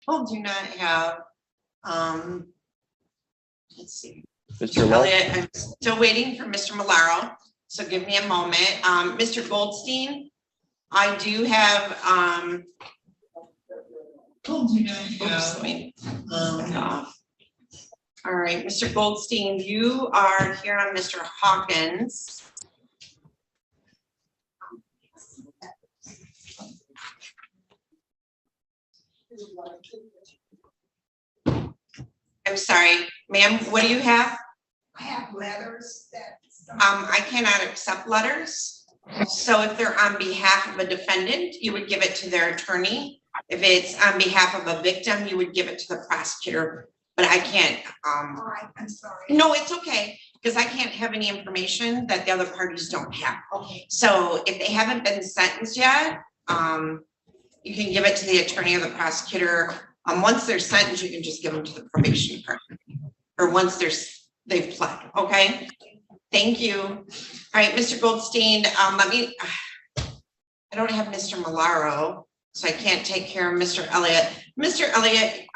people do not have, let's see. Mr. Lowe? Elliott, I'm still waiting for Mr. Malaro, so give me a moment. Mr. Goldstein, I do have, oops, let me, all right, Mr. Goldstein, you are here on Mr. Hawkins. I'm sorry, ma'am, what do you have? I have letters that. I cannot accept letters. So if they're on behalf of a defendant, you would give it to their attorney. If it's on behalf of a victim, you would give it to the prosecutor. But I can't, All right, I'm sorry. no, it's okay, because I can't have any information that the other parties don't have. Okay. So if they haven't been sentenced yet, you can give it to the attorney or the prosecutor. Once they're sentenced, you can just give them to the probation department. Or once they've pled, okay? Thank you. All right, Mr. Goldstein, I don't have Mr. Malaro, so I can't take care of Mr. Elliott. Mr. Elliott,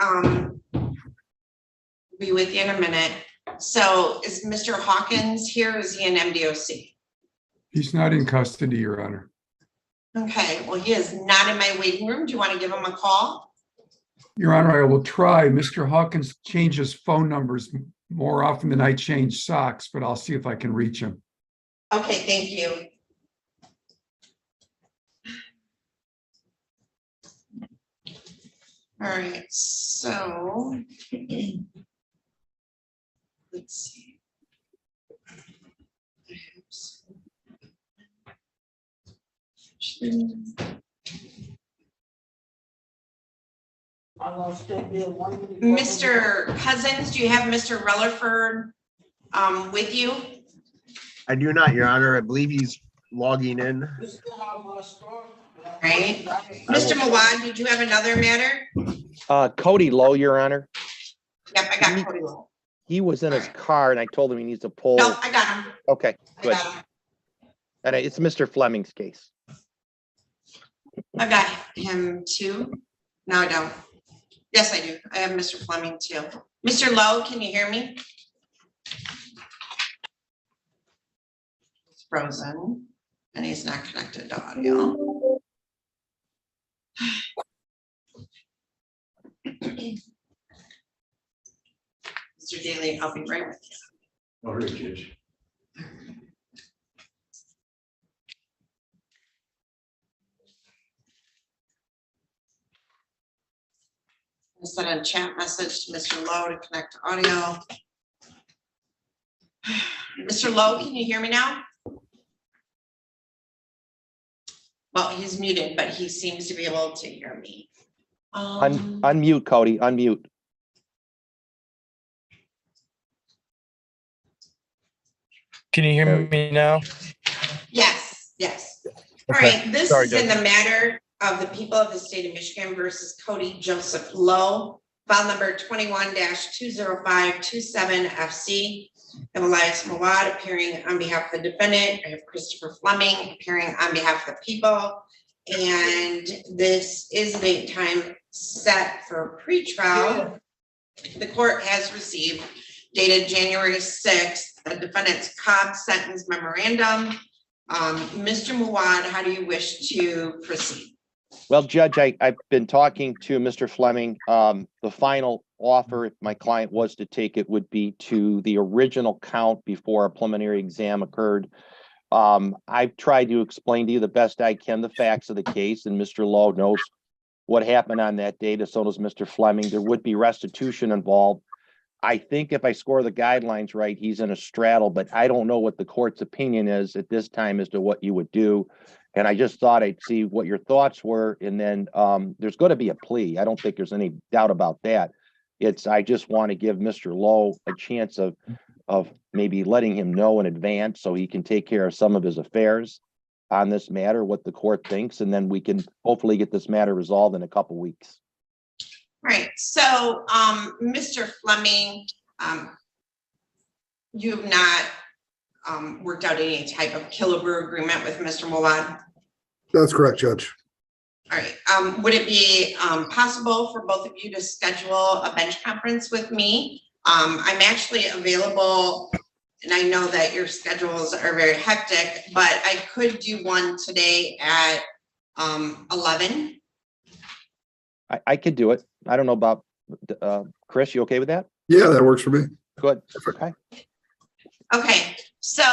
be with you in a minute. So is Mr. Hawkins here? Is he in MDOC? He's not in custody, Your Honor. Okay, well, he is not in my waiting room. Do you want to give him a call? Your Honor, I will try. Mr. Hawkins changes phone numbers more often than I change socks, but I'll see if I can reach him. Okay, thank you. All right, so let's see. Mr. Cousins, do you have Mr. Rutherford with you? I do not, Your Honor. I believe he's logging in. Right. Mr. Mawad, did you have another matter? Cody Lowe, Your Honor. Yep, I got Cody Lowe. He was in his car and I told him he needs to pull. No, I got him. Okay, I good. got him. And it's Mr. Fleming's case. I got him too. No, I don't. Yes, I do. I have Mr. Fleming too. Mr. Lowe, can you hear me? It's frozen and he's not connected to audio. Mr. Daly, I'll be right with you. All right, Judge. I sent a chat message to Mr. Lowe to connect to audio. Mr. Lowe, can you hear me now? Well, he's muted, but he seems to be able to hear me. Unmute, Cody, unmute. Can you hear me now? Yes, yes. All Okay. right, this Sorry, is in Judge. the matter of the people of the state of Michigan versus Cody Joseph Lowe, file number 21-20527FC. I have Elias Mawad appearing on behalf of the defendant. I have Christopher Fleming appearing on behalf of the people. And this is the time set for pretrial. The court has received, dated January 6th, the defendant's Cobb sentence memorandum. Mr. Mawad, how do you wish to proceed? Well, Judge, I've been talking to Mr. Fleming. The final offer, if my client was to take it, would be to the original count before a preliminary exam occurred. I've tried to explain to you the best I can the facts of the case, and Mr. Lowe knows what happened on that date, and so does Mr. Fleming. There would be restitution involved. I think if I score the guidelines right, he's in a straddle, but I don't know what the court's opinion is at this time as to what you would do. And I just thought I'd see what your thoughts were. And then there's going to be a plea. I don't think there's any doubt about that. I just want to give Mr. Lowe a chance of maybe letting him know in advance so he can take care of some of his affairs on this matter, what the court thinks, and then we can hopefully get this matter resolved in a couple weeks. Right. So, Mr. Fleming, you have not worked out any type of kilover agreement with Mr. Mawad? That's correct, Judge. All right, would it be possible for both of you to schedule a bench conference with me? I'm actually available, and I know that your schedules are very hectic, but I could do one today at 11. I could do it. I don't know about, Chris, you okay with that? Yeah, that works for me. Good. Okay. Okay, so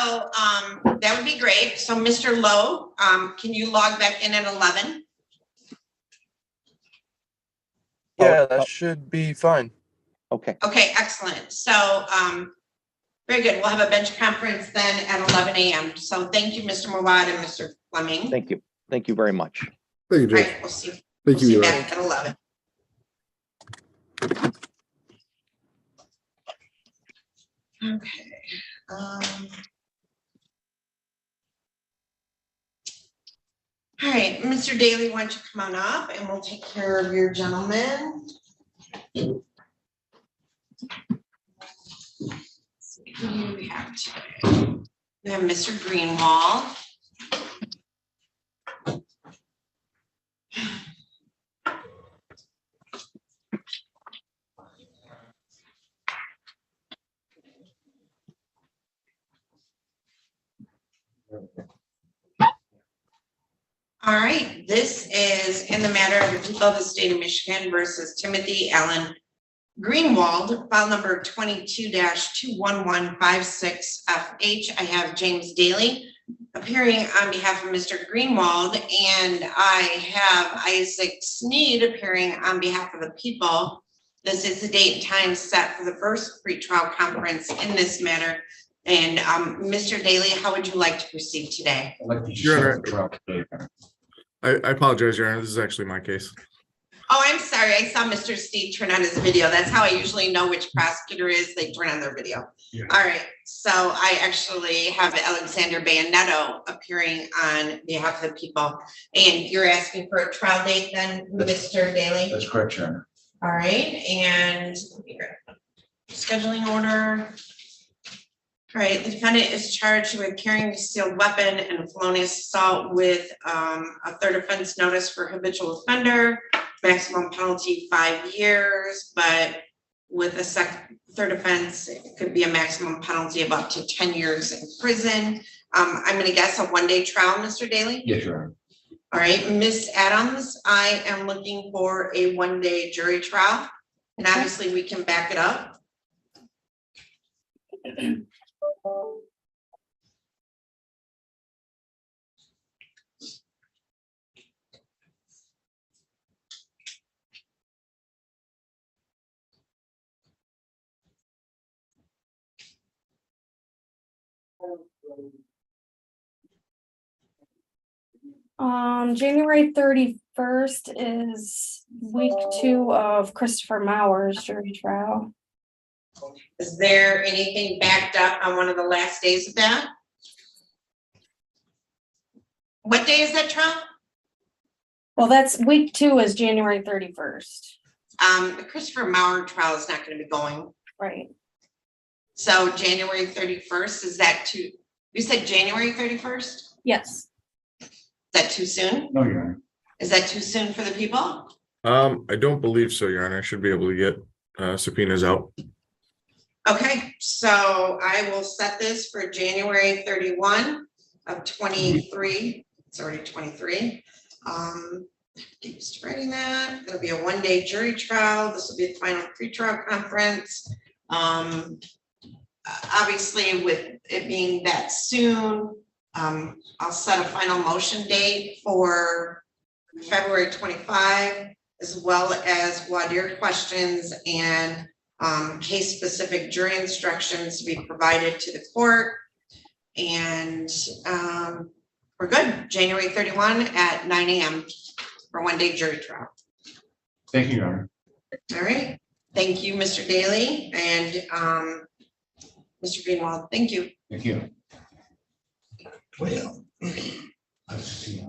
that would be great. So Mr. Lowe, can you log back in at 11? Yeah, that should be fine. Okay. Okay, excellent. So very good. We'll have a bench conference then at 11 a.m. So thank you, Mr. Mawad and Mr. Fleming. Thank you. Thank you very much. Thank you, All Judge. right, we'll see. Thank We'll see you, you Eli. back at 11. Okay. All right, Mr. Daly, why don't you come on up and we'll take care of your gentleman. Let's see, who do we have today? We have Mr. Greenwald. All right, this is in the matter of the people of the state of Michigan versus Timothy Allen Greenwald, file number 22-21156FH. I have James Daly appearing on behalf of Mr. Greenwald, and I have Isaac Sneed appearing on behalf of the people. This is the date and time set for the first pretrial conference in this matter. And Mr. Daly, how would you like to proceed today? Your Honor, I apologize, Your Honor. This is actually my case. Oh, I'm sorry. I saw Mr. Steve turn on his video. That's how I usually know which prosecutor is. They turn on their video. Yeah. All right. So I actually have Alexander Bayonetto appearing on behalf of the people. And you're asking for a trial date then, Mr. Daly? That's correct, Your Honor. All right. And scheduling order. All right, the defendant is charged with carrying a concealed weapon and felonious assault with a third offense notice for habitual offender, maximum penalty 5 years, but with a third offense, it could be a maximum penalty of up to 10 years in prison. I'm gonna guess a one-day trial, Mr. Daly? Yes, Your Honor. All right, Ms. Adams, I am looking for a one-day jury trial, and obviously we can back it up. January 31st is week 2 of Christopher Mauer's jury trial. Is there anything backed up on one of the last days of that? What day is that trial? Well, that's week 2 is January 31st. The Christopher Mauer trial is not going to be going. Right. So January 31st, is that too, you said January 31st? Yes. Is that too soon? No, Your Honor. Is that too soon for the people? I don't believe so, Your Honor. I should be able to get subpoenas out. Okay, so I will set this for January 31 of 23. It's already 23. Get used to writing that. It'll be a one-day jury trial. This will be the final pretrial conference. Obviously, with it being that soon, I'll set a final motion date for February 25, as well as voir dire questions and case-specific jury instructions to be provided to the court. And we're good. January 31 at 9 a.m. for one-day jury trial. Thank you, Your Honor. All right. Thank you, Mr. Daly, and Mr. Greenwald. Thank you. Thank you. Well, let's see.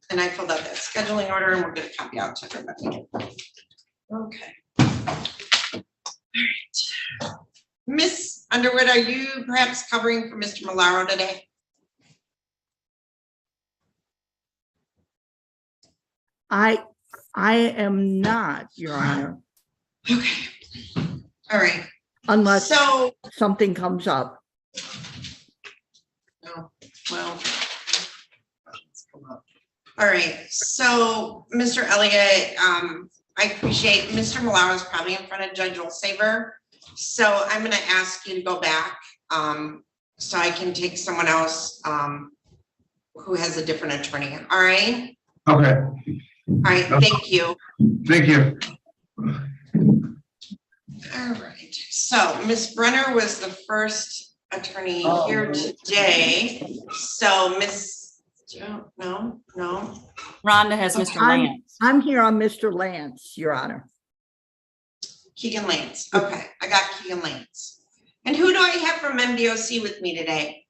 And I filled out that scheduling order, and we're going to copy out to everybody. Okay. All right. Miss Underwood, are you perhaps covering for Mr. Malaro today? I am not, Your Honor, Okay. All right. unless So, something comes up. oh, well. All right, so Mr. Elliott, I appreciate, Mr. Millar is probably in front of Judge Olsaver. So I'm gonna ask you to go back, so I can take someone else, who has a different attorney, all right? Okay, All right, thank you. thank you. All right, so Ms. Brenner was the first attorney here today. So no. Rhonda has Mr. Lance. I'm here on Mr. Lance, Your Honor. Keegan Lance, okay, I got Keegan Lance. And who do I have from MDOC with me today?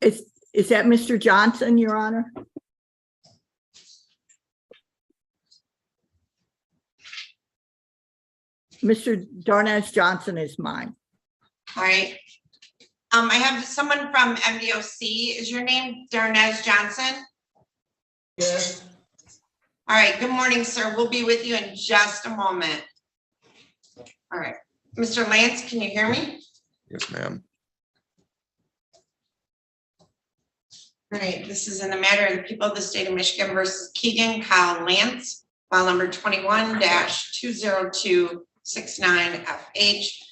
Is that Mr. Johnson, Your Honor? Mr. Darnell Johnson is mine. All right. I have someone from MDOC. Is your name Darnell Johnson? Yes. All right, good morning, sir. We'll be with you in just a moment. All right, Mr. Lance, can you hear me? Yes, ma'am. All right, this is in the matter of the people of the state of Michigan versus Keegan Kyle Lance, file number 21-20269FH.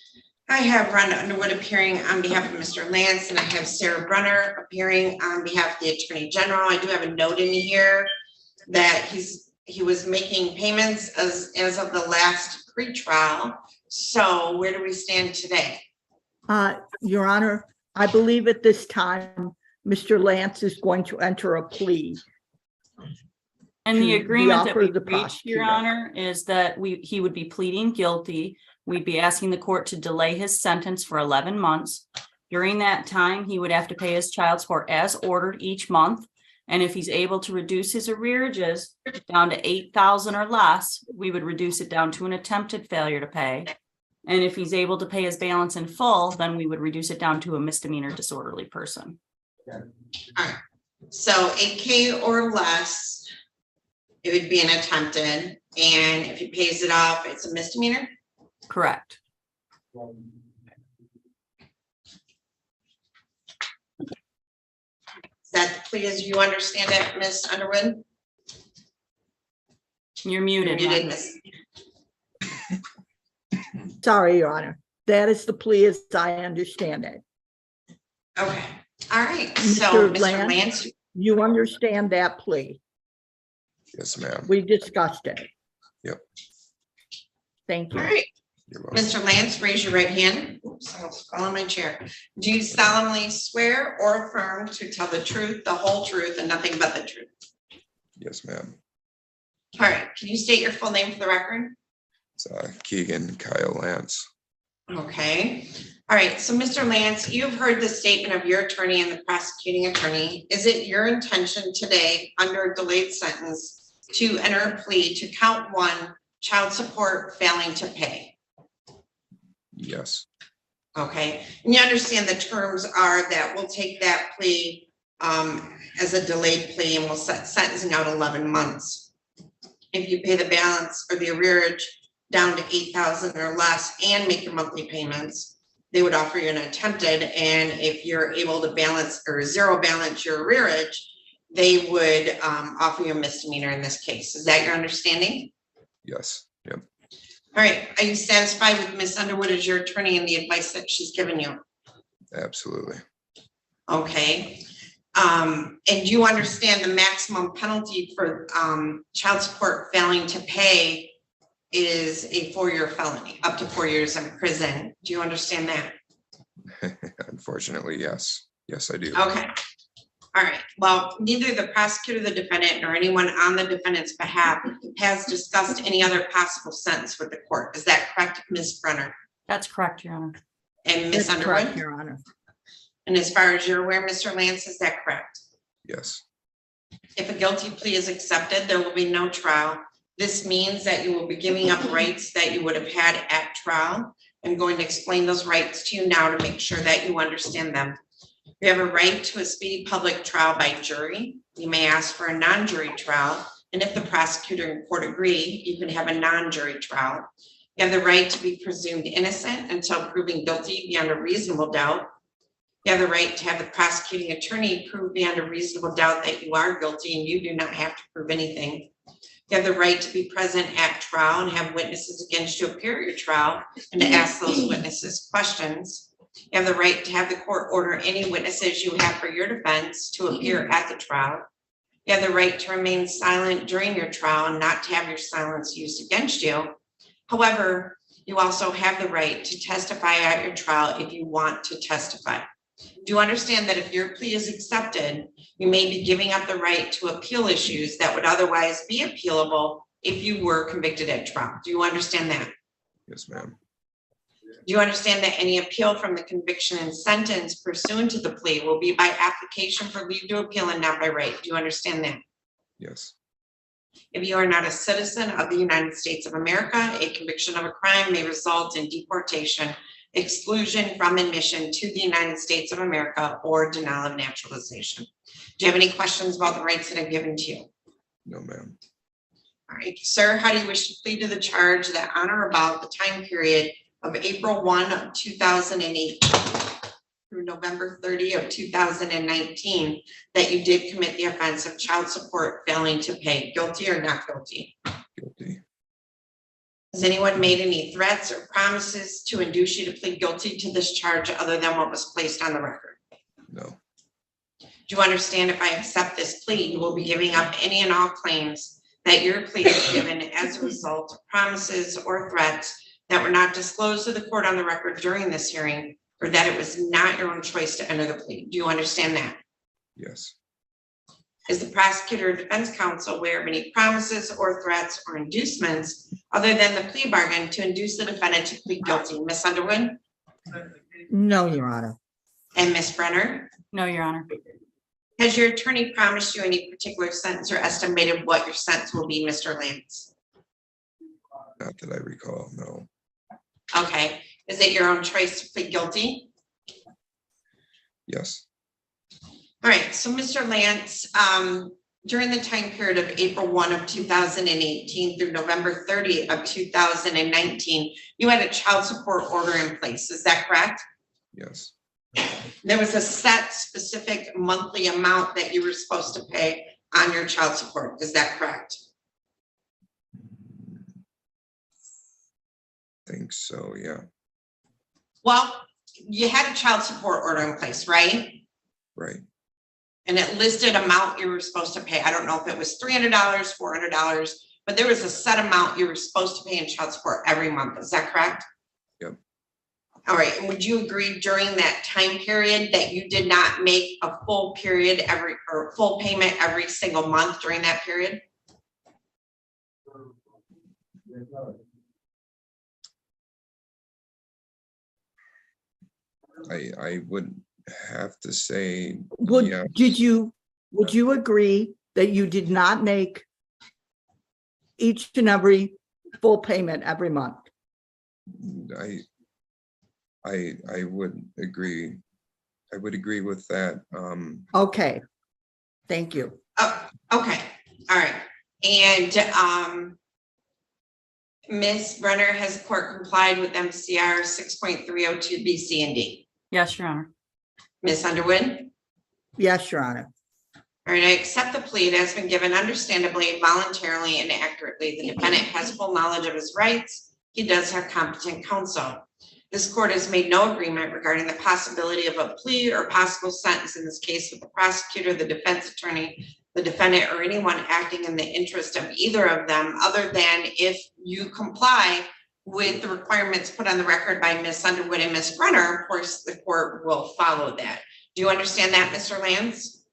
I have Rhonda Underwood appearing on behalf of Mr. Lance, and I have Sarah Brunner appearing on behalf of the Attorney General. I do have a note in here that he was making payments as of the last pre-trial. So where do we stand today? Your Honor, I believe at this time, Mr. Lance is going to enter a plea. And the agreement that we reached, prosecutor. Your Honor, is that he would be pleading guilty. We'd be asking the court to delay his sentence for 11 months. During that time, he would have to pay his child support as ordered each month. And if he's able to reduce his arrearages down to $8,000 or less, we would reduce it down to an attempted failure to pay. And if he's able to pay his balance in full, then we would reduce it down to a misdemeanor disorderly person. All right, so 8K or less, it would be an attempted, and if he pays it off, it's a misdemeanor? Correct. Is that the plea as you understand it, Ms. Underwood? You're muted. You're muted, Mike. Ms. Sorry, Your Honor. That is the plea as I understand it. Okay, all right, so Mr. Mr. Lance, You understand that plea? Yes, ma'am. We discussed it. Yep. Thank all you. right, You're welcome. Mr. Lance, raise your right hand. Oops, I almost fell on my chair. Do you solemnly swear or affirm to tell the truth, the whole truth, and nothing but the truth? Yes, ma'am. All right, can you state your full name for the record? It's Keegan Kyle Lance. Okay, all right, so Mr. Lance, you've heard the statement of your attorney and the prosecuting attorney. Is it your intention today, under a delayed sentence, to enter a plea to count one, child support failing to pay? Yes. Okay, and you understand the terms are that we'll take that plea as a delayed plea and we'll set sentencing out 11 months. If you pay the balance or the arrearage down to 8,000 or less and make your monthly payments, they would offer you an attempted, and if you're able to balance or zero balance your arrearage, they would offer you a misdemeanor in this case. Is that your understanding? Yes. Yep. All right, are you satisfied with Ms. Underwood as your attorney and the advice that she's given you? Absolutely. Okay, and you understand the maximum penalty for child support failing to pay is a 4-year felony, up to 4 years in prison. Do you understand that? Unfortunately, yes. Yes, I do. Okay. All right. Well, neither the prosecutor, the defendant, nor anyone on the defendant's behalf has discussed any other possible sentence with the court. Is that correct, Ms. Brenner? That's correct, Your Honor. And Ms. That's correct, Underwood? Your Honor. And as far as you're aware, Mr. Lance, is that correct? Yes. If a guilty plea is accepted, there will be no trial. This means that you will be giving up rights that you would have had at trial. I'm going to explain those rights to you now to make sure that you understand them. You have a right to a speedy public trial by jury. You may ask for a non-jury trial, And if the prosecutor and court agree, you can have a non-jury trial. You have the right to be presumed innocent until proven guilty beyond a reasonable doubt. You have the right to have the prosecuting attorney prove beyond a reasonable doubt that you are guilty and you do not have to prove anything. You have the right to be present at trial and have witnesses against you appear at your trial and to ask those witnesses questions. You have the right to have the court order any witnesses you have for your defense to appear at the trial. You have the right to remain silent during your trial and not to have your silence used against you. However, you also have the right to testify at your trial if you want to testify. Do you understand that if your plea is accepted, you may be giving up the right to appeal issues that would otherwise be appealable if you were convicted at trial? Do you understand that? Yes, ma'am. Do you understand that any appeal from the conviction and sentence pursuant to the plea will be by application for leave to appeal and not by right? Do you understand that? Yes. If you are not a citizen of the United States of America, a conviction of a crime may result in deportation, exclusion from admission to the United States of America, or denial of naturalization. Do you have any questions about the rights that I've given to you? No, ma'am. All right, sir, how do you wish to plead to the charge that on or about the time period of April 1 of 2008 through November 30 of 2019 that you did commit the offense of child support failing to pay? Guilty or not guilty? Guilty. Has anyone made any threats or promises to induce you to plead guilty to this charge other than what was placed on the record? No. Do you understand if I accept this plea, you will be giving up any and all claims that your plea is given as a result of promises or threats that were not disclosed to the court on the record during this hearing, or that it was not your own choice to enter the plea? Do you understand that? Yes. Is the prosecutor or defense counsel aware of any promises or threats or inducements other than the plea bargain to induce the defendant to plead guilty? Ms. Underwood No, Your Honor. and Ms. Brenner? No, Your Honor. Has your attorney promised you any particular sentence or estimated what your sentence will be, Mr. Lance? Not that I recall, no. Okay, is it your own choice to plead guilty? Yes. All right, so Mr. Lance, during the time period of April 1 of 2018 through November 30 of 2019, you had a child support order in place, is that correct? Yes. There was a set specific monthly amount that you were supposed to pay on your child support, is that correct? Think so, yeah. Well, you had a child support order in place, right? Right. And it listed amount you were supposed to pay. I don't know if it was $300, $400, but there was a set amount you were supposed to pay in child support every month. Is that correct? Yep. All right. And would you agree during that time period that you did not make a full period full payment every single month during that period? I would have to say, Would yeah. would you agree that you did not make each and every full payment every month? I would agree. I would agree with that. Okay, thank you. Oh, okay. All right. And Ms. Brenner, has the court complied with MCR 6.302B, C, and D? Yes, Your Honor. Ms. Underwood? Yes, Your Honor. All right, I accept the plea. It has been given understandably, voluntarily, and accurately. The defendant has full knowledge of his rights. He does have competent counsel. This court has made no agreement regarding the possibility of a plea or possible sentence in this case with the prosecutor, the defense attorney, the defendant, or anyone acting in the interest of either of them, other than if you comply with the requirements put on the record by Ms. Underwood and Ms. Brenner. Of course, the court will follow that. Do you understand that, Mr. Lance?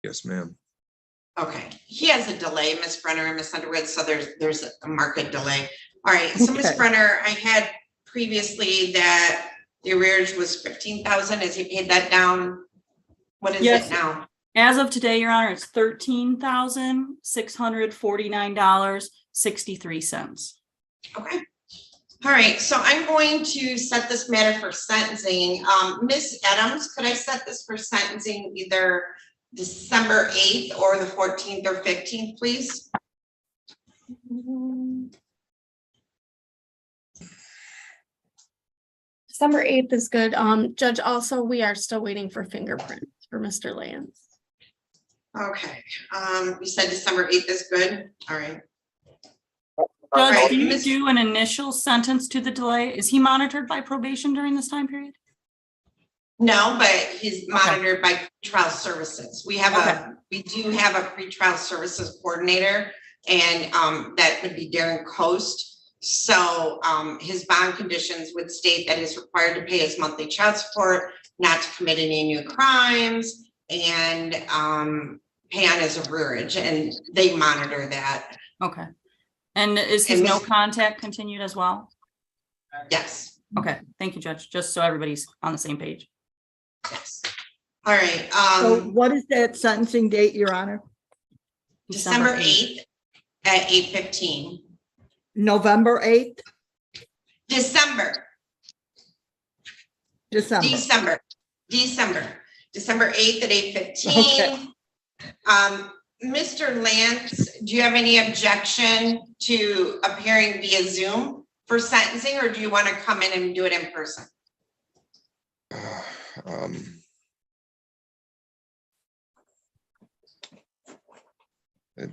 Yes, ma'am. Okay, he has a delay, Ms. Brenner and Ms. Underwood, so there's a market delay. All right, so Ms. Okay. Brenner, I had previously that the arrears was 15,000. Has he paid that down? What is Yes. it now? As of today, Your Honor, it's $13,649.63. Okay. All right, so I'm going to set this matter for sentencing. Ms. Adams, could I set this for sentencing either December 8th or the 14th or 15th, please? December 8th is good. Judge, also, we are still waiting for fingerprints for Mr. Lance. Okay, you said December 8th is good, all right. Judge, Right, do you Miss- do an initial sentence to the delay? Is he monitored by probation during this time period? No, but he's monitored by pretrial services. We have we do have a pretrial services coordinator, and that would be Darren Coast. So his bond conditions would state that he's required to pay his monthly child support, not to commit any new crimes, and pay on his arrearage, and they monitor that. Okay. And is his And no Miss- contact continued as well? Yes, Okay, thank you, Judge, just so everybody's on the same page. yes. All right, So what is that sentencing date, Your Honor? December 8th at 8:15. November 8th, December. December. December 8th at 8:15. Mr. Lance, do you have any objection to appearing via Zoom for sentencing, or do you want to come in and do it in person? It-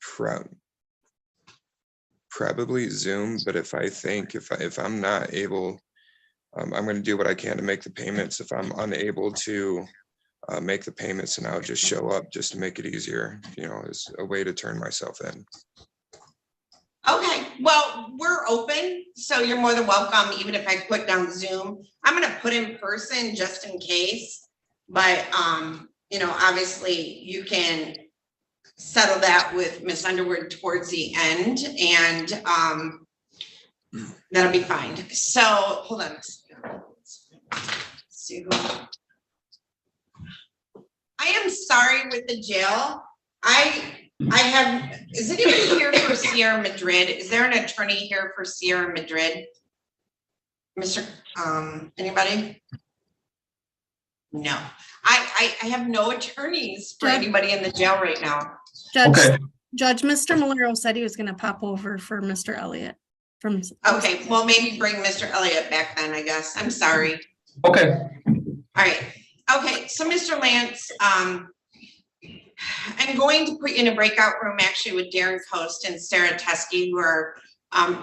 pro- Probably Zoom, but if I'm not able, I'm going to do what I can to make the payments. If I'm unable to make the payments, and I'll just show up just to make it easier, as a way to turn myself in. Okay, well, we're open, so you're more than welcome, even if I put down Zoom. I'm gonna put in person just in case, but, obviously you can settle that with Miss Underwood towards the end, and, that'll be fine. So, hold on. Let's see who. I am sorry with the jail. Is anyone here for Sierra Madrid? Is there an attorney here for Sierra Madrid? Mr. Anybody? No, I have no attorneys for Judge- anybody in the jail right now. Okay. Judge, Mr. Malero said he was gonna pop over for Mr. Elliott from. Okay, well, maybe bring Mr. Elliott back then, I guess. I'm sorry. Okay. All right. Okay, so Mr. Lance, I'm going to put you in a breakout room actually with Darren Coast and Sarah Teskey, who are,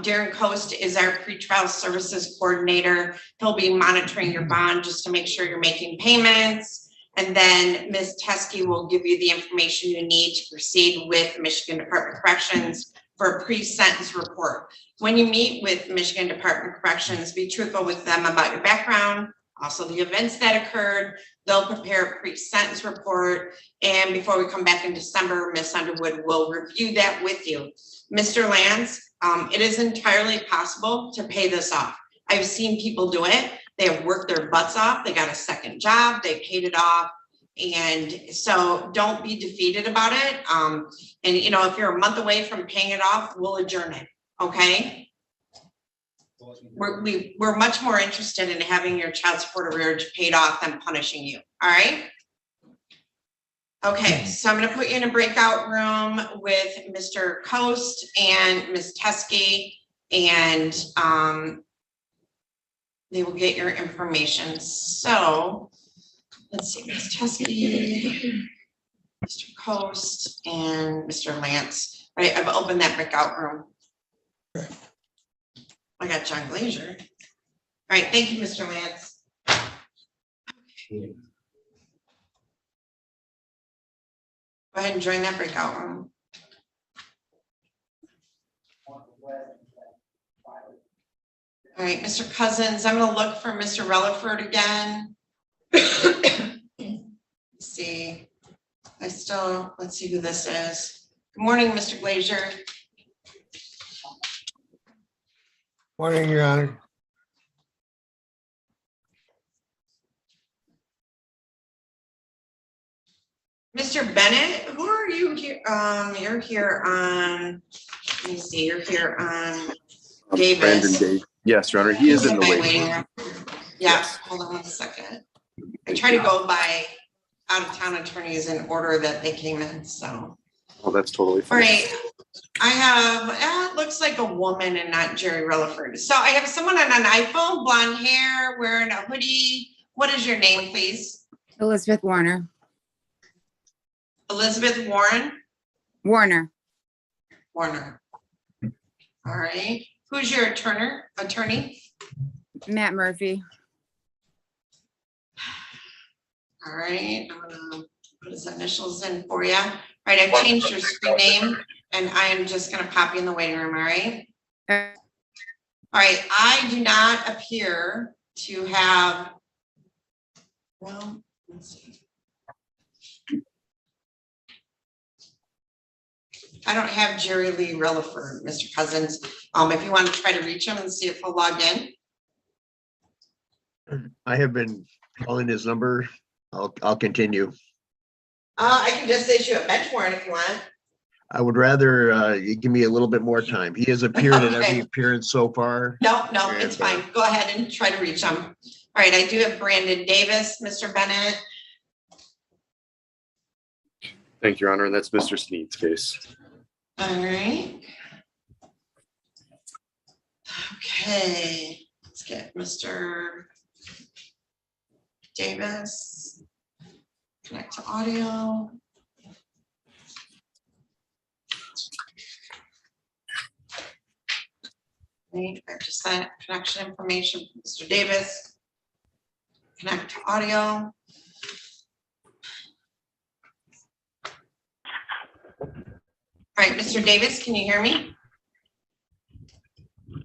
Darren Coast is our pretrial services coordinator. He'll be monitoring your bond just to make sure you're making payments. And then Ms. Teskey will give you the information you need to proceed with Michigan Department of Corrections for a pre-sentence report. When you meet with Michigan Department of Corrections, be truthful with them about your background, also the events that occurred. They'll prepare a pre-sentence report. And before we come back in December, Ms. Underwood will review that with you. Mr. Lance, it is entirely possible to pay this off. I've seen people do it. They have worked their butts off. They got a second job. They paid it off. And so don't be defeated about it. And if you're a month away from paying it off, we'll adjourn it. Okay. We're much more interested in having your child support arrearage paid off than punishing you. All right. Okay, so I'm going to put you in a breakout room with Mr. Coast and Ms. Teskey, and they will get your information. So let's see, Ms. Teskey, Mr. Coast, and Mr. Lance. All right, I've opened that breakout room. I got John Glazier. All right, thank you, Mr. Lance. Go ahead and join that breakout room. All right, Mr. Cousins, I'm gonna look for Mr. Rutherford again. Let's see, let's see who this is. Good morning, Mr. Glazier. Morning, Your Honor. Mr. Bennett, who are you here? You're here on, let me see, you're here on Davis. Yes, Your Honor, he is in the My waiting room. room. Yeah, hold on one second. I try to go by out-of-town attorneys in order that they came in, so. Oh, that's totally All fine. right, I have, it looks like a woman and not Jerry Rutherford. So I have someone on an iPhone, blonde hair, wearing a hoodie. What is your name, please? Elizabeth Warner. Elizabeth Warren? Warner. Warner. All right, who's your attorney? Matt Murphy. All right, I'm gonna put his initials in for you. All right, I've changed your screen name and I am just gonna pop you in the waiting room, all right? All right, I do not appear to have, well, let's see. I don't have Jerry Lee Rutherford, Mr. Cousins. If you want to try to reach him and see if he'll log in. I have been calling his number. I'll continue. I can just issue a bench warrant if you want. I would rather you give me a little bit more time. He has appeared at every appearance so far. No, it's fine. Go ahead and try to reach him. All right, I do have Brandon Davis, Mr. Bennett. Thank you, Your Honor, and that's Mr. Sneed's case. All right. Okay, let's get Mr. Davis. Connect to audio. Right, I've just sent connection information from Mr. Davis. Connect to audio. All right, Mr. Davis, can you hear me?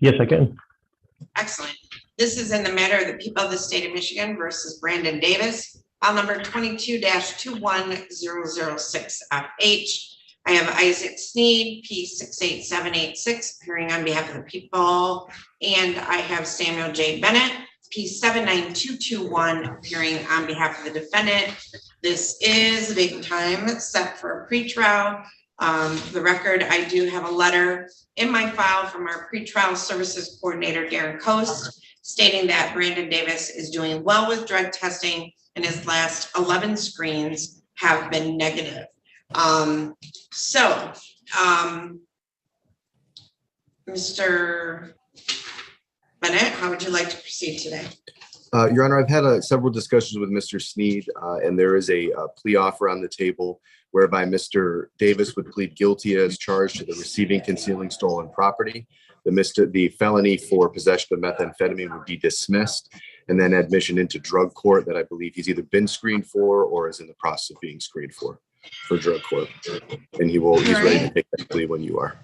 Yes, I can. Excellent. This is in the matter of the people of the state of Michigan versus Brandon Davis, file number 22-21006FH. I have Isaac Sneed, P68786, appearing on behalf of the people, and I have Samuel J. Bennett, P79221, appearing on behalf of the defendant. This is a date and time set for a pretrial. For the record, I do have a letter in my file from our pretrial services coordinator, Darren Coast, stating that Brandon Davis is doing well with drug testing and his last 11 screens have been negative. Mr. Bennett, how would you like to proceed today? Your Honor, I've had several discussions with Mr. Sneed, and there is a plea offer on the table whereby Mr. Davis would plead guilty as charged to the receiving, concealing stolen property. The felony for possession of methamphetamine would be dismissed, and then admission into drug court that I believe he's either been screened for or is in the process of being screened for drug court. And he's ready to take that plea when you are.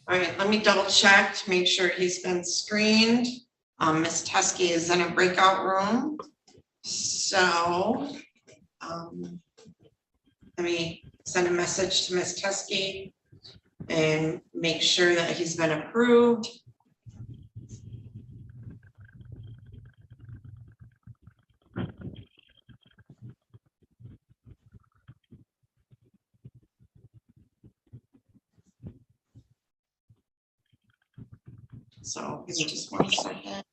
All right, let me double check to make sure he's been screened. Ms. Teskey is in a breakout room. So let me send a message to Ms. Teskey and make sure that he's been approved. So give me just 1 second.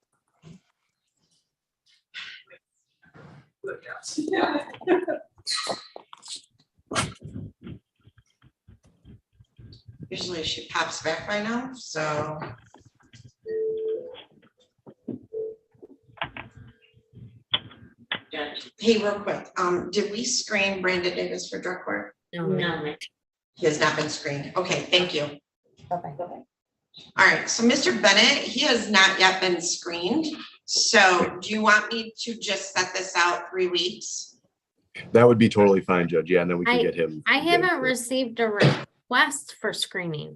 Usually she pops back by now, so. Hey, real quick, did we screen Brandon Davis for drug court? No. He has not been screened. Okay, thank you. Okay. All right, so Mr. Bennett, he has not yet been screened. So do you want me to just set this out 3 weeks? That would be totally fine, Judge. Yeah, and then we can get him. I haven't received a request for screening.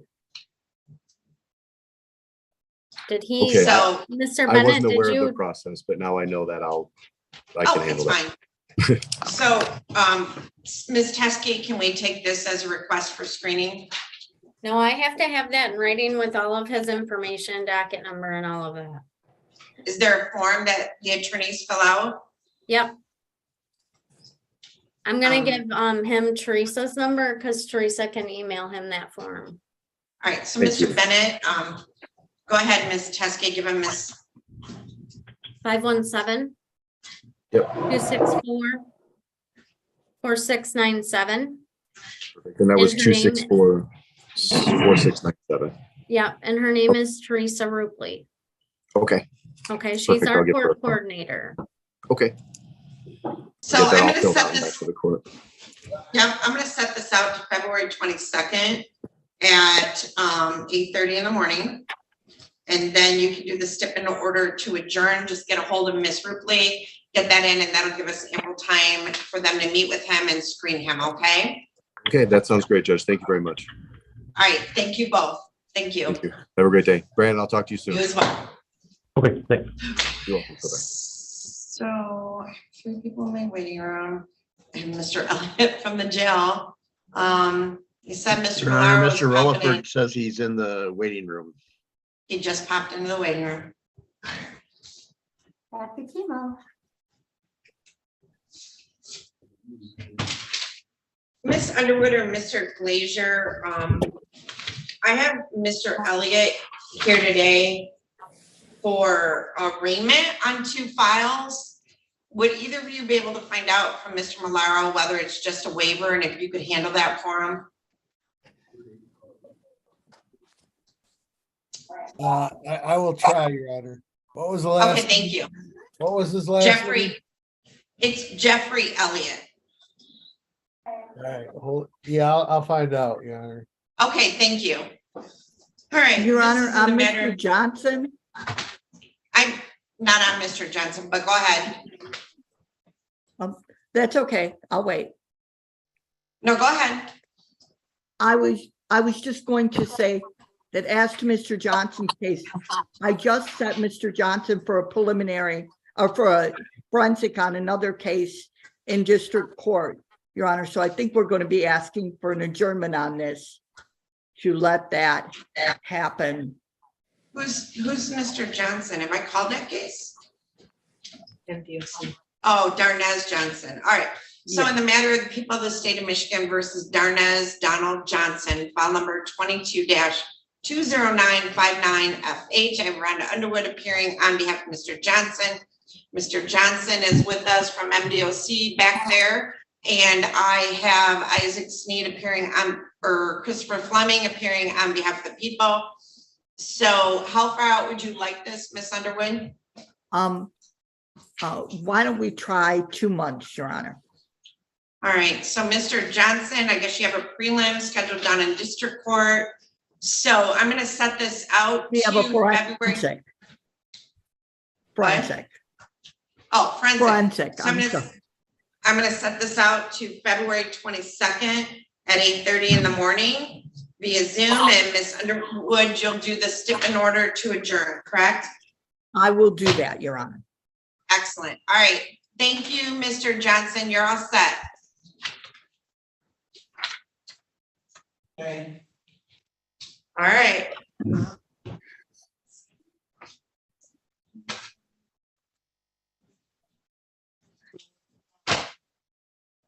Did he? Okay, So, Mr. I Bennett, wasn't did aware of you? the process, but now I know that I can handle that. Fine. So, Ms. Teskey, can we take this as a request for screening? No, I have to have that in writing with all of his information, docket number and all of that. Is there a form that the attorneys fill out? Yep. I'm gonna give him Teresa's number because Teresa can email him that form. All right, so Thank Mr. you. Bennett, go ahead, Ms. Teskey, give him Ms. 517. Yep. 264-4697. And that was And her name- 264-4697. Yeah, and her name is Teresa Ruiz. Okay, Okay, she's Perfect, I'll our give her a court call. coordinator. okay. So Get that I'm all gonna filled set out and back this, to the court. yep, I'm gonna set this out to February 22nd at 8:30 in the morning. And then you can do the stip in order to adjourn, just get a hold of Ms. Ruiz, get that in, and that'll give us ample time for them to meet with him and screen him, okay? Okay, that sounds great, Judge. Thank you very much. All right, thank you both. Thank you. Thank you. Have a great day. Brandon, I'll talk to you soon. You as well. Okay, thanks. You're welcome. Bye-bye. So, I have 3 people in my waiting room, and Mr. Elliott from the jail. You said Mr. Your Honor, Millar was Mr. coming in. Rutherford says he's in the waiting room. He just popped into the waiting room. Happy chemo. Miss Underwood or Mr. Glazier, I have Mr. Elliott here today for arraignment on 2 files. Would either of you be able to find out from Mr. Millar whether it's just a waiver and if you could handle that for him? I will try, Your Honor. What was the last? Okay, thank you. What was his last name? Jeffrey, it's Jeffrey Elliott. All right, yeah, I'll find out, Your Honor. Okay, thank you. All right. Your this Honor, is the I'm matter- Mr. Johnson. I'm not on Mr. Johnson, but go ahead. That's okay. I'll wait. No, go ahead. I was just going to say that as to Mr. Johnson's case, I just set Mr. Johnson for a preliminary or for a forensic on another case in district court, Your Honor. So I think we're going to be asking for an adjournment on this to let that happen. Who's Mr. Johnson? Have I called that case? Oh, Darnell Johnson. All right. So Yeah. in the matter of the people of the state of Michigan versus Darnell Donald Johnson, file number 22-20959FH, I have Rhonda Underwood appearing on behalf of Mr. Johnson. Mr. Johnson is with us from MDOC back there. And I have Isaac Sneed appearing on, or Christopher Fleming appearing on behalf of the people. So how far out would you like this, Miss Underwood? Why don't we try 2 months, Your Honor? All right, so Mr. Johnson, I guess you have a prelim scheduled down in district court. So I'm gonna set this out We to have a February. forensic. Forensic. Oh, forensic. Forensic. So I'm sorry. I'm gonna set this out to February 22nd at 8:30 in the morning via Zoom, and Miss Underwood, you'll do the stip in order to adjourn, correct? I will do that, Your Honor. Excellent. All right. Thank you, Mr. Johnson. You're all set. Okay. All right.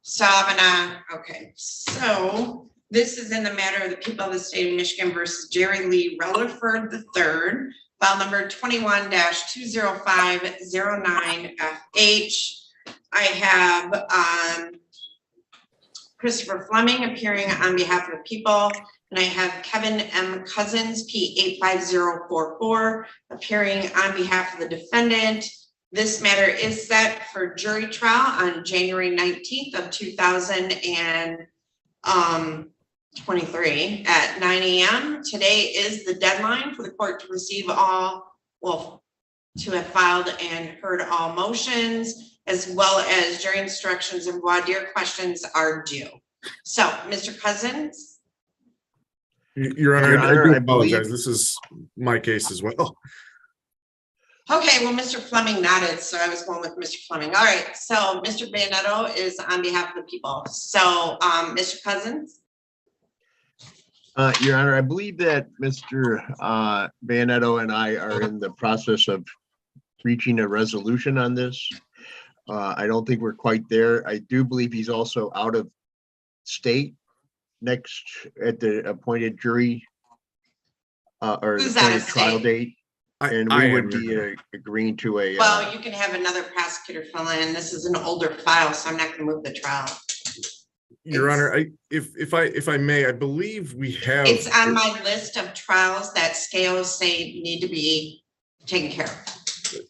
Savannah, okay, so this is in the matter of the people of the state of Michigan versus Jerry Lee Rutherford III, file number 21-20509FH. I have Christopher Fleming appearing on behalf of the people, and I have Kevin M. Cousins, P85044, appearing on behalf of the defendant. This matter is set for jury trial on January 19th of 2023 at 9 a.m. Today is the deadline for the court to receive all, well, to have filed and heard all motions, as well as jury instructions and voir dire questions are due. So, Mr. Cousins? Your Honor, Your Honor, I do I believe- apologize. This is my case as well. Okay, well, Mr. Fleming nodded, so I was going with Mr. Fleming. All right, so Mr. Bayonetto is on behalf of the people. So, Mr. Cousins? Your Honor, I believe that Mr. Bayonetto and I are in the process of reaching a resolution on this. I don't think we're quite there. I do believe he's also out of state next at the appointed jury or Who's the out of appointed trial state? date. And I we am, would Your be agreeing to a, Well, you can have another prosecutor fill in. This is an older file, so I'm not gonna move the trial. Your Honor, if I may, I believe we have. It's on my list of trials that scales say need to be taken care of.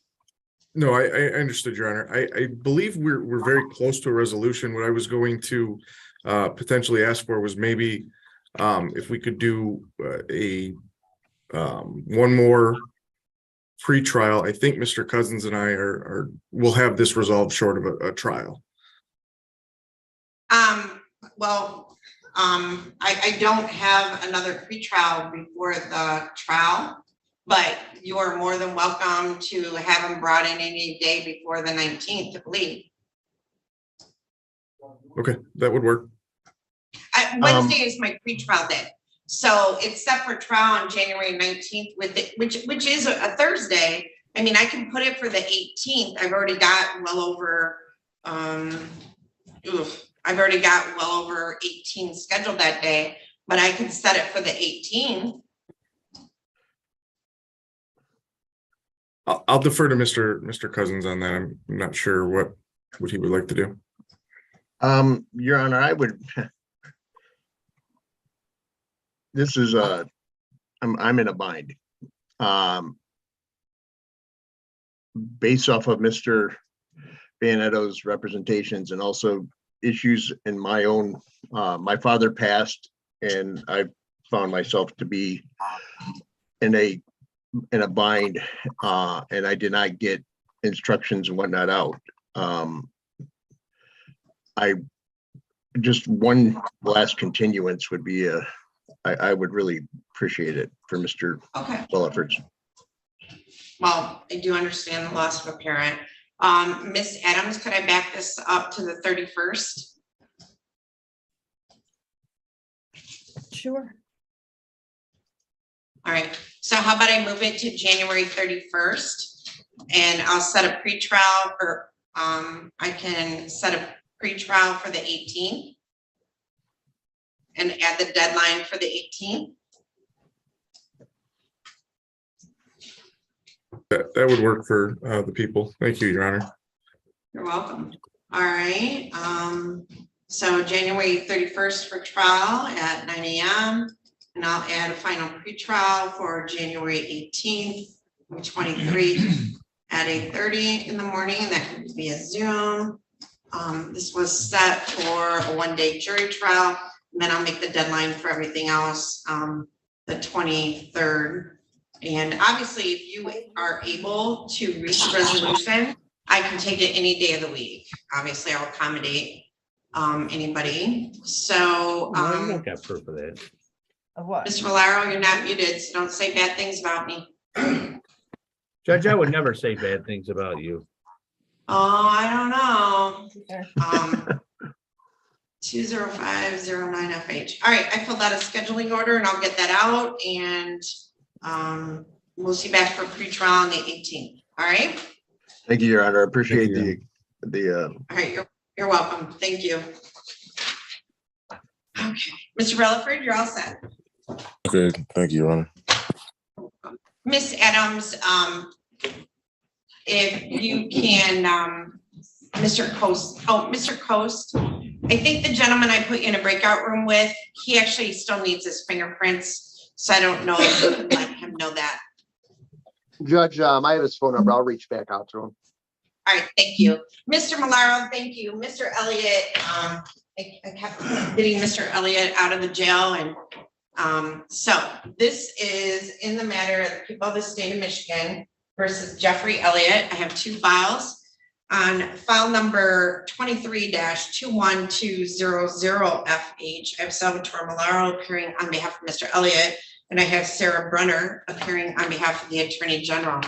No, I understood, Your Honor. I believe we're very close to a resolution. What I was going to potentially ask for was maybe if we could do one more pre-trial. I think Mr. Cousins and I will have this resolved short of a trial. I don't have another pretrial before the trial, but you are more than welcome to have them brought in any day before the 19th, I believe. Okay, that would work. Wednesday is my pretrial day. So it's set for trial on January 19th with it, which is a Thursday. I mean, I can put it for the 18th. I've already got well over 18 scheduled that day, but I can set it for the 18th. I'll defer to Mr. Cousins on that. I'm not sure what he would like to do. Your Honor, I would. This is I'm in a bind. Based off of Mr. Banetto's representations and also issues in my own, my father passed and I found myself to be in a bind and I did not get instructions and whatnot out. I just one last continuance would be I would really appreciate it for Mr. Rutherford. Well, I do understand the loss of a parent. Miss Adams, could I back this up to the 31st? Sure. All right, so how about I move it to January 31st and I'll set a pretrial for, I can set a pretrial for the 18th and add the deadline for the 18th. That would work for the people. Thank you, Your Honor. You're welcome. All right, so January 31st for trial at 9 a.m. and I'll add a final pretrial for January 18th, 23 at 8:30 in the morning, and that could be a Zoom. This was set for a one-day jury trial, and then I'll make the deadline for everything else, the 23rd. And obviously, if you are able to reach a resolution, I can take it any day of the week. Obviously, I'll accommodate anybody. So, No, you don't got proof of that. Of what? Mr. Valero, you're not muted, so don't say bad things about me. Judge, I would never say bad things about you. Oh, I don't know. 20509FH. All right, I filled out a scheduling order and I'll get that out and we'll see back for pre-trial on the 18th. All right. Thank you, Your Honor. I appreciate the All right, you're welcome. Thank you. Okay, Mr. Rutherford, you're all set. Okay, thank you, Your Honor. Miss Adams, if you can, Mr. Coast, Mr. Coast, I think the gentleman I put you in a breakout room with, he actually still needs his fingerprints, so I don't know if you can let him know that. Judge, I have his phone number. I'll reach back out to him. All right, thank you. Mr. Malaro, thank you. Mr. Elliott, I kept getting Mr. Elliott out of the jail. And so this is in the matter of the people of the state of Michigan versus Jeffrey Elliott. I have two files. On file number 23-21200FH, I have Salvatore Malaro appearing on behalf of Mr. Elliott, and I have Sarah Brunner appearing on behalf of the Attorney General.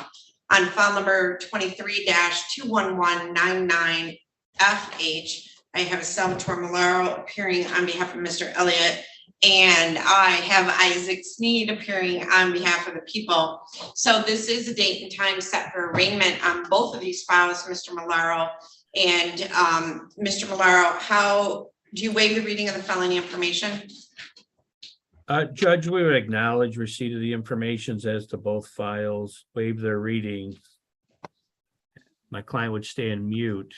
On file number 23-21199FH, I have Salvatore Malaro appearing on behalf of Mr. Elliott, and I have Isaac Sneed appearing on behalf of the people. So this is a date and time set for arraignment on both of these files, Mr. Malaro. And Mr. Malaro, how do you waive the reading of the felony information? Judge, we would acknowledge receipt of the informations as to both files, waive their reading. My client would stay in mute.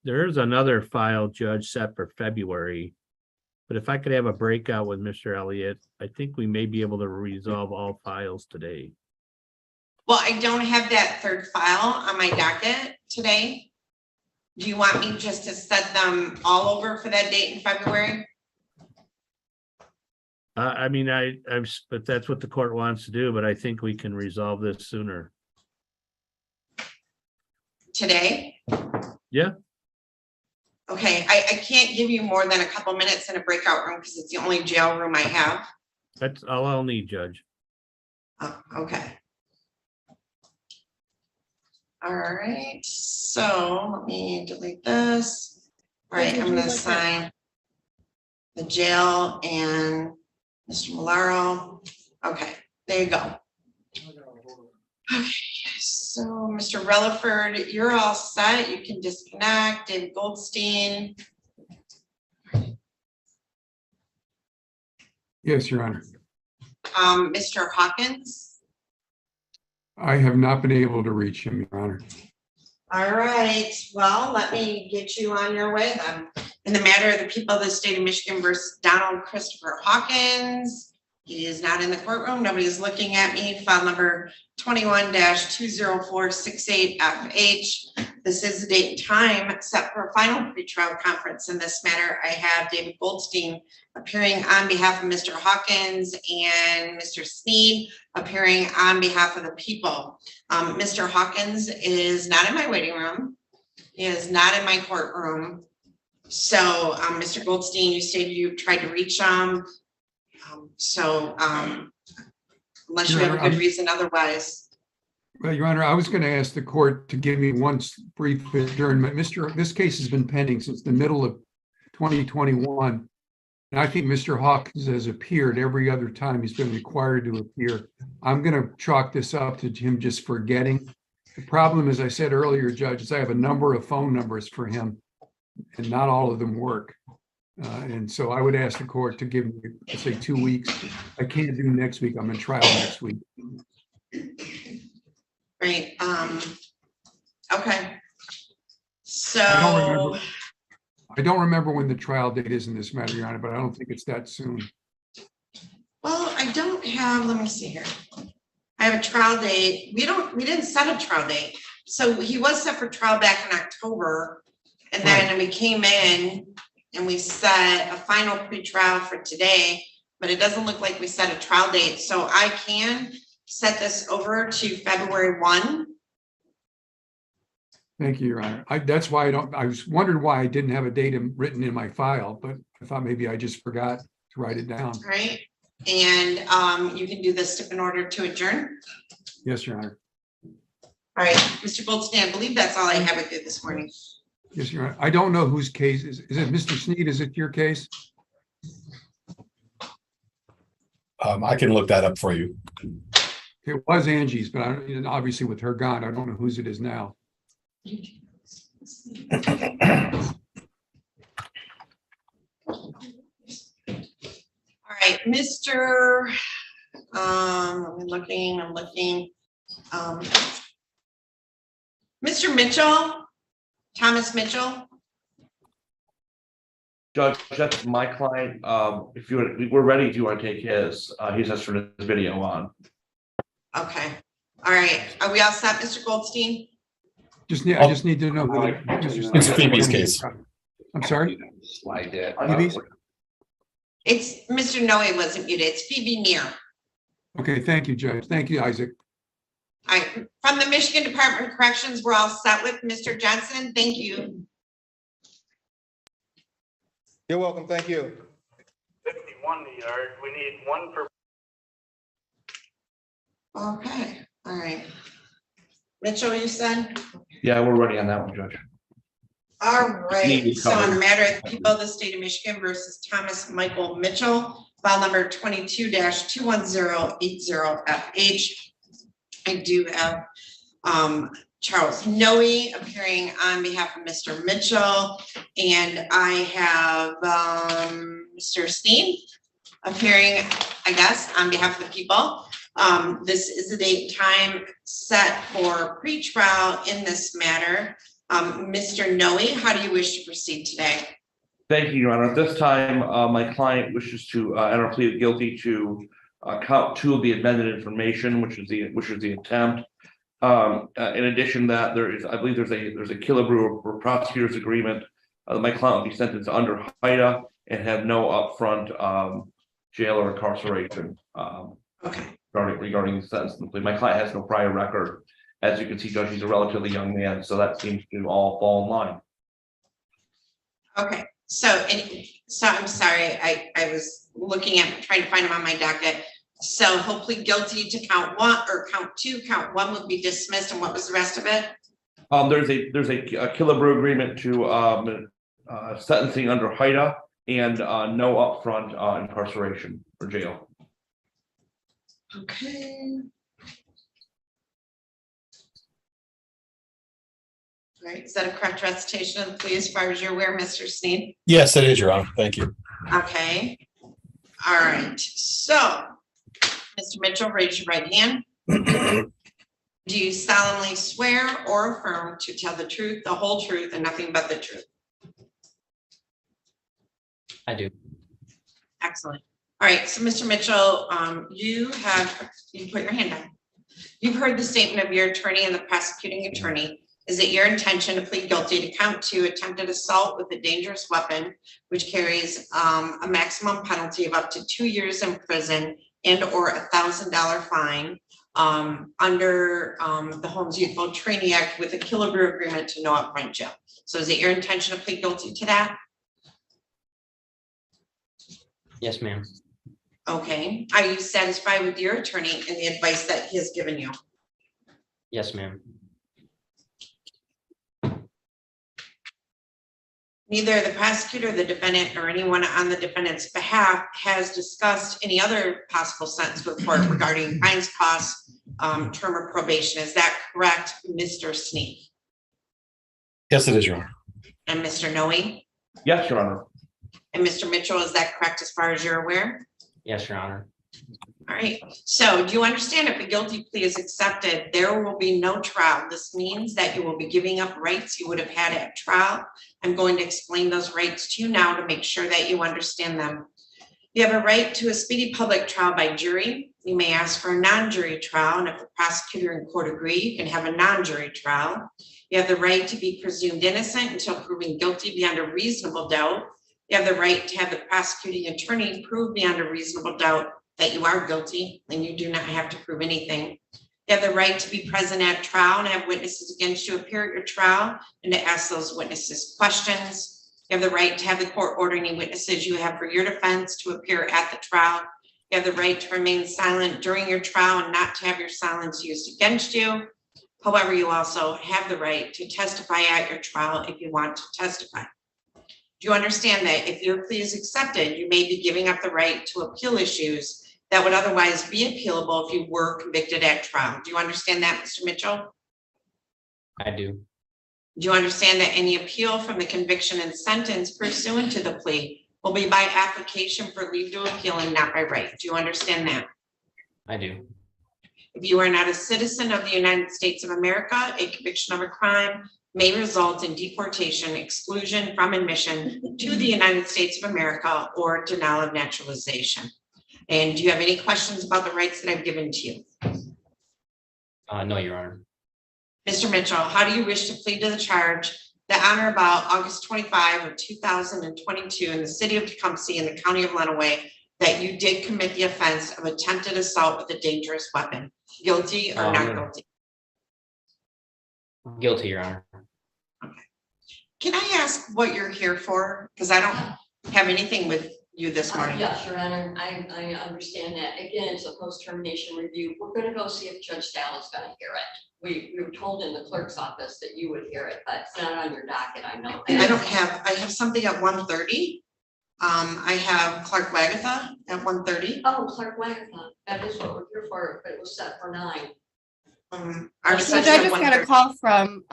There is another file, Judge, set for February. But if I could have a breakout with Mr. Elliott, I think we may be able to resolve all files today. Well, I don't have that third file on my docket today. Do you want me just to set them all over for that date in February? I mean, but that's what the court wants to do, but I think we can resolve this sooner. Today? Yeah. Okay, I can't give you more than a couple minutes in a breakout room because it's the only jail room I have. That's all I'll need, Judge. Oh, okay. All right, so let me delete this. All right, I'm gonna assign the jail and Mr. Malaro. Okay, there you go. Okay, so Mr. Rutherford, you're all set. You can disconnect. David Goldstein. Yes, Your Honor. Mr. Hawkins. I have not been able to reach him, Your Honor. All right, well, let me get you on your way then. In the matter of the people of the state of Michigan versus Donald Christopher Hawkins, he is not in the courtroom. Nobody is looking at me. File number 21-20468FH. This is the date and time set for a final pretrial conference. In this matter, I have David Goldstein appearing on behalf of Mr. Hawkins and Mr. Sneed appearing on behalf of the people. Mr. Hawkins is not in my waiting room. He is not in my courtroom. So, Mr. Goldstein, you stated you tried to reach him. Unless you have a good reason otherwise. Well, Your Honor, I was going to ask the court to give me one brief adjournment. This case has been pending since the middle of 2021. And I think Mr. Hawkins has appeared every other time he's been required to appear. I'm going to chalk this up to him just forgetting. The problem, as I said earlier, Judge, is I have a number of phone numbers for him and not all of them work. And so I would ask the court to give me, let's say, 2 weeks. I can't do next week. I'm in trial next week. Right. Okay. So I don't remember when the trial date is in this matter, Your Honor, but I don't think it's that soon. well, I don't have, let me see here. I have a trial date. We didn't set a trial date. So he was set for trial back in October. And then we came in and we set a final pretrial for today, but it doesn't look like we set a trial date. So I can set this over to February 1. Thank you, Your Honor. That's why I was wondering why I didn't have a date written in my file, but I thought maybe I just forgot to write it down. All right. And you can do this in order to adjourn. Yes, Your Honor. All right, Mr. Goldstein, I believe that's all I have with you this morning. Yes, Your Honor. I don't know whose case is it Mr. Sneed? Is it your case? I can look that up for you. It was Angie's, but obviously with her gone, I don't know whose it is now. All right, Mr. I'm looking. Mr. Mitchell, Thomas Mitchell. Judge, that's my client. If we're ready, if you want to take his, he's just for this video on. Okay. All right. Are we all set, Mr. Goldstein? I just need to know. It's Phoebe's case. I'm sorry? Slide that. Phoebe's? It's Mr. Noe wasn't muted. It's Phoebe Meir. Okay, thank you, Judge. Thank you, Isaac. All right. From the Michigan Department of Corrections, we're all set with Mr. Johnson. Thank you. You're welcome. Thank you. 51 yard. We need one for. Okay. All right. Mitchell, you said? Yeah, we're ready on that one, Judge. All right. So on the matter of the people of the state of Michigan versus Thomas Michael Mitchell, file number 22-21080FH. I do have Charles Noe appearing on behalf of Mr. Mitchell, and I have Mr. Steen appearing, I guess, on behalf of the people. This is the date and time set for pre-trial in this matter. Mr. Noe, how do you wish to proceed today? Thank you, Your Honor. At this time, my client wishes to enter a plea of guilty to count 2 of the amended information, which is the attempt. In addition, that I believe there's a Killebrew prosecutor's agreement. My client will be sentenced under HIDA and have no upfront jail or incarceration. Okay. Regarding the sentence of the plea. My client has no prior record. As you can see, Judge, he's a relatively young man, so that seems to all fall in line. Okay, so I'm sorry, I was looking at, trying to find him on my docket. So hopefully guilty to count 1 or count 2, count 1 would be dismissed, and what was the rest of it? There's a Killebrew agreement to sentencing under HIDA and no upfront incarceration or jail. Okay. All right, is that a correct recitation of the plea as far as you're aware, Mr. Sneed? Yes, it is, Your Honor. Thank you. Okay. All right, so Mr. Mitchell, raise your right hand. Do you solemnly swear or affirm to tell the truth, the whole truth, and nothing but the truth? I do. Excellent. All right, so Mr. Mitchell, you put your hand down. You've heard the statement of your attorney and the prosecuting attorney. Is it your intention to plead guilty to count 2 attempted assault with a dangerous weapon, which carries a maximum penalty of up to 2 years in prison and or $1,000 fine under the Holmes Youthful Training Act with a Killebrew agreement to no upfront jail? So is it your intention to plead guilty to that? Yes, ma'am. Okay. Are you satisfied with your attorney and the advice that he has given you? Yes, ma'am. Neither the prosecutor, the defendant, or anyone on the defendant's behalf has discussed any other possible sentence with court regarding fines, costs, term of probation. Is that correct, Mr. Sneed? Yes, it is, Your Honor. And Mr. Noe? Yes, Your Honor. And Mr. Mitchell, is that correct as far as you're aware? Yes, Your Honor. All right, so do you understand if a guilty plea is accepted, there will be no trial? This means that you will be giving up rights you would have had at trial. I'm going to explain those rights to you now to make sure that you understand them. You have a right to a speedy public trial by jury. You may ask for a non-jury trial, and if the prosecutor and court agree, you can have a non-jury trial. You have the right to be presumed innocent until proven guilty beyond a reasonable doubt. You have the right to have the prosecuting attorney prove beyond a reasonable doubt that you are guilty, and you do not have to prove anything. You have the right to be present at trial and have witnesses against you appear at your trial and to ask those witnesses questions. You have the right to have the court order any witnesses you have for your defense to appear at the trial. You have the right to remain silent during your trial and not to have your silence used against you. However, you also have the right to testify at your trial if you want to testify. Do you understand that if your plea is accepted, you may be giving up the right to appeal issues that would otherwise be appealable if you were convicted at trial? Do you understand that, Mr. Mitchell? I do. Do you understand that any appeal from the conviction and sentence pursuant to the plea will be by application for leave to appeal and not by right? Do you understand that? I do. If you are not a citizen of the United States of America, a conviction of a crime may result in deportation, exclusion from admission to the United States of America, or denial of naturalization. And do you have any questions about the rights that I've given to you? No, Your Honor. Mr. Mitchell, how do you wish to plead to the charge that on or about August 25 of 2022 in the city of Tecumseh in the county of Lenawee that you did commit the offense of attempted assault with a dangerous weapon? Guilty or not guilty? Guilty, Your Honor. Can I ask what you're here for? Because I don't have anything with you this morning. Yes, Your Honor, I understand that. Again, it's a post-termination review. We're gonna go see if Judge Dowell's gonna hear it. We were told in the clerk's office that you would hear it, but it's not on your docket, I know. I have something at 1:30. I have Clark Wagatha at 1:30. Oh, Clark Wagatha, that is what we're here for, but it was set for 9. our Judge, session I at just got a 1:30. call from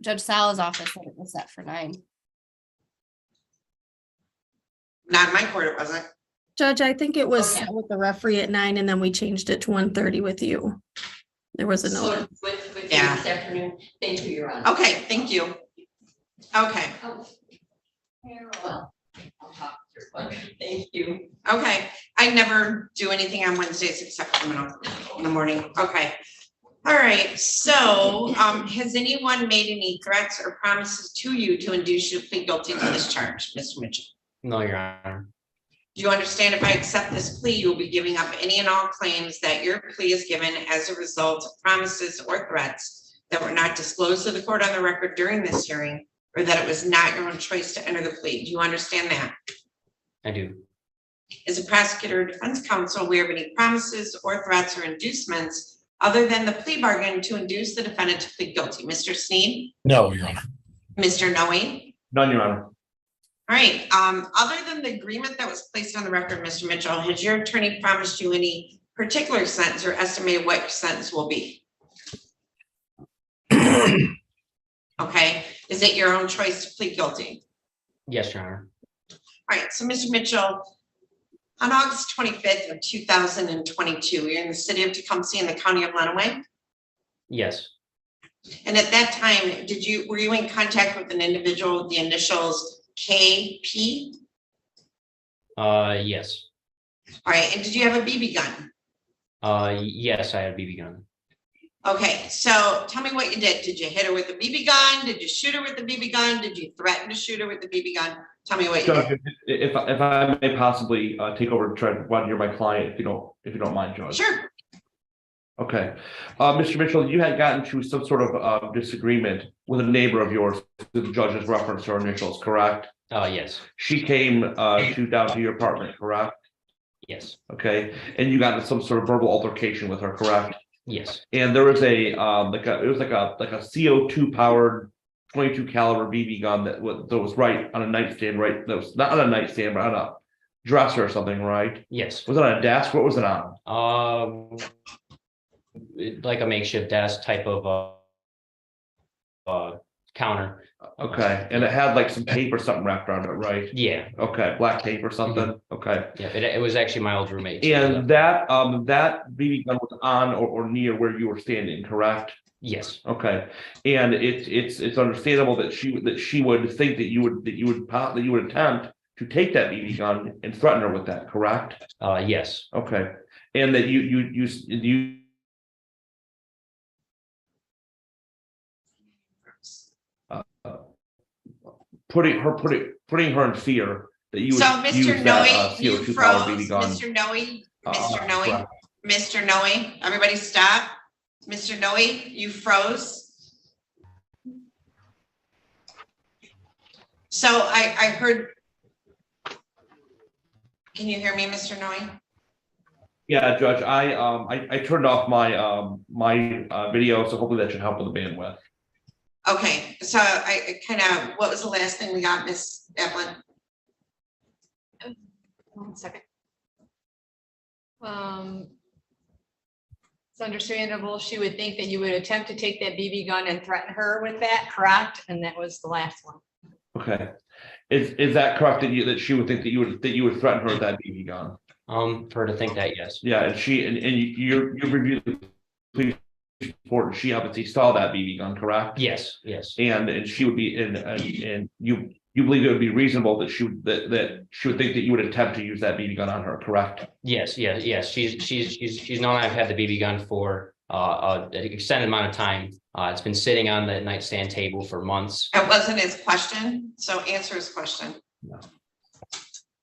Judge Sala's office that it was set for 9. Not in my court, it wasn't. Judge, I think it was Okay. set with the referee at 9 and then we changed it to 1:30 with you. There was a So note. with you Yeah. this afternoon, thank you, Your Honor. Okay, thank you. Okay, Oh, Carol, I'll talk to your clerk. Thank you. okay. I never do anything on Wednesdays except criminal in the morning. Okay. All right, so has anyone made any threats or promises to you to induce you to plead guilty to this charge, Mr. Mitchell? No, Your Honor. Do you understand if I accept this plea, you will be giving up any and all claims that your plea is given as a result of promises or threats that were not disclosed to the court on the record during this hearing, or that it was not your own choice to enter the plea? Do you understand that? I do. Is a prosecutor or defense counsel aware of any promises or threats or inducements other than the plea bargain to induce the defendant to plead guilty? Mr. Sneed? No, Your Honor. Mr. Noe? None, Your Honor. All right, other than the agreement that was placed on the record, Mr. Mitchell, has your attorney promised you any particular sentence or estimated what your sentence will be? Okay, is it your own choice to plead guilty? Yes, Your Honor. All right, so Mr. Mitchell, on August 25th of 2022, you're in the city of Tecumseh in the county of Lenawee. Yes. And at that time, were you in contact with an individual with the initials KP? Yes. All right, and did you have a BB gun? Yes, I had a BB gun. Okay, so tell me what you did. Did you hit her with a BB gun? Did you shoot her with a BB gun? Did you threaten to shoot her with a BB gun? Tell me what you Judge, did. if I may possibly take over to try to run hear my client, if you don't mind, Judge. Sure. Okay, Mr. Mitchell, you had gotten to some sort of disagreement with a neighbor of yours. The judge has referenced her initials, correct? Yes. She came down to your apartment, correct? Yes. Okay, and you got into some sort of verbal altercation with her, correct? Yes. And there was it was like a CO2 powered 22 caliber BB gun that was right on a nightstand, right? That was not on a nightstand, but on a dresser or something, right? Yes. Was it on a desk? What was it on? Like a makeshift desk type of counter. Okay, and it had like some tape or something wrapped around it, right? Yeah. Okay, black tape or something. Okay. Yeah, it was actually my old roommate. And that BB gun was on or near where you were standing, correct? Yes. Okay, and it's understandable that she would think that you would attempt to take that BB gun and threaten her with that, correct? Yes. Okay, and that you putting her in fear that you would So use Mr. that Noe, you CO2 powered froze, BB gun. Mr. Noe, Mr. Noe, correct. Mr. Noe, everybody stop. Mr. Noe, you froze. So I heard. Can you hear me, Mr. Noe? Yeah, Judge, I turned off my video, so hopefully that should help with the bandwidth. Okay, so I kind of, what was the last thing we got, Miss Evelyn? 1 second. It's understandable. She would think that you would attempt to take that BB gun and threaten her with that, correct? And that was the last one. Okay, is that correct that she would think that you would threaten her with that BB gun? For her to think that, yes. Yeah, and you reviewed the police report, and she obviously saw that BB gun, correct? Yes. Yes. And she would be and you believe it would be reasonable that she would think that you would attempt to use that BB gun on her, correct? Yes. Yes. She's known I've had the BB gun for an extended amount of time. It's been sitting on the nightstand table for months. It wasn't his question, so answer his question. No.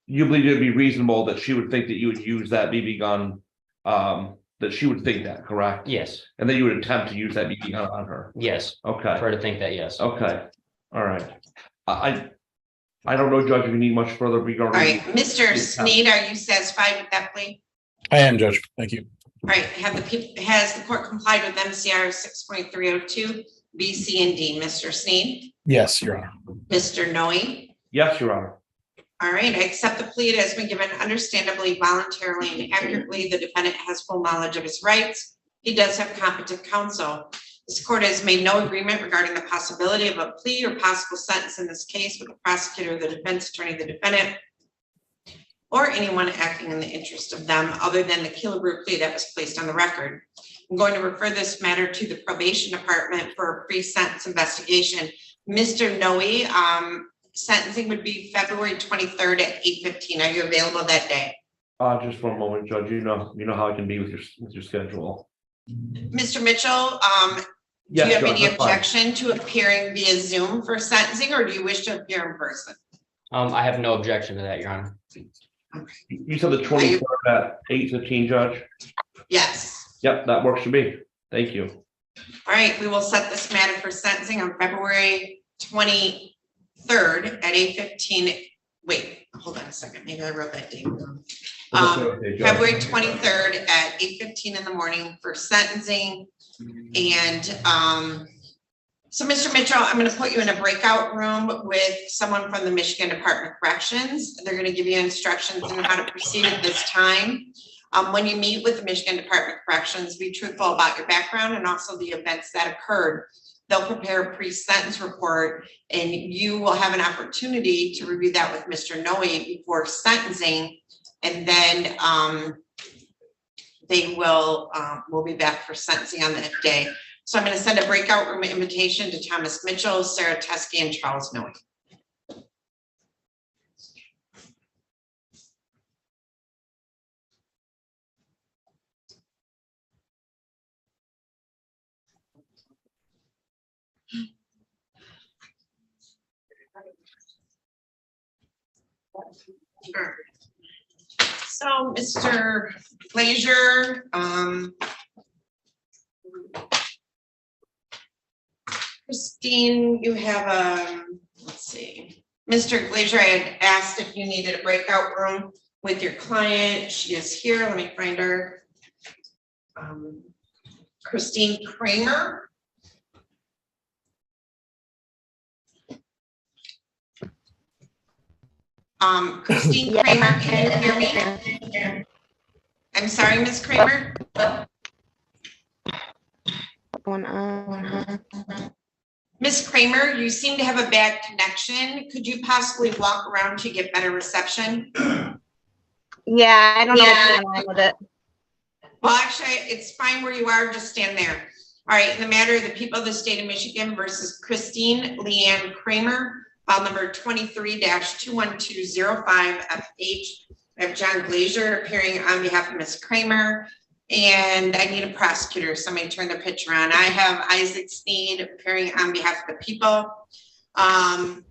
You believe it would be reasonable that she would think that you would use that BB gun, that she would think that, correct? Yes. And then you would attempt to use that BB gun on her? Yes. Okay. For her to think that, yes. Okay, all right. I don't know, Judge, if you need much further regarding. All right, Mr. Sneed, are you satisfied with that plea? I am, Judge. Thank you. All right, has the court complied with MCR 6.302, B, C, and D? Mr. Sneed? Yes, Your Honor. Mr. Noe? Yes, Your Honor. All right, I accept the plea. It has been given understandably, voluntarily, and accurately. The defendant has full knowledge of his rights. He does have competent counsel. This court has made no agreement regarding the possibility of a plea or possible sentence in this case with the prosecutor, the defense attorney, the defendant, or anyone acting in the interest of them other than the Killebrew plea that was placed on the record. I'm going to refer this matter to the probation department for a pre-sentence investigation. Mr. Noe, sentencing would be February 23rd at 8:15. Are you available that day? Just for a moment, Judge, you know how I can be with your schedule. Mr. Mitchell, do you have any objection to appearing via Zoom for sentencing, or do you wish to appear in person? I have no objection to that, Your Honor. You said the 23rd at 8:15, Judge? Yes. Yep, that works for me. Thank you. All right, we will set this matter for sentencing on February 23rd at 8:15. Wait, hold on a second. Maybe I wrote that date wrong. February 23rd at 8:15 in the morning for sentencing. And so Mr. Mitchell, I'm going to put you in a breakout room with someone from the Michigan Department of Corrections. They're going to give you instructions on how to proceed at this time. When you meet with the Michigan Department of Corrections, be truthful about your background and also the events that occurred. They'll prepare a pre-sentence report and you will have an opportunity to review that with Mr. Noe before sentencing. And then they will we'll be back for sentencing on that day. So I'm going to send a breakout room invitation to Thomas Mitchell, Sarah Teskey, and Charles Noe. Sure. So, Mr. Glazier, Christine, you have let's see. Mr. Glazier, I had asked if you needed a breakout room with your client. She is here. Let me find her. Christine Kramer. Christine Kramer, can you hear me? I'm sorry, Ms. Kramer. Ms. Kramer, you seem to have a bad connection. Could you possibly walk around to get better reception? Yeah, I don't know what's going on with it. Well, actually, it's fine where you are. Just stand there. All right. In the matter of the people of the state of Michigan versus Christine Leanne Kramer, file number 23-21205FH. I have John Glazier appearing on behalf of Ms. Kramer, and I need a prosecutor. Somebody turn the picture on. I have Isaac Sneed appearing on behalf of the people. I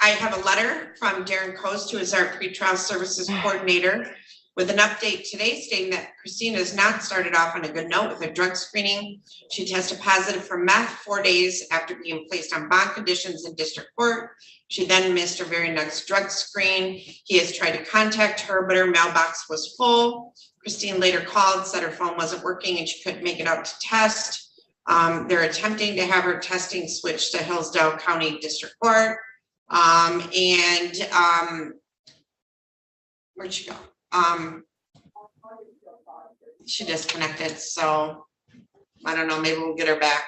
have a letter from Darren Coast, who is our pretrial services coordinator, with an update today stating that Christina has not started off on a good note with her drug screening. She tested positive for meth 4 days after being placed on bond conditions in district court. She then missed her very next drug screen. He has tried to contact her, but her mailbox was full. Christine later called, said her phone wasn't working and she couldn't make it out to test. They're attempting to have her testing switched to Hillsdale County District Court. Where'd she go? She disconnected, so I don't know, maybe we'll get her back.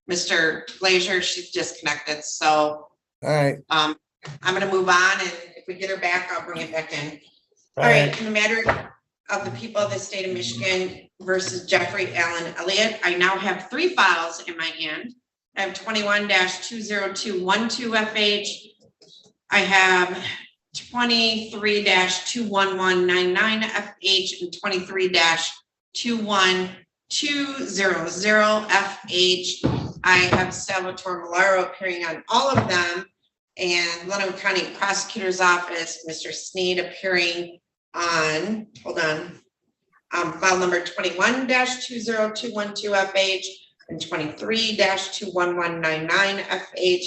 Mr. Glazier, she's disconnected, so All right. I'm gonna move on, and if we get her back, I'll bring it back in. All right, in the matter of the people of the state of Michigan versus Jeffrey Allen Elliott, I now have 3 files in my hand. I have 21-20212FH. I have 23-21199FH and 23-21200FH. I have Salvatore Malaro appearing on all of them, and Llano County Prosecutor's Office, Mr. Sneed appearing on, file number 21-20212FH and 23-21199FH.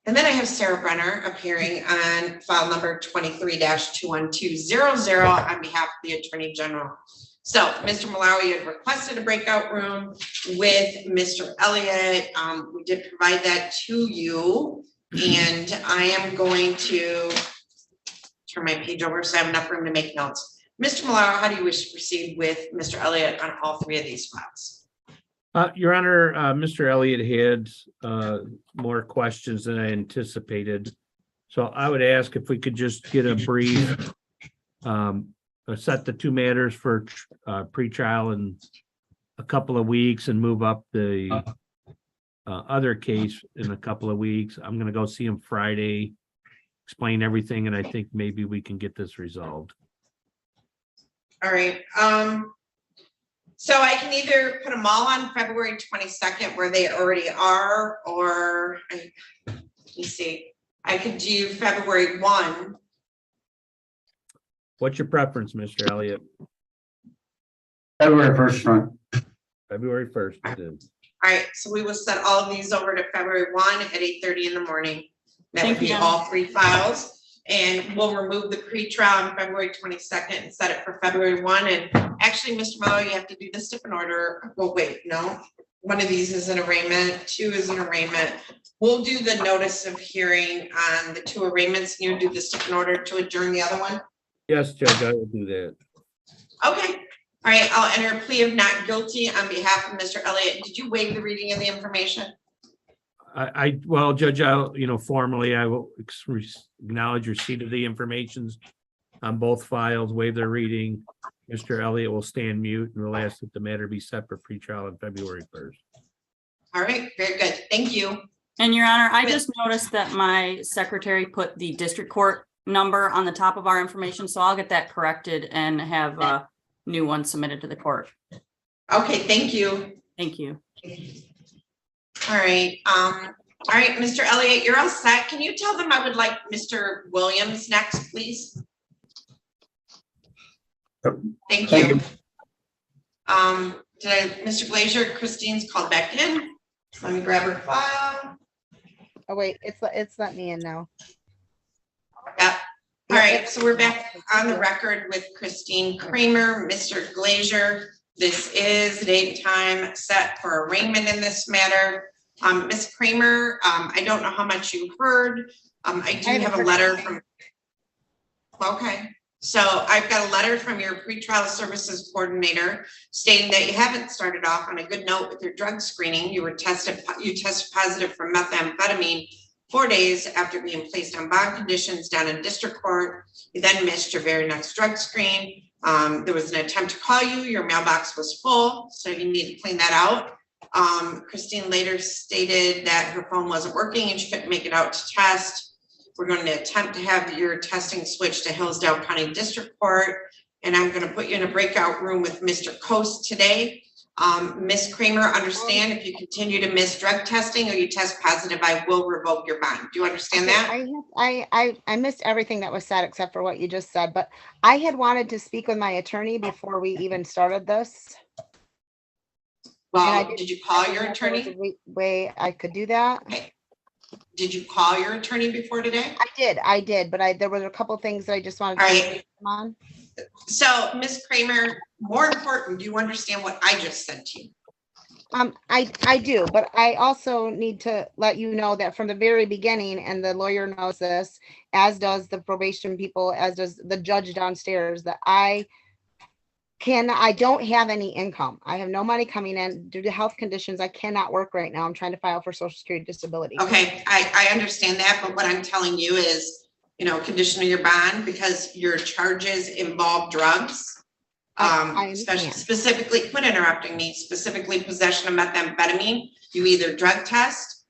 And then I have Sarah Brenner appearing on file number 23-21200 on behalf of the Attorney General. So, Mr. Malawi had requested a breakout room with Mr. Elliott. We did provide that to you, and I am going to turn my page over so I have enough room to make notes. Mr. Millar, how do you wish to proceed with Mr. Elliott on all three of these files? Your Honor, Mr. Elliott had more questions than I anticipated. So I would ask if we could just get a brief, set the two matters for pretrial in a couple of weeks and move up the other case in a couple of weeks. I'm gonna go see him Friday, explain everything, and I think maybe we can get this resolved. All right, so I can either put them all on February 22nd where they already are, or let me see, I could do February 1. What's your preference, Mr. Elliott? February 1st, fine. February 1st. All right, so we will set all of these over to February 1 at 8:30 in the morning. That would be all three files. And we'll remove the pre-trial on February 22nd and set it for February 1. And actually, Mr. Miller, you have to do this different order. Well, wait, no. One of these is an arraignment, 2 is an arraignment. We'll do the notice of hearing on the 2 arraignments, and you do this different order to adjourn the other one? Yes, Judge, I will do that. Okay. All right, I'll enter a plea of not guilty on behalf of Mr. Elliott. Did you waive the reading of the information? Well, Judge, formally, I will acknowledge receipt of the informations on both files, waive their reading. Mr. Elliott will stand mute and will ask that the matter be set for pretrial on February 1st. All right, very good. Thank you. And Your Honor, I just noticed that my secretary put the district court number on the top of our information, so I'll get that corrected and have a new one submitted to the court. Okay, thank you. Thank you. All right, Mr. Elliott, you're all set. Can you tell them I would like Mr. Williams next, please? Thank you. Mr. Glazier, Christine's called back in. Let me grab her file. Oh, wait, it's let me in now. Yep. All right, so we're back on the record with Christine Kramer, Mr. Glazier. This is the date and time set for arraignment in this matter. Ms. Kramer, I don't know how much you heard. I do have a letter from, okay. So I've got a letter from your pretrial services coordinator stating that you haven't started off on a good note with your drug screening. You tested positive for methamphetamine 4 days after being placed on bond conditions down in district court. You then missed your very next drug screen. There was an attempt to call you. Your mailbox was full, so you need to clean that out. Christine later stated that her phone wasn't working and she couldn't make it out to test. We're going to attempt to have your testing switched to Hillsdale County District Court, and I'm going to put you in a breakout room with Mr. Coast today. Ms. Kramer, understand if you continue to miss drug testing or you test positive, I will revoke your bond. Do you understand that? I missed everything that was said except for what you just said, but I had wanted to speak with my attorney before we even started this. Well, did you call your attorney? Way I could do that. Okay. Did you call your attorney before today? I did, but there were a couple things that I just wanted to come on. So, Ms. Kramer, more important, do you understand what I just said to you? I do, but I also need to let you know that from the very beginning, and the lawyer knows this, as does the probation people, as does the judge downstairs, that I don't have any income. I have no money coming in due to health conditions. I cannot work right now. I'm trying to file for Social Security disability. Okay, I understand that, but what I'm telling you is, condition of your bond, because your charges involve drugs. Especially specifically, quit interrupting me, specifically possession of methamphetamine. You either drug test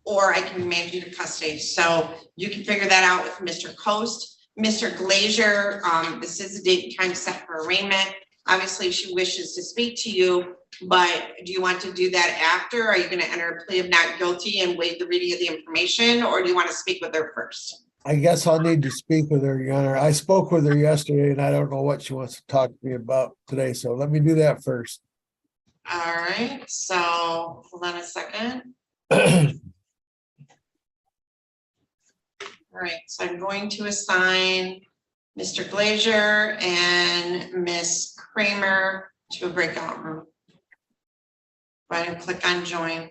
or I can remand you to custody. So you can figure that out with Mr. Coast. Mr. Glazier, this is a date and time set for arraignment. Obviously, she wishes to speak to you, but do you want to do that after? Are you going to enter a plea of not guilty and waive the reading of the information, or do you want to speak with her first? I guess I'll need to speak with her, Your Honor. I spoke with her yesterday and I don't know what she wants to talk to me about today. So let me do that first. All right. So hold on a second. All right. So I'm going to assign Mr. Glazier and Miss Kramer to a breakout room. Go ahead and click on join.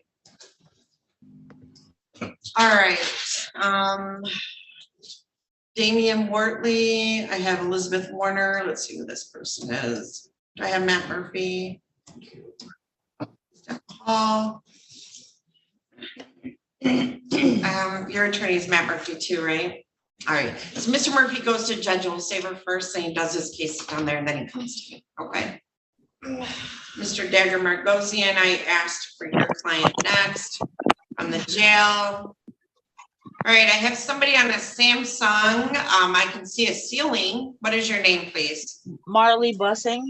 All right. Damien Wortley. I have Elizabeth Warner. Let's see who this person is. I have Matt Murphy. Steph Paul. Your attorney is Matt Murphy too, right? All right. So Mr. Murphy goes to Judge Olsaver first, and he does his case down there, and then he comes to me. Okay. Mr. Dagger Margosian, I asked for your client next on the jail. All right, I have somebody on a Samsung. I can see a ceiling. What is your name, please? Marley Bussing.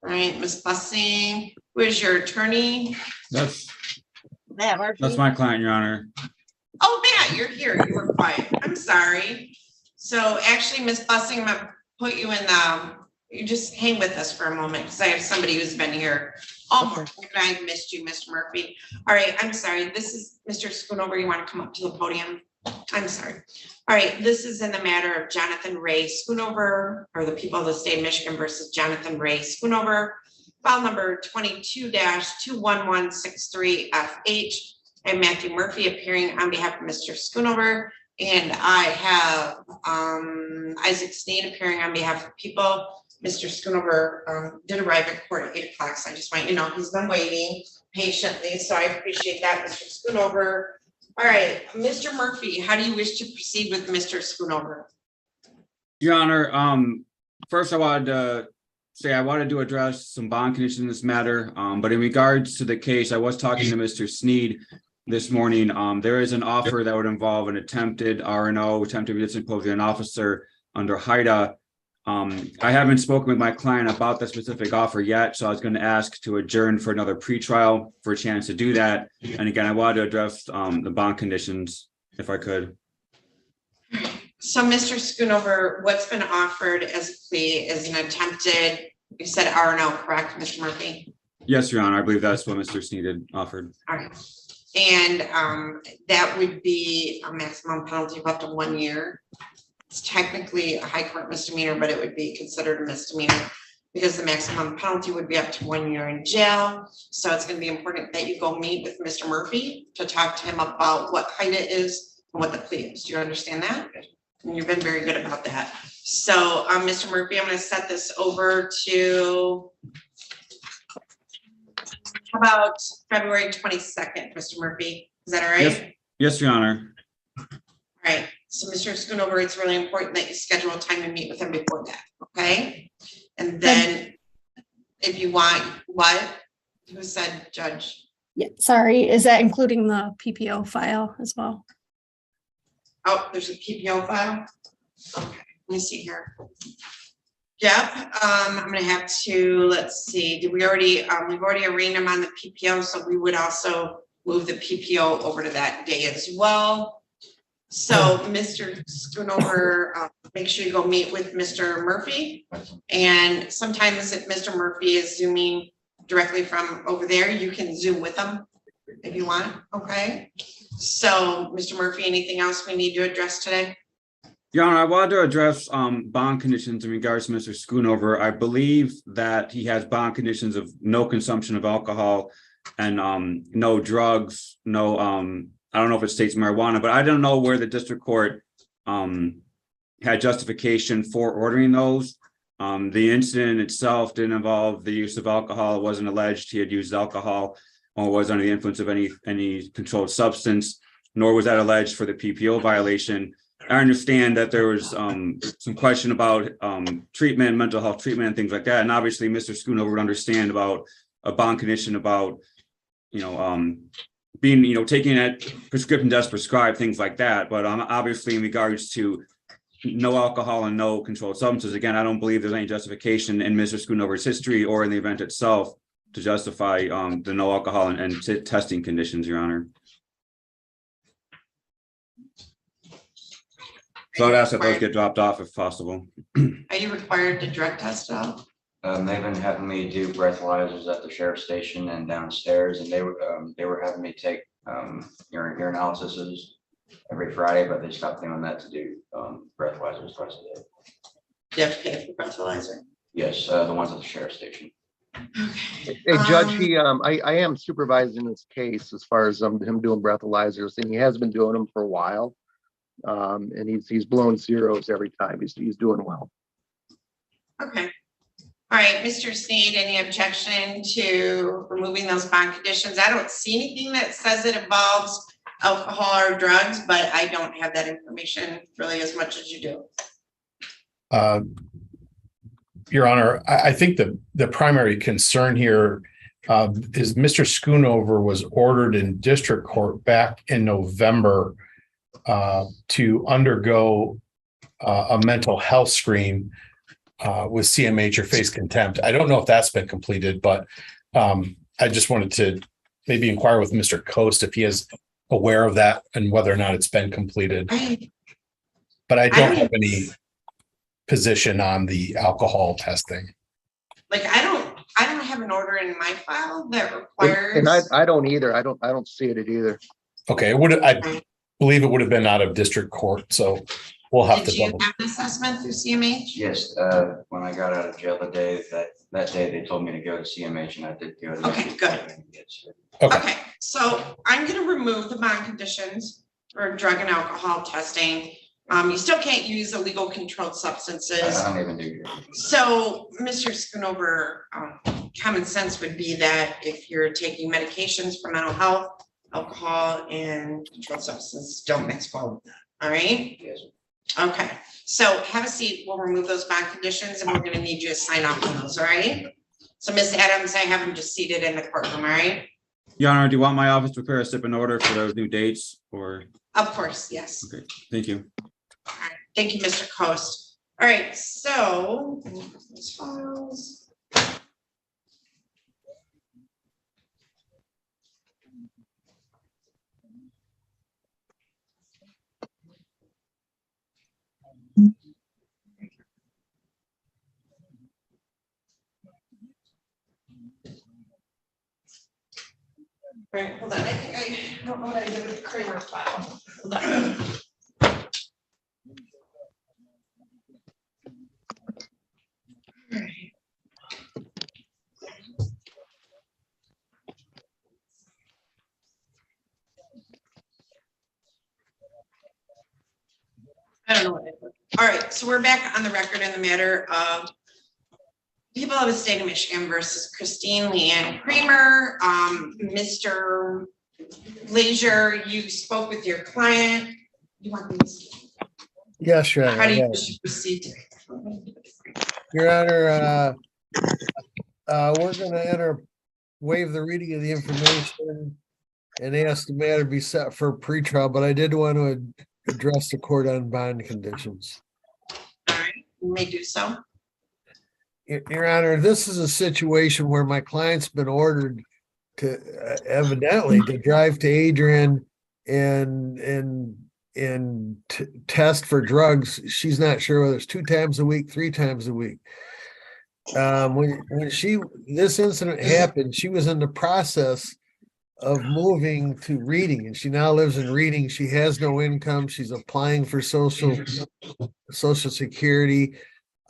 All right, Ms. Bussing. Who is your attorney? Matt Murphy. That's my client, Your Honor. Oh, Matt, you're here. You were quiet. I'm sorry. So actually, Ms. Bussing, I'm gonna put you in the, you just hang with us for a moment because I have somebody who's been here all morning. I missed you, Mr. Murphy. All right, I'm sorry. This is Mr. Schoonover. You want to come up to the podium? I'm sorry. All right, this is in the matter of Jonathan Ray Schoonover, or the people of the state of Michigan versus Jonathan Ray Schoonover, file number 22-21163FH, and Matthew Murphy appearing on behalf of Mr. Schoonover. And I have Isaac Sneed appearing on behalf of people. Mr. Schoonover did arrive at court at 8 o'clock, so I just want you to know he's been waiting patiently, so I appreciate that, Mr. Schoonover. All right, Mr. Murphy, how do you wish to proceed with Mr. Schoonover? Your Honor, first I wanted to say I wanted to address some bond conditions in this matter, but in regards to the case, I was talking to Mr. Sneed this morning. There is an offer that would involve an attempted RNO, attempted resisting imposing an officer under HIDA. I haven't spoken with my client about the specific offer yet, so I was going to ask to adjourn for another pretrial for a chance to do that. And again, I wanted to address the bond conditions if I could. So, Mr. Schoonover, what's been offered as a plea is an attempted, you said RNO, correct, Mr. Murphy? Yes, Your Honor, I believe that's what Mr. Sneed had offered. All right. And that would be a maximum penalty of up to 1 year. It's technically a high court misdemeanor, but it would be considered a misdemeanor because the maximum penalty would be up to 1 year in jail. So it's going to be important that you go meet with Mr. Murphy to talk to him about what HIDA is and what the plea is. Do you understand that? And you've been very good about that. So, Mr. Murphy, I'm going to set this over to about February 22nd, Mr. Murphy. Is that all right? Yes, yes, Your Honor. All right. So, Mr. Schoonover, it's really important that you schedule a time to meet with him before that. Okay. And then if you want, what? Who said, Judge? Yeah, sorry. Is that including the PPO file as well? Oh, there's a PPO file. Okay, let me see here. Yep, I'm gonna have to, let's see, did we already, we've already arraigned him on the PPO, so we would also move the PPO over to that day as well. So, Mr. Schoonover, make sure you go meet with Mr. Murphy. And sometimes if Mr. Murphy is zooming directly from over there, you can zoom with him if you want, okay? So, Mr. Murphy, anything else we need to address today? Your Honor, I wanted to address bond conditions in regards to Mr. Schoonover. I believe that he has bond conditions of no consumption of alcohol and no drugs, no, I don't know if it states marijuana, but I don't know where the district court had justification for ordering those. The incident itself didn't involve the use of alcohol. It wasn't alleged he had used alcohol or was under the influence of any controlled substance, nor was that alleged for the PPO violation. I understand that there was some question about treatment, mental health treatment, and things like that. And obviously, Mr. Schoonover would understand about a bond condition about, being, taking it prescription as prescribed, things like that. But obviously, in regards to no alcohol and no controlled substances, again, I don't believe there's any justification in Mr. Schoonover's history or in the event itself to justify the no alcohol and testing conditions, Your Honor. So I'd ask that those get dropped off if possible. Are you required to drug test out? They've been having me do breathalyzers at the sheriff's station and downstairs, and they were having me take urinalysis every Friday, but they stopped doing that to do breathalyzers twice a day. Do you have to pay for breathalyzer? Yes, the ones at the sheriff's station. Hey, Judge, I am supervising this case as far as him doing breathalyzers, and he has been doing them for a while. And he's blown zeros every time. He's doing well. Okay. All right, Mr. Sneed, any objection to removing those bond conditions? I don't see anything that says it involves alcohol or drugs, but I don't have that information really as much as you do. Your Honor, I think the primary concern here is Mr. Schoonover was ordered in district court back in November to undergo a mental health screen with CMH or face contempt. I don't know if that's been completed, but I just wanted to maybe inquire with Mr. Coast if he is aware of that and whether or not it's been completed. But I don't have any position on the alcohol testing. Like, I don't have an order in my file that requires. And I don't either. I don't see it either. Okay, I believe it would have been out of district court, so we'll have to. Did you have an assessment through CMH? Yes, when I got out of jail the day that day, they told me to go to CMH and I did go. Okay, good. Okay. Okay, so I'm gonna remove the bond conditions for drug and alcohol testing. You still can't use illegal controlled substances. I don't even do. So, Mr. Schoonover, common sense would be that if you're taking medications for mental health, alcohol and controlled substances don't mix well with that, all right? Yes. Okay, so have a seat, we'll remove those bond conditions and we're gonna need you to sign off on those, all right? So Ms. Adams, I have them just seated in the courtroom, all right? Your Honor, do you want my office to prepare a stipend order for those new dates or? Of course, yes. Okay, thank you. All right, thank you, Mr. Coast. All right, so these files. All right, hold on. I don't know what I did with the Kramer file. Hold on. All right. I don't know what I did. All right, so we're back on the record in the matter of people of the state of Michigan versus Christine Leanne Kramer. Mr. Leisure, you spoke with your client. You want me to? Yes, Your How do you Honor. wish to proceed? Your Honor, we're gonna waive the reading of the information and ask the matter be set for pretrial, but I did want to address the court on bond conditions. All right, you may do so. Your Honor, this is a situation where my client's been ordered to evidently to drive to Adrian and test for drugs. She's not sure whether it's 2 times a week, 3 times a week. When this incident happened, she was in the process of moving to Reading, and she now lives in Reading. She has no income. She's applying for Social Security.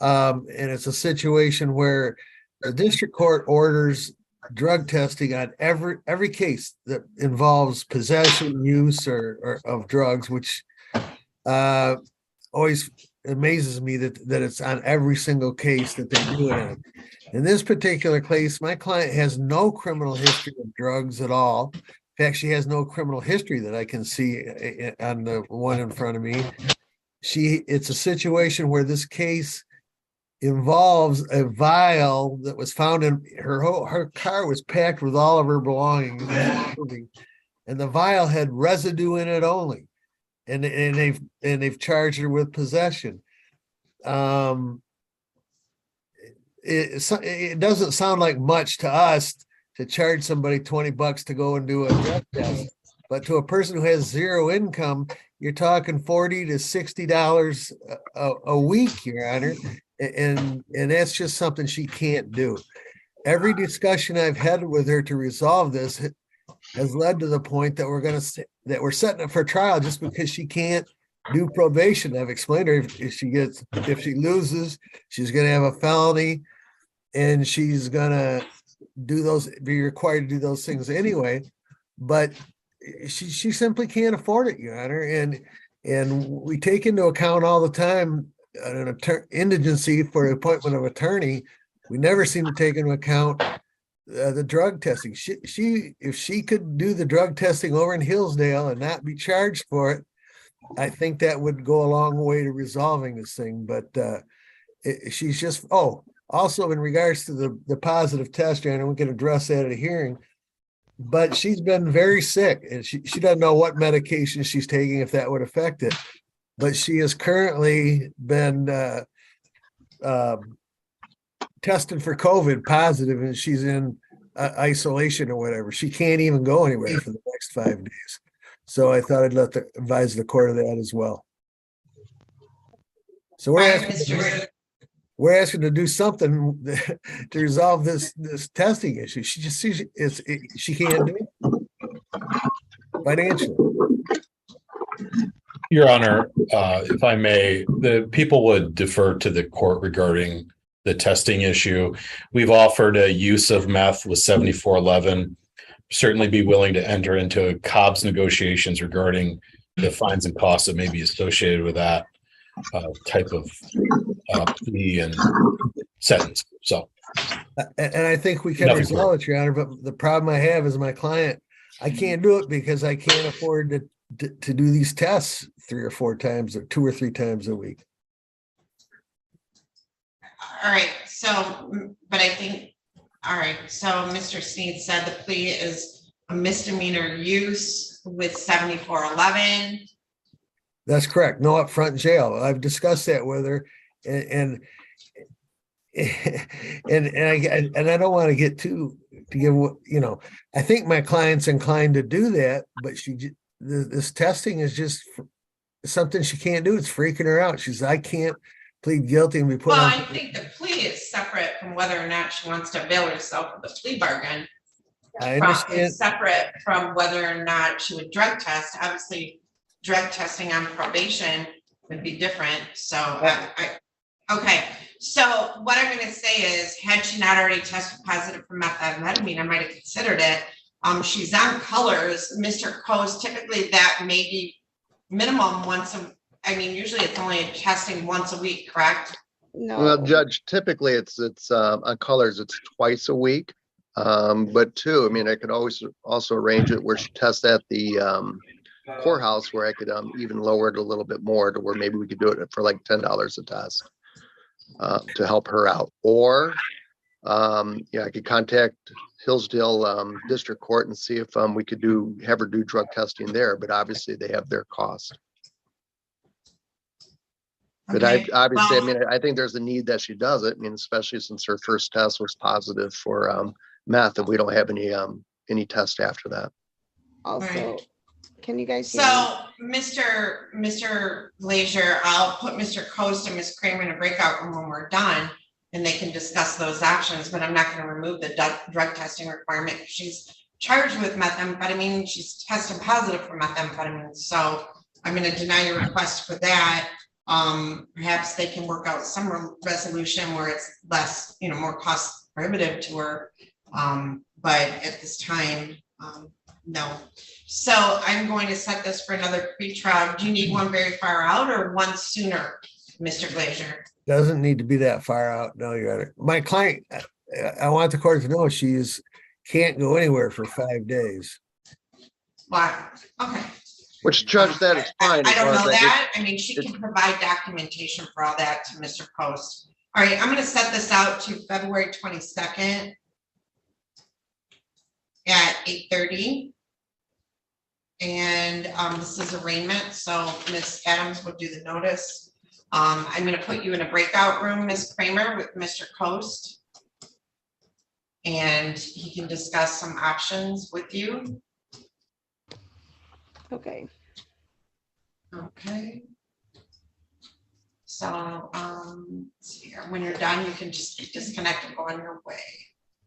And it's a situation where the district court orders drug testing on every case that involves possession, use, or of drugs, which always amazes me that it's on every single case that they do it on. In this particular case, my client has no criminal history of drugs at all. In fact, she has no criminal history that I can see on the one in front of me. It's a situation where this case involves a vial that was found in her car was packed with all of her belongings, and the vial had residue in it only, and they've charged her with possession. It doesn't sound like much to us to charge somebody $20 to go and do a drug test, but to a person who has zero income, you're talking $40 to $60 a week, Your Honor. And that's just something she can't do. Every discussion I've had with her to resolve this has led to the point that we're setting it for trial just because she can't do probation. I've explained to her if she loses, she's going to have a felony, and she's going to be required to do those things anyway. But she simply can't afford it, Your Honor, And we take into account all the time an indigency for the appointment of attorney. We never seem to take into account the drug testing. If she could do the drug testing over in Hillsdale and not be charged for it, I think that would go a long way to resolving this thing. But she's just, also in regards to the positive test, and we can address that at a hearing. But she's been very sick, and she doesn't know what medication she's taking, if that would affect it. But she has currently been tested for COVID positive, and she's in isolation or whatever. She can't even go anywhere for the next 5 days. So I thought I'd advise the court of that as well. So we're asking to do something to resolve this testing issue. She can't do it financially. Your Honor, if I may, the people would defer to the court regarding the testing issue. We've offered a use of meth with 7411. Certainly be willing to enter into Cobb's negotiations regarding the fines and costs that may be associated with that type of plea and sentence. So, and I think we can resolve it, Your Honor. But the problem I have is my client. I can't do it because I can't afford to do these tests 3 or 4 times or 2 or 3 times a week. All right. So, but I think, all right. So Mr. Sneed said the plea is a misdemeanor use with 7411. That's correct. No upfront jail. I've discussed that with her, and I don't want to get to give, I think my client's inclined to do that, but this testing is just something she can't do. It's freaking her out. She says, I can't plead guilty and be put on. I think the plea is separate from whether or not she wants to avail herself of the plea bargain. I understand. It's separate from whether or not she would drug test. Obviously, drug testing on probation would be different. So, okay. So what I'm going to say is, had she not already tested positive for methamphetamine, I might have considered it. She's on colors. Mr. Coase, typically that may be minimum once usually it's only testing once a week, correct? No. Well, Judge, typically it's on colors, it's twice a week. But too, I could always also arrange it where she tests at the courthouse, where I could even lower it a little bit more to where maybe we could do it for like $10 a test to help her out. Or I could contact Hillsdale District Court and see if we could have her do drug testing there, but obviously they have their cost. But I think there's a need that she does it. Especially since her first test was positive for meth, and we don't have any test after that. Also, can you guys hear me? Mr. Glazier, I'll put Mr. Coase and Ms. Kramer in a breakout room when we're done, and they can discuss those options, but I'm not going to remove the drug testing requirement. She's charged with methamphetamine. She's tested positive for methamphetamine. So I'm going to deny your request for that. Perhaps they can work out some resolution where it's less, more cost prohibitive to her. But at this time, no. So I'm going to set this for another pretrial. Do you need one very far out or one sooner, Mr. Glazier? Doesn't need to be that far out. No, Your Honor. My client, I want the court to know can't go anywhere for 5 days. Wow. Okay. Which, Judge, that is fine. I don't know that. She can provide documentation for all that to Mr. Coase. All right, I'm going to set this out to February 22nd at 8:30. And this is arraignment, so Ms. Adams will do the notice. I'm going to put you in a breakout room, Ms. Kramer, with Mr. Coase. And he can discuss some options with you. Okay. Okay. So, let's see here. When you're done, you can just disconnect and go on your way.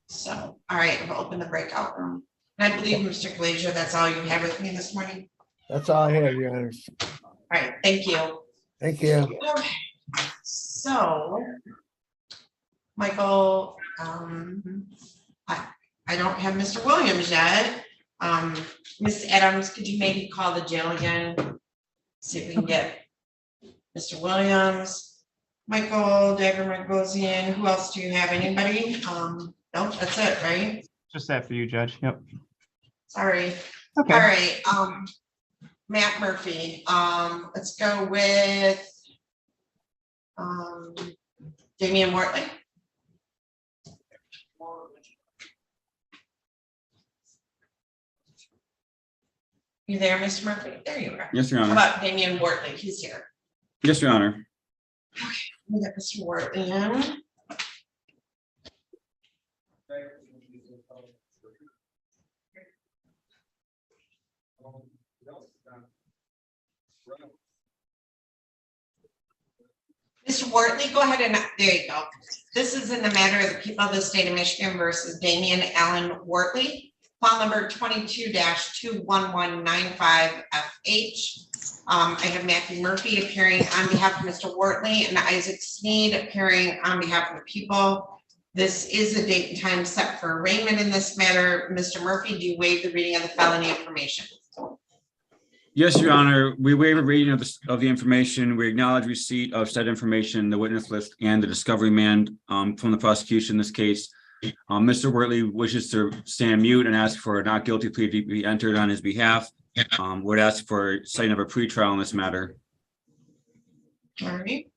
So, all right, we'll open the breakout room. And I believe, Mr. Glazier, that's all you have with me this morning. That's all I have, Your Honor. All right, thank you. Thank you. Okay. So, Michael, I don't have Mr. Williams yet. Ms. Adams, could you maybe call the jail again? See if we can get Mr. Williams, Michael Dagger-Margosian. Who else do you have? Anybody? Nope, that's it, right? Just that for you, Judge. Yep. Sorry. Okay. All right, Matt Murphy, let's go with Damien Wortley. You there, Mr. Murphy? There you are. Yes, Your How Honor. about Damien Wortley? He's here. Yes, Your Honor. We got Mr. Wortley in. Mr. Wortley, go ahead and, there you go. This is in the matter of the people of the state of Michigan versus Damien Allen Wortley, file number 22-21195FH. I have Matthew Murphy appearing on behalf of Mr. Wortley and Isaac Sneed appearing on behalf of the people. This is a date and time set for arraignment in this matter. Mr. Murphy, do you waive the reading of the felony information? Yes, Your Honor. We waive a reading of the information. We acknowledge receipt of said information, the witness list, and the discovery man from the prosecution in this case. Mr. Wortley wishes to stand mute and ask for a not guilty plea to be entered on his behalf. Would ask for citing of a pretrial in this matter. All right.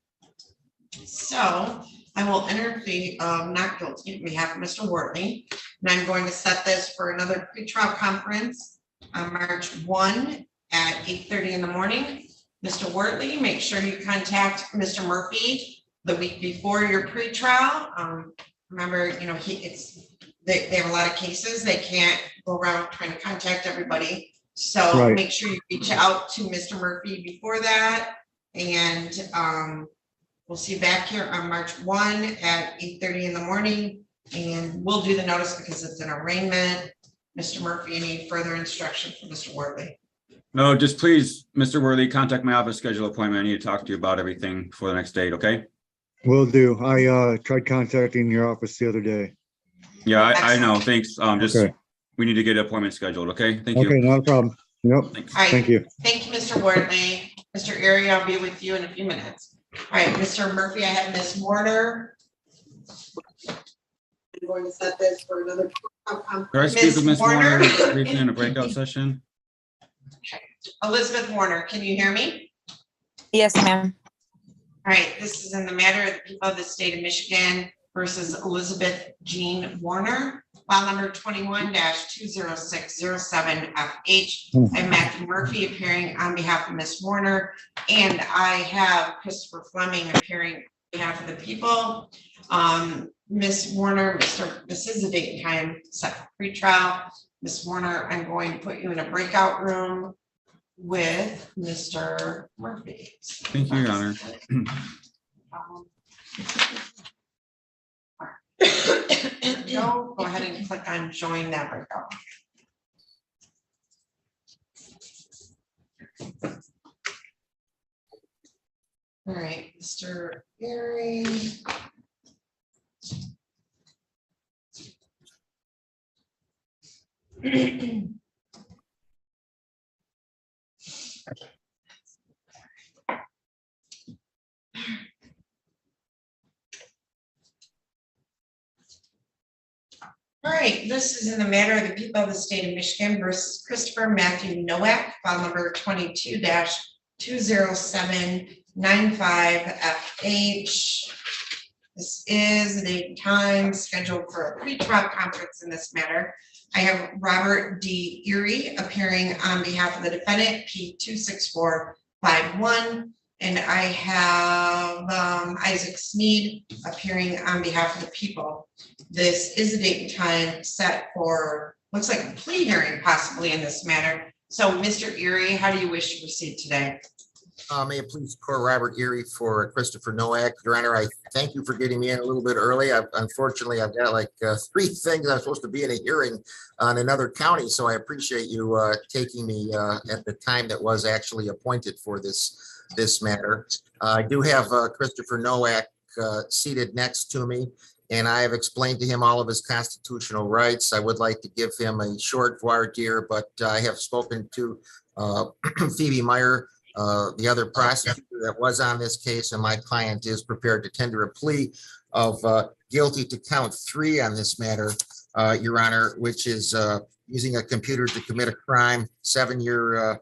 So I will enter the not guilty on behalf of Mr. Wortley, and I'm going to set this for another pretrial conference on March 1 at 8:30 in the morning. Mr. Wortley, make sure you contact Mr. Murphy the week before your pretrial. Remember, you know, they have a lot of cases. They can't go around trying to contact everybody. So Right. Make sure you reach out to Mr. Murphy before that. And we'll see you back here on March 1 at 8:30 in the morning. And we'll do the notice because it's an arraignment. Mr. Murphy, any further instruction for Mr. Wortley? No, just please, Mr. Wortley, contact my office, schedule an appointment. I need to talk to you about everything for the next date, okay? Will do. I tried contacting your office the other day. Yeah, I know. Thanks. Just Okay. we need to get an appointment scheduled, okay? Thank Okay, you. not a problem. Yep. All right. Thank you. Thank you, Mr. Wortley. Mr. Erie, I'll be with you in a few minutes. All right, Mr. Murphy, I have Ms. Warner. I'm going to set this for another. Can I speak with Ms. Warner briefly in a breakout session? Elizabeth Warner, can you hear me? Yes, ma'am. All right, this is in the matter of the people of the state of Michigan versus Elizabeth Jean Warner, file number 21-20607FH. I have Matthew Murphy appearing on behalf of Ms. Warner, and I have Christopher Fleming appearing on behalf of the people. Ms. Warner, this is a date and time set for pretrial. Ms. Warner, I'm going to put you in a breakout room with Mr. Murphy. Thank you, Your Honor. Go ahead and click on join that breakout. All right, Mr. Gary. All right, this is in the matter of the people of the state of Michigan versus Christopher Matthew Nowak, file number 22-20795FH. This is the time scheduled for a pre-trial conference in this matter. I have Robert D. Erie appearing on behalf of the defendant, P26451, and I have Isaac Sneed appearing on behalf of the people. This is a date and time set for, looks like a plea hearing possibly in this matter. So, Mr. Erie, how do you wish to proceed today? May it please the court, Robert Erie for Christopher Nowak. Your Honor, I thank you for getting me in a little bit early. Unfortunately, I've got like 3 things. I'm supposed to be in a hearing on another county, so I appreciate you taking me at the time that was actually appointed for this matter. I do have Christopher Nowak seated next to me, and I have explained to him all of his constitutional rights. I would like to give him a short voir dire, but I have spoken to Phoebe Meyer The other prosecutor that was on this case, and my client is prepared to tender a plea of guilty to count 3 on this matter, Your Honor, which is using a computer to commit a crime, 7-year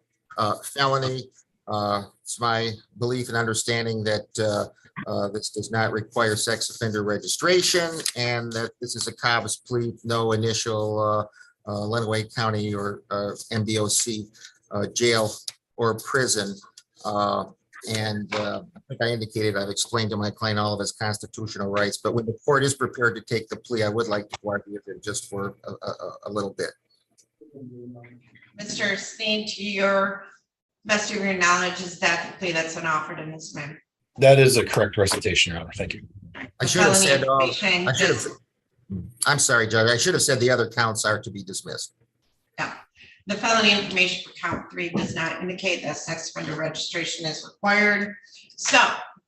felony. It's my belief and understanding that this does not require sex offender registration, and that this is a Cobb's plea, no initial Lenawee County or MDOC jail or prison. And I think I indicated, I've explained to my client all of his constitutional rights, but when the court is prepared to take the plea, I would like to argue with it just for a little bit. Mr. Steen, to your best of your knowledge, is that the plea that's been offered in this matter? That is a correct recitation, Your Honor. Thank you. I should have said, I'm sorry, Judge, I should have said the other counts are to be dismissed. No, the felony information for count 3 does not indicate that sex offender registration is required. So,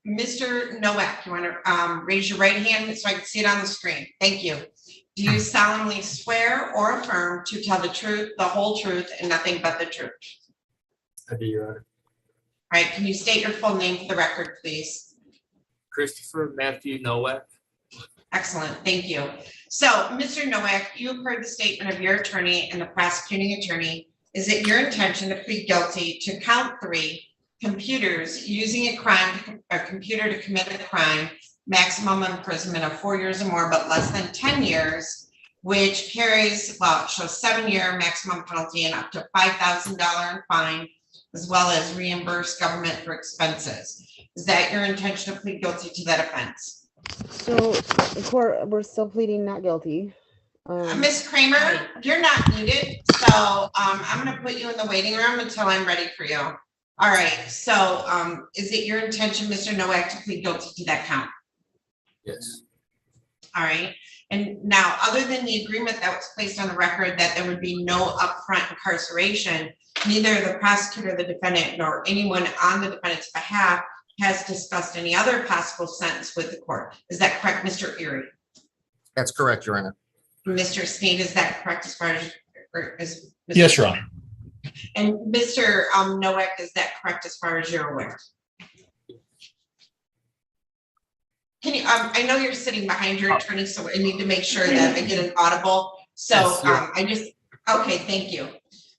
Mr. Nowak, you want to raise your right hand so I can see it on the screen? Thank you. Do you solemnly swear or affirm to tell the truth, the whole truth, and nothing but the truth? I do, Your Honor. All right, can you state your full name for the record, please? Christopher Matthew Nowak. Excellent, thank you. So, Mr. Nowak, you have heard the statement of your attorney and the prosecuting attorney. Is it your intention to plead guilty to count 3, computers using a computer to commit a crime, maximum imprisonment of 4 years or more, but less than 10 years, which carries, well, it shows 7-year maximum penalty and up to $5,000 fine, as well as reimburse government for expenses. Is that your intention to plead guilty to that offense? So, court, we're still pleading not guilty. Ms. Kramer, you're not muted, so I'm going to put you in the waiting room until I'm ready for you. All right, so is it your intention, Mr. Nowak, to plead guilty to that count? Yes. All right, and now, other than the agreement that was placed on the record that there would be no upfront incarceration, neither the prosecutor, the defendant, nor anyone on the defendant's behalf has discussed any other possible sentence with the court. Is that correct, Mr. Erie? That's correct, Your Honor. Mr. Sneed, is that correct as far as? Yes, Your Honor. And Mr. Nowak, is that correct as far as you're aware? Can you, I know you're sitting behind your attorney, so I need to make sure that I get an audible. So Yes, okay, thank you.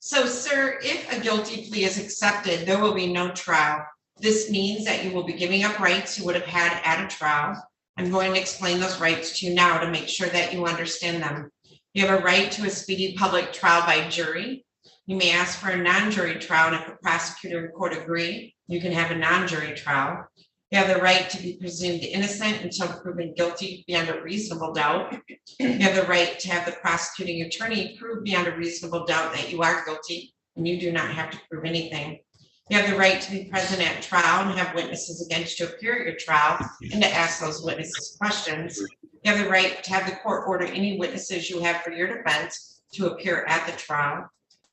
So, sir, if a guilty plea is accepted, there will be no trial. This means that you will be giving up rights you would have had at a trial. I'm going to explain those rights to you now to make sure that you understand them. You have a right to a speedy public trial by jury. You may ask for a non-jury trial, and if the prosecutor and court agree, you can have a non-jury trial. You have the right to be presumed innocent until proven guilty beyond a reasonable doubt. You have the right to have the prosecuting attorney prove beyond a reasonable doubt that you are guilty, and you do not have to prove anything. You have the right to be present at trial and have witnesses against you appear at your trial and to ask those witnesses questions. You have the right to have the court order any witnesses you have for your defense to appear at the trial.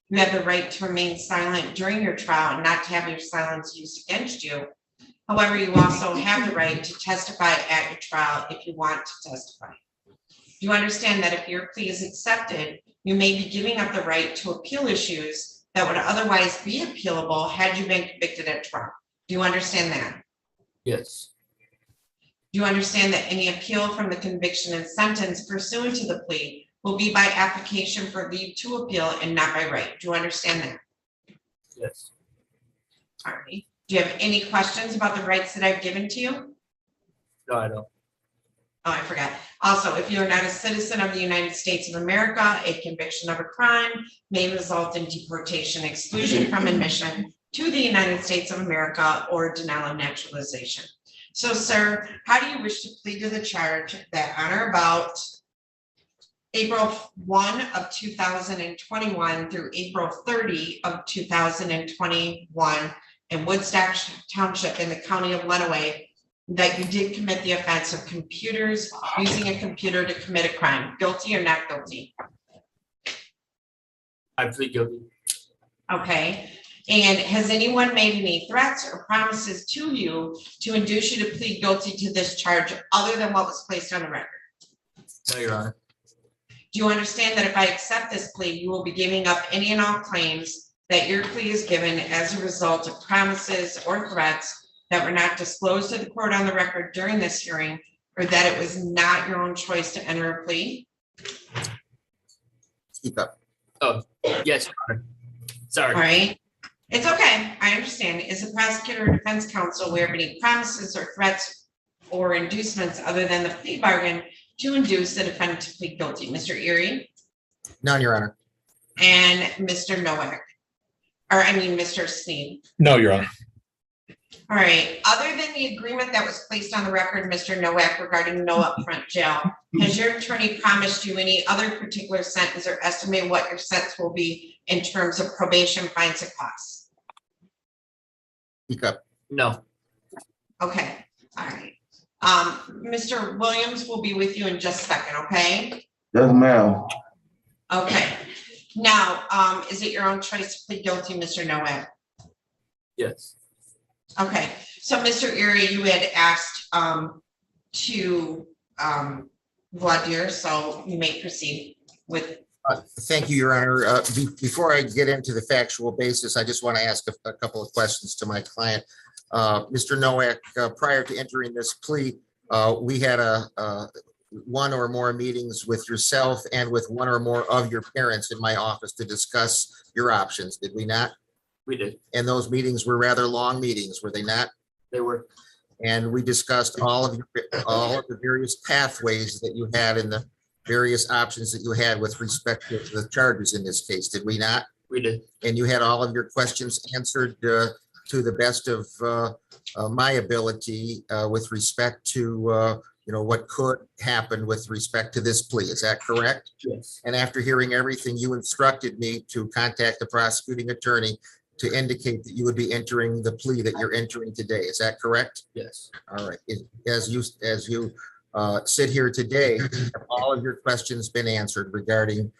You have the right to remain silent during your trial and not to have your silence used against you. However, you also have the right to testify at your trial if you want to testify. You understand that if your plea is accepted, you may be giving up the right to appeal issues that would otherwise be appealable had you been convicted at trial. Do you understand that? Yes. Do you understand that any appeal from the conviction and sentence pursuant to the plea will be by application for leave to appeal and not by right? Do you understand that? Yes. All right. Do you have any questions about the rights that I've given to you? No, I don't. Oh, I forgot. Also, if you're not a citizen of the United States of America, a conviction of a crime may result in deportation, exclusion from admission to the United States of America, or denial of naturalization. So, sir, how do you wish to plead to the charge that on or about April 1 of 2021 through April 30 of 2021 in Woodstock Township in the county of Lenawee, that you did commit the offense of computers, using a computer to commit a crime? Guilty or not guilty? I plead guilty. Okay. And has anyone made any threats or promises to you to induce you to plead guilty to this charge other than what was placed on the record? No, Your Honor. Do you understand that if I accept this plea, you will be giving up any and all claims that your plea is given as a result of promises or threats that were not disclosed to the court on the record during this hearing, or that it was not your own choice to enter a plea? Speak up. Oh, yes, Your Honor. Sorry. All right. It's okay. I understand. Is the prosecutor or defense counsel aware of any promises or threats or inducements other than the plea bargain to induce the defendant to plead guilty? Mr. Erie None, Your Honor. and Mr. Nowak, Mr. Sneed. No, Your Honor. All right. Other than the agreement that was placed on the record, Mr. Nowak, regarding no upfront jail, has your attorney promised you any other particular sentence or estimate what your sentence will be in terms of probation, fines, and costs? Speak up. No. Okay. All right. Mr. Williams will be with you in just a second, okay? Yes, ma'am. Okay. Now, is it your own choice to plead guilty, Mr. Nowak? Yes. Okay, so Mr. Erie, you had asked to Vladimir, so you may proceed with. Thank you, Your Honor. Before I get into the factual basis, I just want to ask a couple of questions to my client. Mr. Nowak, prior to entering this plea, we had one or more meetings with yourself and with one or more of your parents in my office to discuss your options, did we not? We did. And those meetings were rather long meetings, were they not? They were. And we discussed all of the various pathways that you had and the various options that you had with respect to the charges in this case, did we not? We did. And you had all of your questions answered to the best of my ability with respect to what could happen with respect to this plea. Is that correct? Yes. And after hearing everything, you instructed me to contact the prosecuting attorney to indicate that you would be entering the plea that you're entering today. Is that correct? Yes. All right. As you sit here today, have all of your questions been answered regarding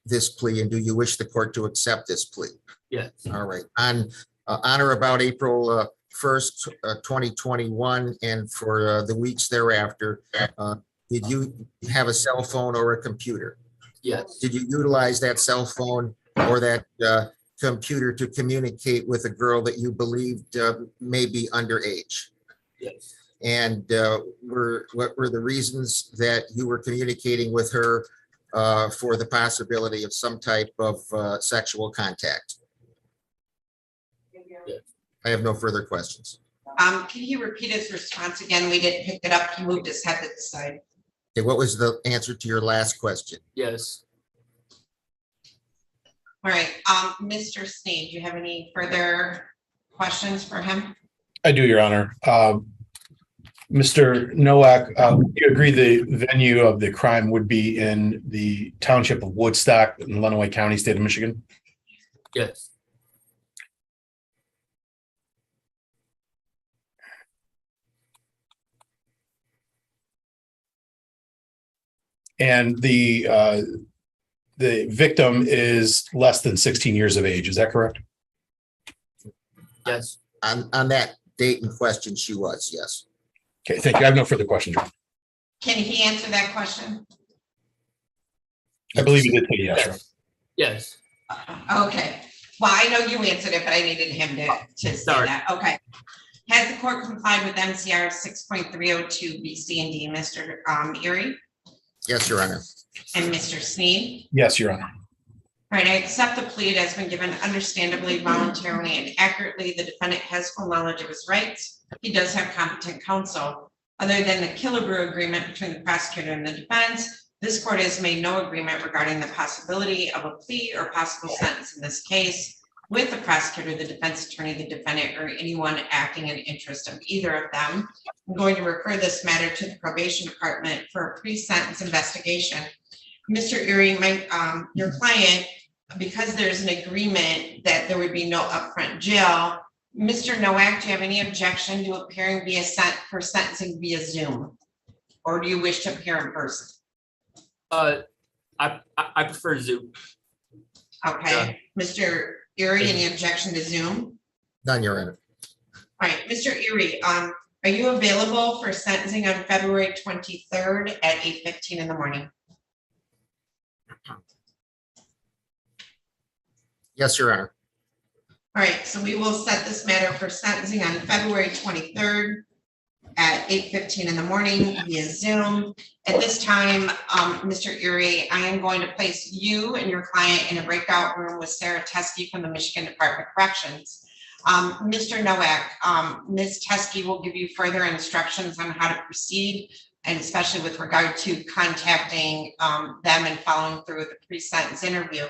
this plea, and do you wish the court to accept this plea? Yes. All right. On or about April 1st, 2021, and for the weeks thereafter, did you have a cell phone or a computer? Yes. Did you utilize that cell phone or that computer to communicate with a girl that you believed may be underage? Yes. And what were the reasons that you were communicating with her for the possibility of some type of sexual contact? Yes. I have no further questions. Can he repeat his response again? We didn't pick it up. He moved his head to the side. Okay, what was the answer to your last question? Yes. All right, Mr. Sneed, do you have any further questions for him? I do, Your Honor. Mr. Nowak, you agree the venue of the crime would be in the township of Woodstock in Lenawee County, state of Michigan? Yes. And the victim is less than 16 years of age. Is that correct? Yes. On that date in question, she was, yes. Okay, thank you. I have no further questions. Can he answer that question? I believe you did say yes, right? Yes. Okay, well, I know you answered it, but I needed him to say that. Okay. Has the court complied with MCR 6.302 B, C, and D, Mr. Erie? Yes, Your Honor. And Mr. Sneed? Yes, Your Honor. All right, I accept the plea. It has been given understandably, voluntarily, and accurately. The defendant has full knowledge of his rights. He does have competent counsel. Other than the Killebrew agreement between the prosecutor and the defense, this court has made no agreement regarding the possibility of a plea or possible sentence in this case with the prosecutor, the defense attorney, the defendant, or anyone acting in interest of either of them. I'm going to refer this matter to the probation department for a pre-sentence investigation. Mr. Erie, your client, because there's an agreement that there would be no upfront jail, Mr. Nowak, do you have any objection to appearing for sentencing via Zoom? Or do you wish to appear in person? I prefer Zoom. Okay, Mr. Erie, any objection to Zoom? None, Your Honor. All right, Mr. Erie, are you available for sentencing on February 23rd at 8:15 in the morning? Yes, Your Honor. All right, so we will set this matter for sentencing on February 23rd at 8:15 in the morning via Zoom. At this time, Mr. Erie, I am going to place you and your client in a breakout room with Sarah Teskey from the Michigan Department of Corrections. Mr. Nowak, Ms. Teskey will give you further instructions on how to proceed, and especially with regard to contacting them and following through with the pre-sentence interview.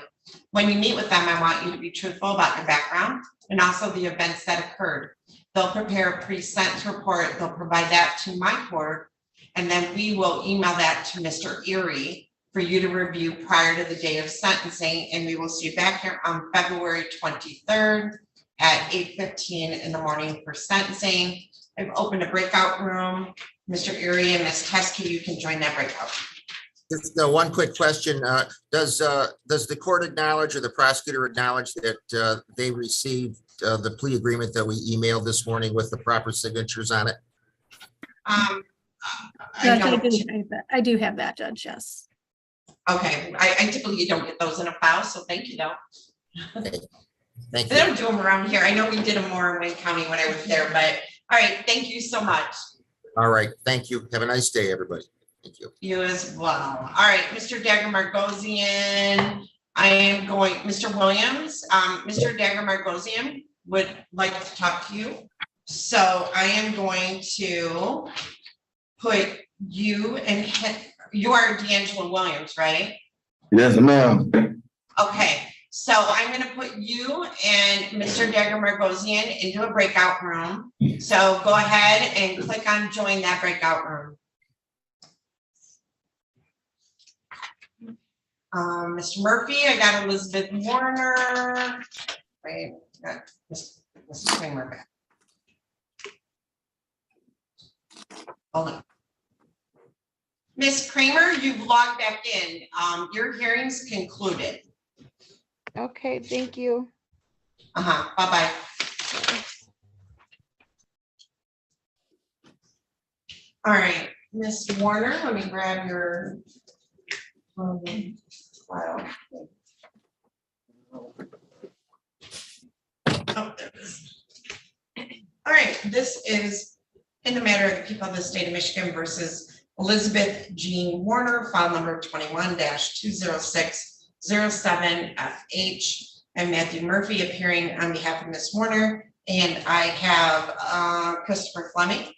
When you meet with them, I want you to be truthful about your background and also the events that occurred. They'll prepare a pre-sentence report. They'll provide that to my court, and then we will email that to Mr. Erie for you to review prior to the day of sentencing, and we will see you back here on February 23rd at 8:15 in the morning for sentencing. I've opened a breakout room. Mr. Erie and Ms. Teskey, you can join that breakout. Just one quick question. Does the court acknowledge or the prosecutor acknowledge that they received the plea agreement that we emailed this morning with the proper signatures on it? Judge, I do have that, Judge, yes. Okay, I typically don't get those in a file, so thank you though. Thank They you. don't do them around here. I know we did them more in Wayne County when I was there, but all right, thank you so much. All right, thank you. Have a nice day, everybody. Thank you. You as well. All right, Mr. Dagger Margosian, I am going, Mr. Williams, Mr. Dagger Margosian would like to talk to you. So I am going to put you and you are D'Angelo Williams, right? Yes, ma'am. Okay, so I'm gonna put you and Mr. Dagger Margosian into a breakout room. So go ahead and click on join that breakout room. Mr. Murphy, I got Elizabeth Warner. Wait, got Mrs. Kramer back. Hold on. Ms. Kramer, you've logged back in. Your hearing's concluded. Okay, thank you. Bye-bye. All right, Ms. Warner, let me grab your file. Oh, there it is. All right, this is in the matter of the people of the state of Michigan versus Elizabeth Jean Warner, file number 21-20607FH. I'm Matthew Murphy appearing on behalf of Ms. Warner, and I have Christopher Fleming.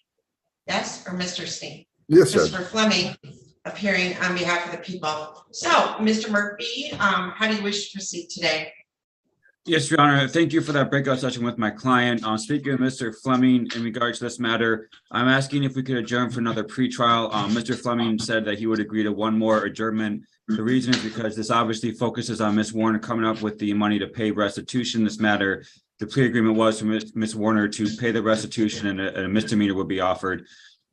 Yes, or Mr. Steen? Yes, sir. Christopher Fleming appearing on behalf of the people. So, Mr. Murphy, how do you wish to proceed today? Yes, Your Honor. Thank you for that breakout session with my client. Speaking of Mr. Fleming, in regards to this matter, I'm asking if we could adjourn for another pretrial. Mr. Fleming said that he would agree to one more adjournment. The reason is because this obviously focuses on Ms. Warner coming up with the money to pay restitution. This matter, the plea agreement was for Ms. Warner to pay the restitution, and a misdemeanor would be offered.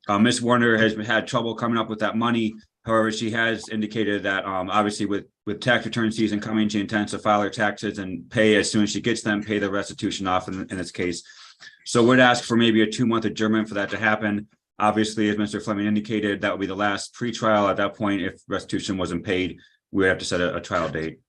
Ms. Warner has had trouble coming up with that money. However, she has indicated that obviously with tax return season coming, she intends to file her taxes and pay as soon as she gets them, pay the restitution off in this case. So would ask for maybe a 2-month adjournment for that to happen. Obviously, as Mr. Fleming indicated, that would be the last pretrial. At that point, if restitution wasn't paid, we would have to set a trial date.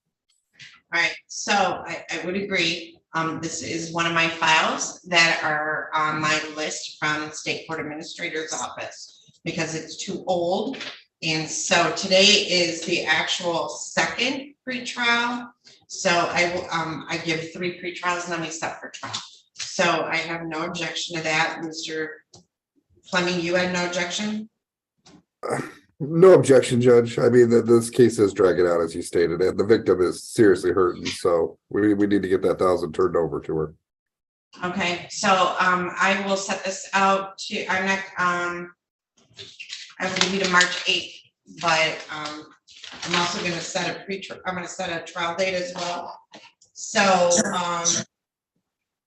All right, so I would agree. This is one of my files that are on my list from the State Court Administrator's Office because it's too old. And so today is the actual second pretrial. So I give 3 pretrials and then we set for trial. So I have no objection to that. Mr. Fleming, you had no objection? No objection, Judge. I mean, this case is dragging out, as you stated, and the victim is seriously hurting. So we need to get that 1,000 turned over to her. Okay, so I will set this out to, I will give you to March 8th, but I'm also going to set a I'm going to set a trial date as well. So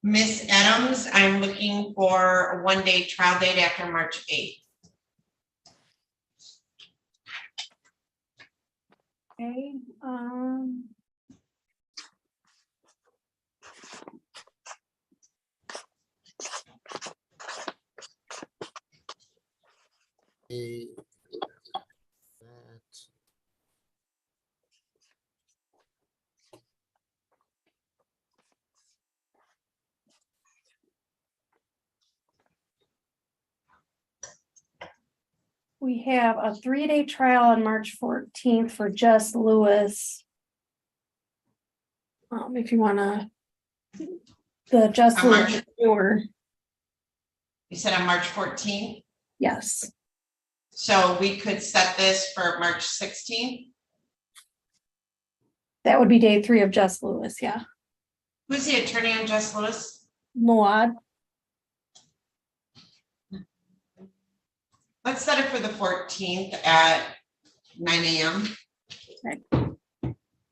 Miss Adams, I'm looking for a 1-day trial date after March 8th. Okay, We have a 3-day trial on March 14th for Jess Lewis. If you wanna, the Jess On March- Lewis newer, You said on March 14th, yes. so we could set this for March 16th. That would be day 3 of Jess Lewis, yeah. Who's the attorney on Jess Lewis? Moad, Let's set it for the 14th at 9 a.m.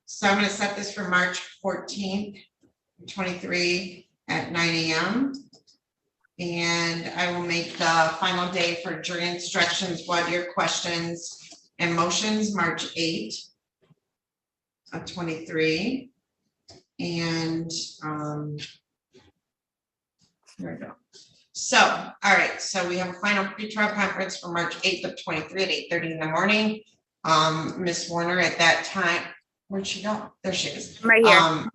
So I'm gonna set this for March 14th, 23 at 9 a.m. And I will make the final day for jury instructions, what your questions and motions, March 8 of 23. And here we go. So, all right, so we have a final pretrial conference for March 8th of 23 at 8:30 in the morning. Ms. Warner, at that time, where'd she go? There she is. Right here.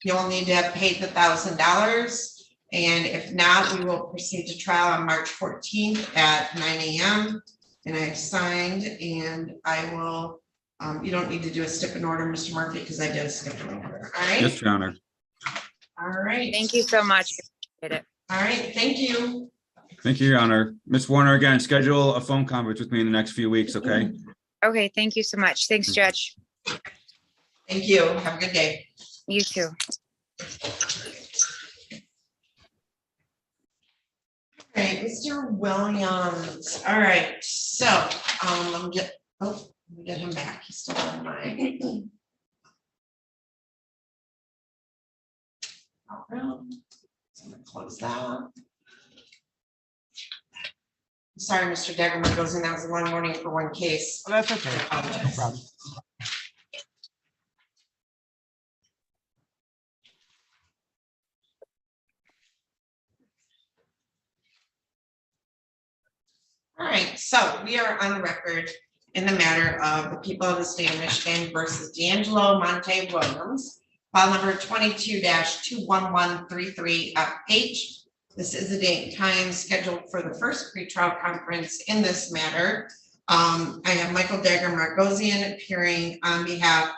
You'll need to have paid the $1,000. And if not, we will proceed to trial on March 14th at 9 a.m. And I've signed, and I will, you don't need to do a stip and order, Mr. Murphy, because I did a stip and order. All right. Yes, Your Honor. All right. Thank you so much. Appreciate it. All right. Thank you. Thank you, Your Honor. Ms. Warner, again, schedule a phone conference with me in the next few weeks, okay? Okay, thank you so much. Thanks, Judge. Thank you. Have a good day. You too. All right, Mr. Williams. All right, so let me get him back. He's still on my. So I'm gonna close that. Sorry, Mr. Degerman goes in. That was a long morning for one case. Oh, that's okay. No problem. All right, so we are on the record in the matter of the people of the state of Michigan versus D'Angelo Monte Williams, file number 22-21133H. This is the date and time scheduled for the first pretrial conference in this matter. I have Michael Dagger-Margosian appearing on behalf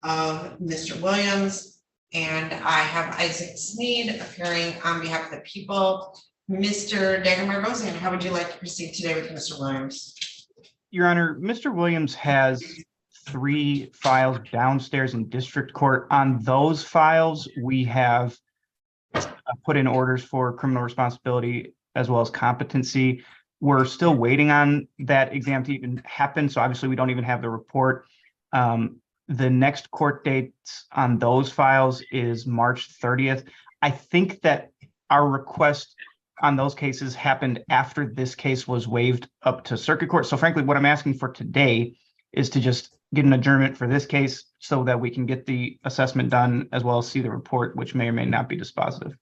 of Mr. Williams, and I have Isaac Sneed appearing on behalf of the people. Mr. Dagger-Margosian, how would you like to proceed today with Mr. Williams? Your Honor, Mr. Williams has 3 files downstairs in district court. On those files, we have put in orders for criminal responsibility as well as competency. We're still waiting on that exam to even happen, so obviously we don't even have the report. The next court dates on those files is March 30th. I think that our request on those cases happened after this case was waived up to circuit court. So frankly, what I'm asking for today is to just get an adjournment for this case so that we can get the assessment done as well as see the report, which may or may not be dispositive.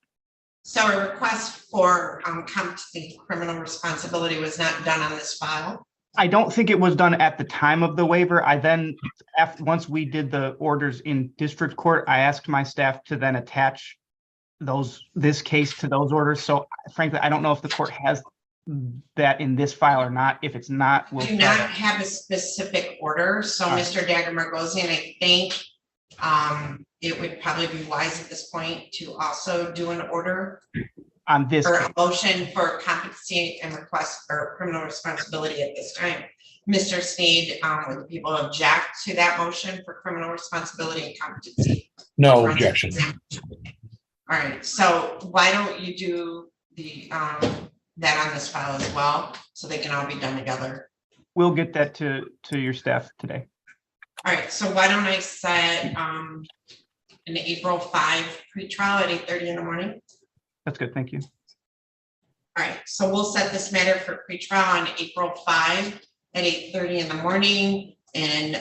So a request for competency criminal responsibility was not done on this file? I don't think it was done at the time of the waiver. I then, once we did the orders in district court, I asked my staff to then attach this case to those orders. So frankly, I don't know if the court has that in this file or not. If it's not, we'll do not have a specific order. So Mr. Dagger-Margosian, I think it would probably be wise at this point to also do an order on this or a motion for competency and request for criminal responsibility at this time. Mr. Sneed, would the people object to that motion for criminal responsibility and competency? No objection. All right, so why don't you do the that on this file as well, so they can all be done together? We'll get that to your staff today. All right, so why don't I set an April 5 pretrial at 8:30 in the morning? That's good, thank you. All right, so we'll set this matter for pretrial on April 5 at 8:30 in the morning. And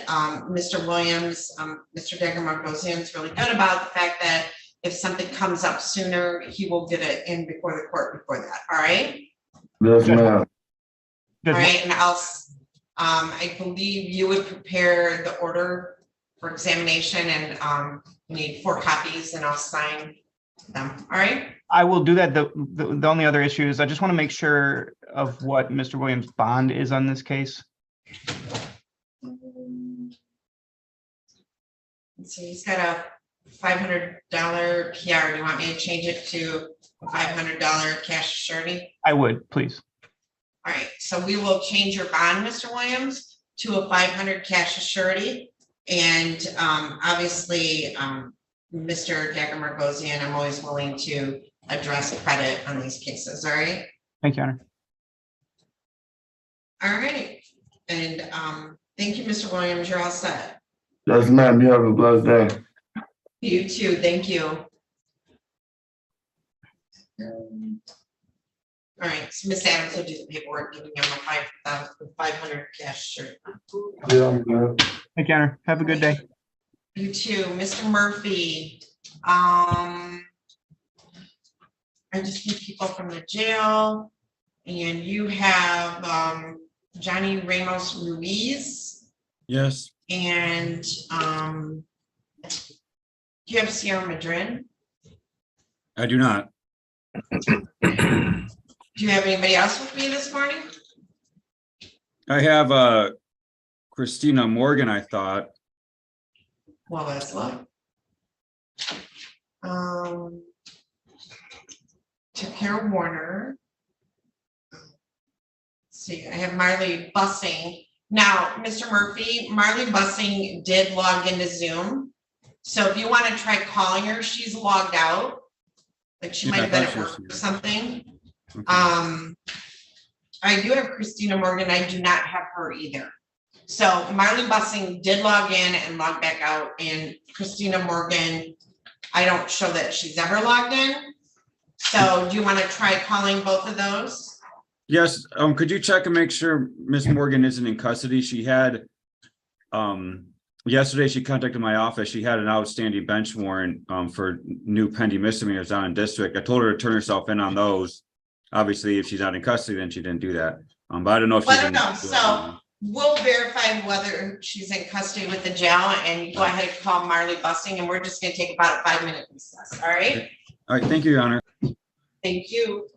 Mr. Williams, Mr. Dagger-Margosian is really good about the fact that if something comes up sooner, he will get it in before the court before that. All right. Yes, ma'am. All right, and I believe you would prepare the order for examination, and you need 4 copies, and I'll sign them. All right. I will do that. The only other issue is I just want to make sure of what Mr. Williams' bond is on this case? So he's got a $500 PR. Do you want me to change it to $500 cash surety? I would, please. All right, so we will change your bond, Mr. Williams, to a 500 cash surety. And obviously, Mr. Dagger goes in. I'm always willing to address credit on these cases, all right? Thank you, Honor. All right, and thank you, Mr. Williams, you're all set. Yes, ma'am. You have a blessed day. You too, thank you. All right, so Ms. Adams will do the paperwork, giving him a 500 cash shirt. Yeah, I'm good. Thank you, Honor. Have a good day. You too, Mr. Murphy. I just need people from the jail, and you have Johnny Ramos Ruiz, Yes. and you have Sierra Madrid. I do not. Do you have anybody else with me this morning? I have Christina Morgan, I thought. Well, that's luck. Takara Warner. Let's see, I have Marley Bussing. Now, Mr. Murphy, Marley Bussing did log into Zoom. So if you want to try calling her, she's logged out. Like she might have been at work or something. Okay. I do have Christina Morgan. I do not have her either. So Marley Bussing did log in and log back out, and Christina Morgan, I don't show that she's ever logged in. So do you want to try calling both of those? Yes, could you check and make sure Miss Morgan isn't in custody? She had, yesterday she contacted my office. She had an outstanding bench warrant for new pending misdemeanors down in district. I told her to turn herself in on those. Obviously, if she's not in custody, then she didn't do that. But I don't know if she's in. So we'll verify whether she's in custody with the jail, and you go ahead and call Marley Bussing, and we're just gonna take about a 5-minute recess, all right? All right, thank you, Your Honor. Thank you.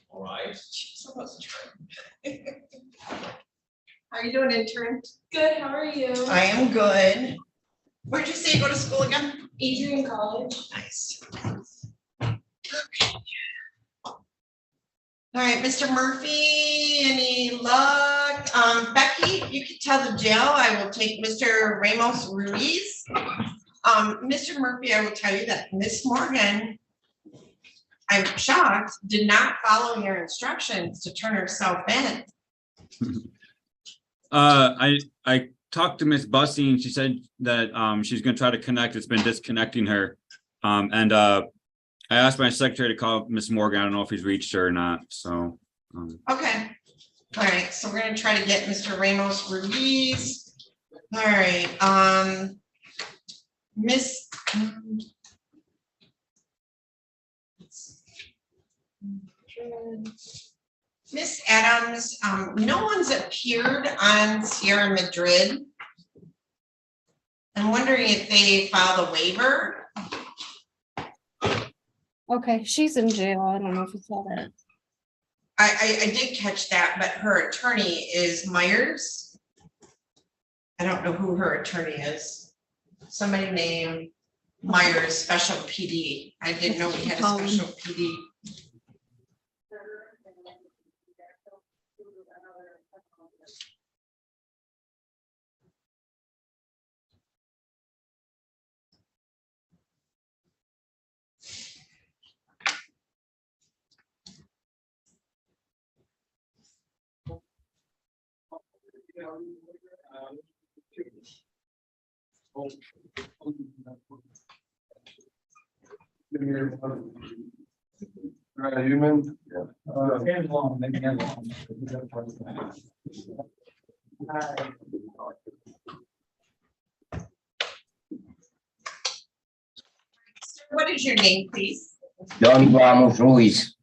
All right. How are you doing, intern? Good, how are you? I am good. Where'd you say you go to school again? Adrian College. Nice. All right, Mr. Murphy, any luck? Becky, you can tell the jail I will take Mr. Ramos Ruiz. Mr. Murphy, I will tell you that Miss Morgan, I'm shocked, did not follow your instructions to turn herself in. I talked to Miss Bussey and she said that she's gonna try to connect. It's been disconnecting her. I asked my secretary to call Miss Morgan. I don't know if he's reached her or not. So Okay. All right, so we're gonna try to get Mr. Ramos Ruiz. All right, Miss Miss Adams, no one's appeared on Sierra Madrid. I'm wondering if they filed a waiver. Okay, she's in jail. I don't know if you saw that. I did catch that, but her attorney is Myers. I don't know who her attorney is. Somebody named Myers, special PD. I didn't know we had a special PD. Human. What is your name, please? Don Ramos Ruiz.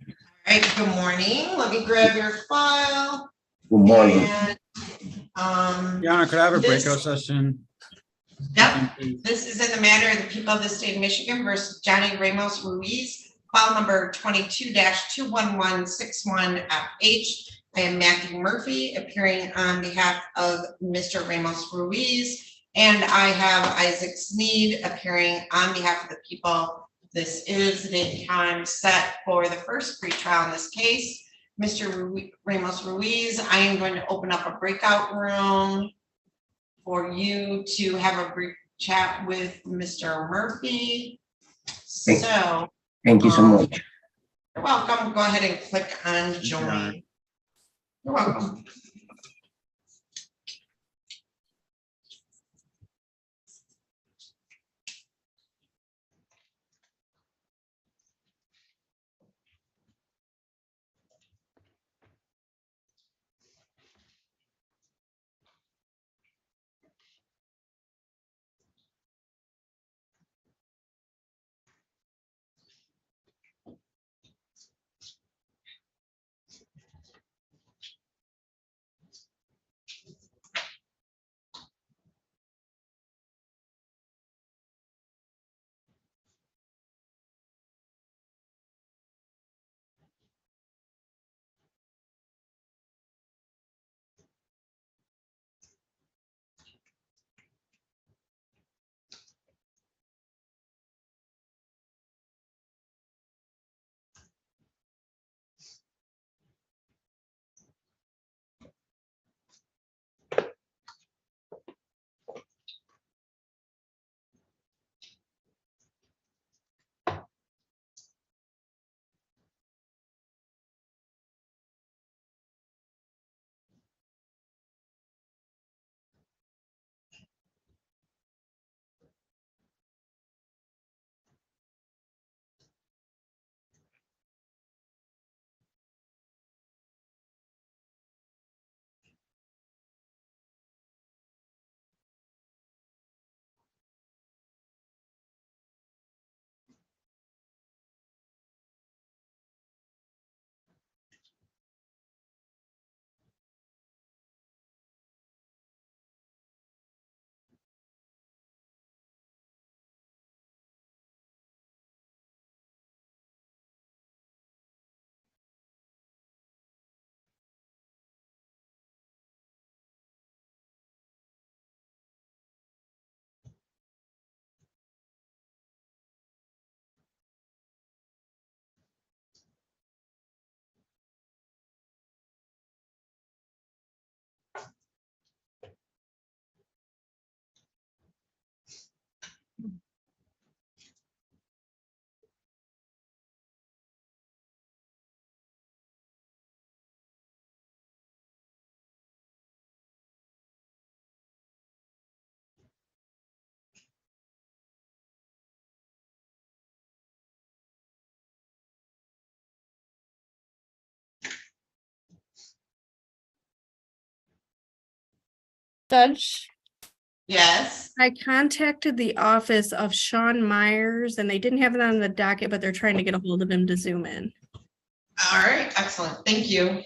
All right, good morning. Let me grab your file. Good morning. And, Your Honor, could I have a this- breakout session? Yep, this is in the matter of the people of the state of Michigan versus Johnny Ramos Ruiz, file number 22-21161FH. I am Matthew Murphy, appearing on behalf of Mr. Ramos Ruiz, and I have Isaac Sneed appearing on behalf of the people. This is the date and time set for the first pretrial in this case. Mr. Ramos Ruiz, I am going to open up a breakout room for you to have a brief chat with Mr. Murphy. So. Thank you so much. You're welcome. Go ahead and click on join. You're welcome. Judge, Yes. I contacted the office of Sean Myers and they didn't have it on the docket, but they're trying to get a hold of him to zoom in. All right, excellent. Thank you.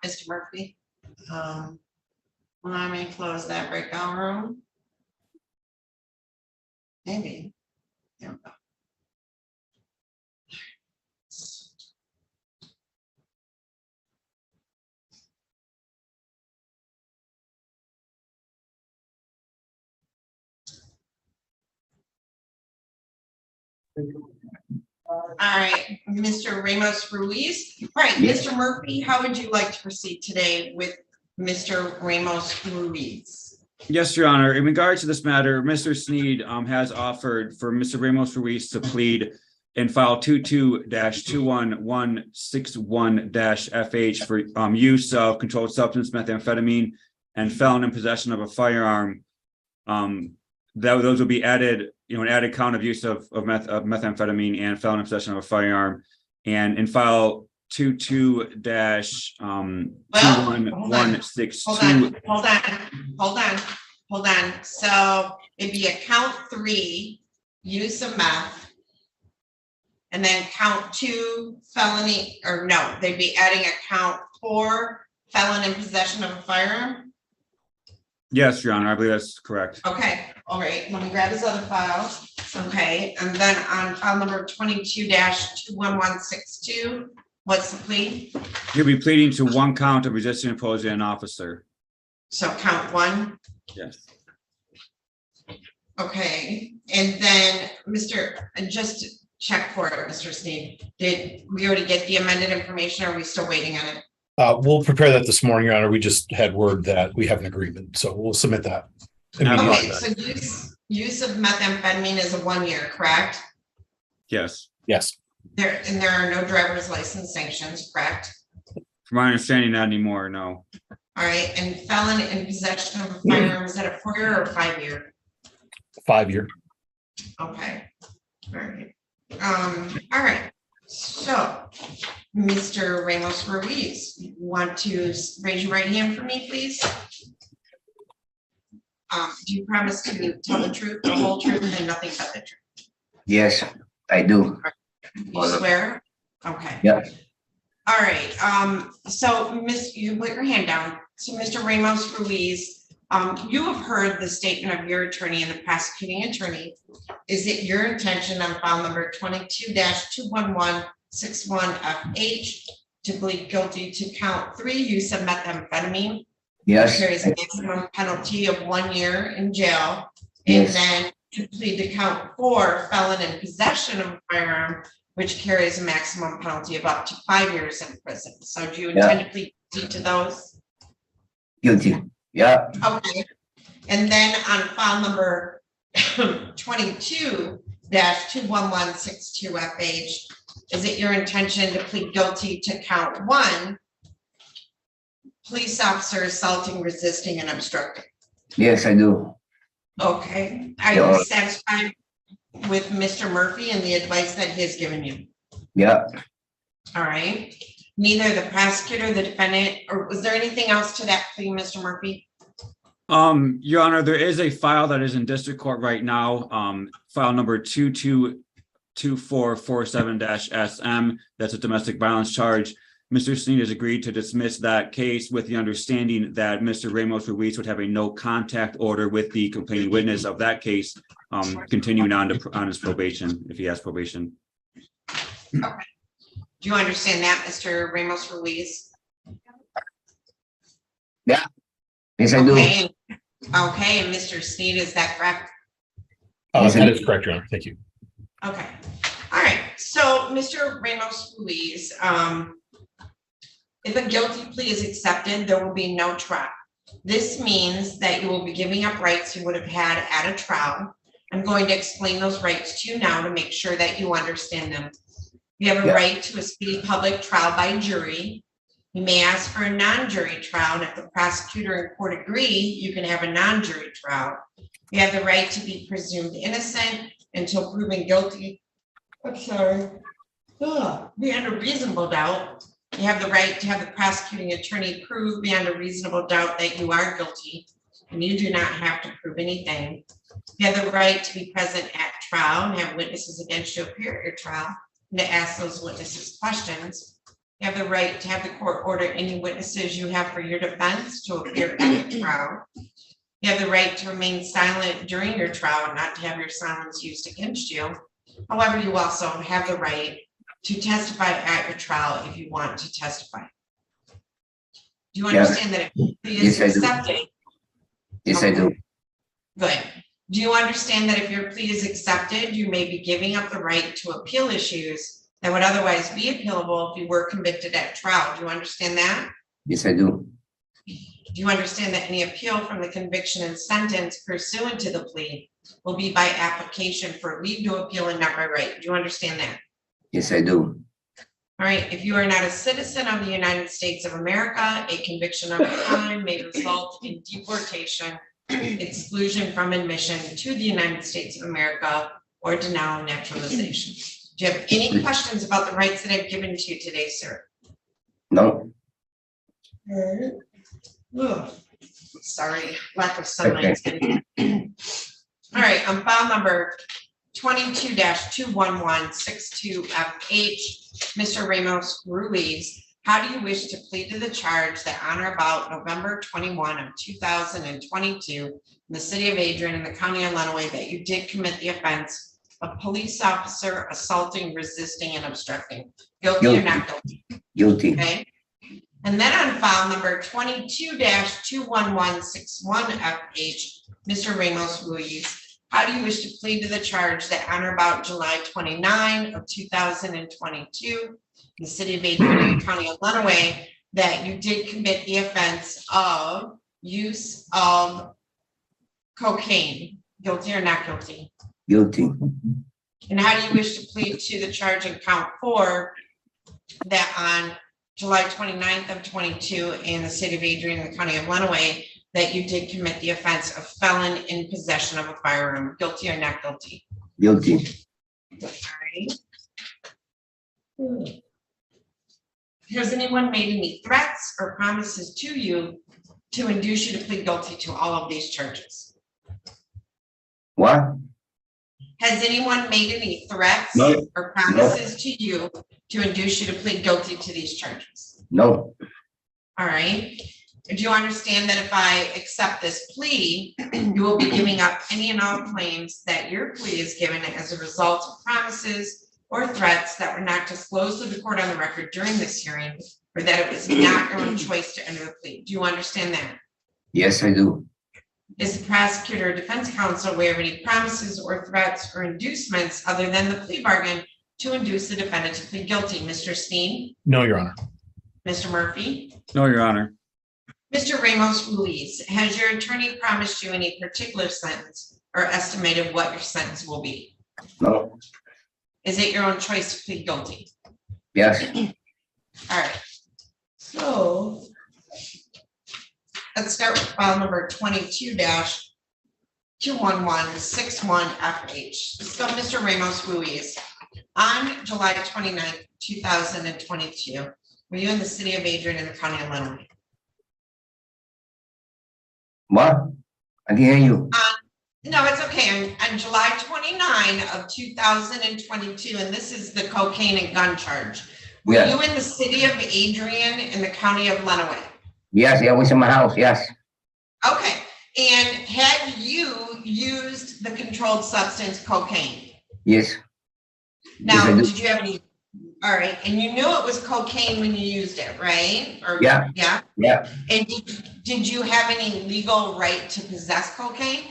Mr. Murphy, let me close that breakout room. Maybe. There we go. All right, Mr. Ramos Ruiz. All right, Yes. Mr. Murphy, how would you like to proceed today with Mr. Ramos Ruiz? Yes, Your Honor. In regards to this matter, Mr. Sneed has offered for Mr. Ramos Ruiz to plead in file 22-21161-FH for use of controlled substance methamphetamine and felon in possession of a firearm. Those will be added, an added count of use of methamphetamine and felon in possession of a firearm. And in file 22-21162. Hold on. So it'd be a count 3, use of meth. And then count 2, felony, or no, they'd be adding a count 4, felon in possession of a firearm. Yes, Your Honor, I believe that's correct. Okay, all right, let me grab his other file. Okay, and then on file number 22-21162, what's the plea? He'll be pleading to 1 count of resisting opposing an officer. So count 1. Yes. Okay, and then just check for it, Mr. Sneed. Did we already get the amended information? Or are we still waiting on it? We'll prepare that this morning, Your Honor. We just had word that we have an agreement, so we'll submit that. Okay, so use of methamphetamine is a 1 year, correct? Yes. Yes. There are no driver's license sanctions, correct? From my understanding, not anymore, no. All right, and felon in possession of a firearm, is that a 4-year or a 5-year? 5-year. Okay, all right. All right, so Mr. Ramos Ruiz, you want to raise your right hand for me, please? Do you promise to tell the truth, the whole truth, and nothing but the truth? Yes, I do. You swear? Okay. Yeah. All right, so you put your hand down. So Mr. Ramos Ruiz, you have heard the statement of your attorney and the prosecuting attorney. Is it your intention on file number 22-21161FH to plead guilty to count 3 use of methamphetamine? Yes. There is a maximum penalty of 1 year in jail. And then to plead to count 4 felon in possession of a firearm, which carries a maximum penalty of up to 5 years in prison. So do you intend to plead guilty to those? Guilty. Yeah. Okay. And then on file number 22-21162FH, is it your intention to plead guilty to count 1, police officer assaulting, resisting, and obstructing? Yes, I do. Okay. Are you satisfied with Mr. Murphy and the advice that he has given you? Yeah. All right. Neither the prosecutor, the defendant, or was there anything else to that plea, Mr. Murphy? Your Honor, there is a file that is in district court right now, file number 222447-SM. That's a domestic violence charge. Mr. Sneed has agreed to dismiss that case with the understanding that Mr. Ramos Ruiz would have a no contact order with the complaining witness of that case, continuing on his probation, if he has probation. Okay. Do you understand that, Mr. Ramos Ruiz? Yeah. Yes, I do. Okay, and Mr. Sneed, is that correct? That is correct, Your Honor. Thank you. Okay. All right. So, Mr. Ramos Ruiz, if a guilty plea is accepted, there will be no trial. This means that you will be giving up rights you would have had at a trial. I'm going to explain those rights to you now to make sure that you understand them. You have a right to a speedy public trial by jury. You may ask for a non-jury trial, and if the prosecutor and court agree, you can have a non-jury trial. You have the right to be presumed innocent until proven guilty. Beyond a reasonable doubt. You have the right to have the prosecuting attorney prove beyond a reasonable doubt that you are guilty, and you do not have to prove anything. You have the right to be present at trial and have witnesses against you appear at your trial and to ask those witnesses questions. You have the right to have the court order any witnesses you have for your defense to appear at the trial. You have the right to remain silent during your trial and not to have your silence used against you. However, you also have the right to testify at your trial if you want to testify. Do you understand that if the plea is accepted? Yes, I do. Good. Do you understand that if your plea is accepted, you may be giving up the right to appeal issues that would otherwise be appealable if you were convicted at trial? Do you understand that? Yes, I do. Do you understand that any appeal from the conviction and sentence pursuant to the plea will be by application for leave to appeal and not by right? Do you understand that? Yes, I do. All right. If you are not a citizen of the United States of America, a conviction of a crime may result in deportation, exclusion from admission to the United States of America, or denial of naturalization. Do you have any questions about the rights that I've given to you today, sir? No. Ugh. Sorry, lack of sunlight. All right, on file number 22-21162FH, Mr. Ramos Ruiz, how do you wish to plead to the charge that on or about November 21 of 2022 in the city of Adrian in the county of Lenawee that you did commit the offense of police officer assaulting, resisting, and obstructing? Guilty or not guilty? Guilty. Okay. And then on file number 22-21161FH, Mr. Ramos Ruiz, how do you wish to plead to the charge that on or about July 29 of 2022 in the city of Adrian, county of Lenawee, that you did commit the offense of use of cocaine? Guilty or not guilty? Guilty. And how do you wish to plead to the charge in count 4 that on July 29th of 22 in the city of Adrian, the county of Lenawee, that you did commit the offense of felon in possession of a firearm? Guilty or not guilty? Guilty. All right. Has anyone made any threats or promises to you to induce you to plead guilty to all of these charges? What? Has anyone made any threats No. or promises to you to induce you to plead guilty to these charges? No. All right. Do you understand that if I accept this plea, you will be giving up any and all claims that your plea is given as a result of promises or threats that were not disclosed to the court on the record during this hearing, or that it was not your own choice to enter the plea? Do you understand that? Yes, I do. Is the prosecutor or defense counsel aware of any promises or threats or inducements other than the plea bargain to induce the defendant to plead guilty? Mr. Steen? No, Your Honor. Mr. Murphy? No, Your Honor. Mr. Ramos Ruiz, has your attorney promised you any particular sentence or estimated what your sentence will be? No. Is it your own choice to plead guilty? Yes. All right. So let's start with file number 22-21161FH. So Mr. Ramos Ruiz, on July 29th, 2022, were you in the city of Adrian in the county of Lenawee? What? I didn't hear you. No, it's okay. On July 29 of 2022, and this is the cocaine and gun charge. Were Yes. you in the city of Adrian in the county of Lenawee? Yes, I was in my house. Yes. Okay. And had you used the controlled substance cocaine? Yes. Now, Yes, I do. did you have any? All right. And you knew it was cocaine when you used it, right? Or, Yeah. Yeah. Yeah. And did you have any legal right to possess cocaine?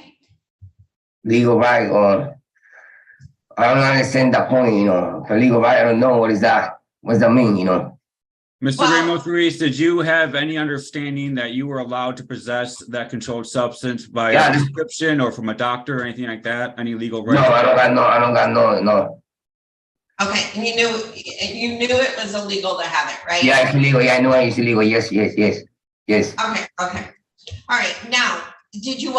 Legal right, or I don't understand that point, The legal right, I don't know what is that. What does that mean, Mr. Ramos Ruiz, did you have any understanding that you were allowed to possess that controlled substance by a prescription or from a doctor or anything like that? Any legal right? No, I don't got no. Okay, and you knew it was illegal to have it, right? Yeah, it's illegal. Yeah, I know it's illegal. Yes. Okay. All right. Now, did you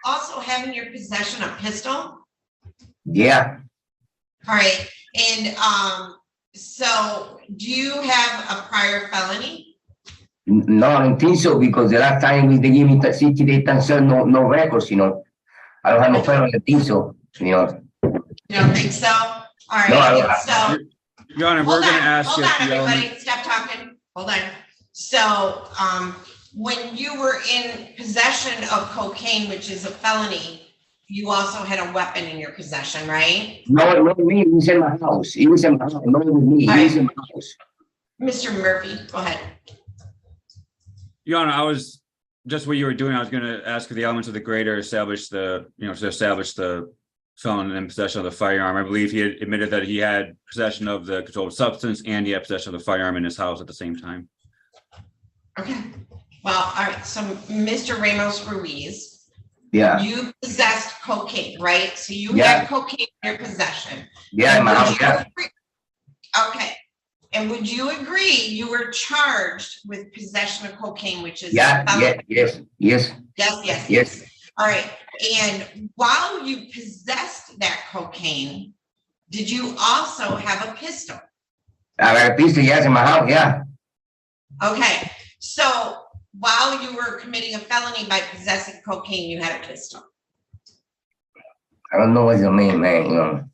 also have in your possession a pistol? Yeah. All right. And so do you have a prior felony? No, I don't think so, because the last time they gave me 60 days no records, I don't have no felony, I think so, You don't think so? All right. No, I don't. So Your Honor, we're going to ask hold if on, the everybody. Stop talking. Hold on. So when you were in possession of cocaine, which is a felony, you also had a weapon in your possession, right? No, not me. He was in my house. He was in my house. Not with me. He was in my house. Mr. Murphy, go ahead. Your Honor, I was just what you were doing. I was going to ask if the elements of the greater establish the felon in possession of the firearm. I believe he had admitted that he had possession of the controlled substance and he had possession of the firearm in his house at the same time. Okay. Well, all right. So Mr. Ramos Ruiz, yeah, you possessed cocaine, right? So you Yeah. had cocaine in your possession. Yeah, in my Would house, you yeah. agree- Okay. And would you agree you were charged with possession of cocaine, which is a Yeah, felony? yes. Yes. Yes. All right. And while you possessed that cocaine, did you also have a pistol? I got a pistol, yes, in my house, yeah. Okay. So while you were committing a felony by possessing cocaine, you had a pistol. I don't know what it mean, man,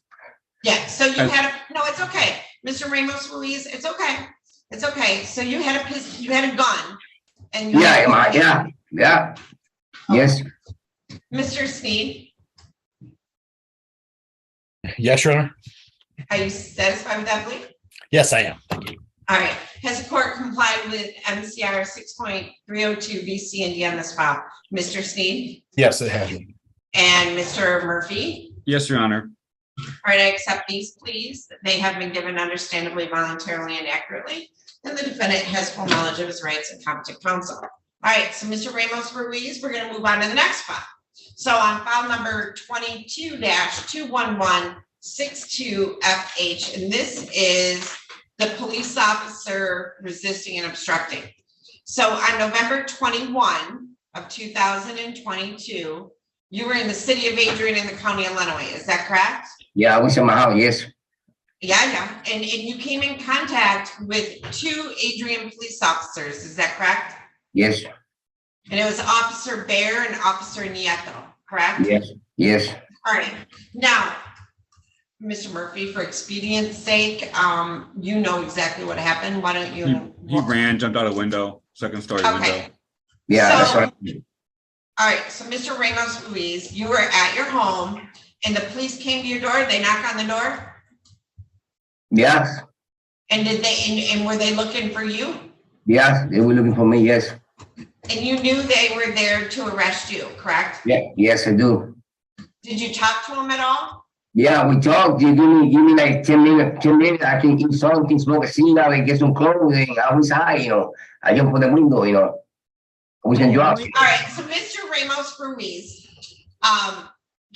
Yeah. So you had no, it's okay. Mr. Ramos Ruiz, it's okay. It's okay. So you had a pistol, you had a gun. And you had Yeah. Yes. Mr. Sneed, Yes, Your Honor. are you satisfied with that plea? Yes, I am. All right. Has the court complied with MCR 6.302 B, C, and D on this file? Mr. Sneed Yes, it has. and Mr. Murphy? Yes, Your Honor. All right, I accept these pleas. They have been given understandably, voluntarily, and accurately, and the defendant has full knowledge of his rights and competent counsel. All right, so Mr. Ramos Ruiz, we're going to move on to the next file. So on file number 22-21162FH, and this is the police officer resisting and obstructing. So on November 21 of 2022, you were in the city of Adrian in the county of Lenawee. Is that correct? Yeah, I was in my house, yes. Yeah. And you came in contact with 2 Adrian police officers. Is that correct? Yes. And it was Officer Bear and Officer Nieto, correct? Yes. All right, now, Mr. Murphy, for expedience sake, you know exactly what happened. Why don't you? He ran, jumped out a window, second story window. Okay. Yeah, that's So- what. All right, so Mr. Ramos Ruiz, you were at your home and the police came to your door, they knocked on the door? Yes, And did they, and were they looking for you? yes, they were looking for me. Yes, And you knew they were there to arrest you, correct? yeah, yes, I do. Did you talk to them at all? Yeah, we talked. You give me like 10 minutes. 10 minutes. I can eat something, smoke a cigarette, and get some clothes. And I was high, you know. I jump for the window, you know. I was in drugs. All right, so Mr. Ramos Ruiz,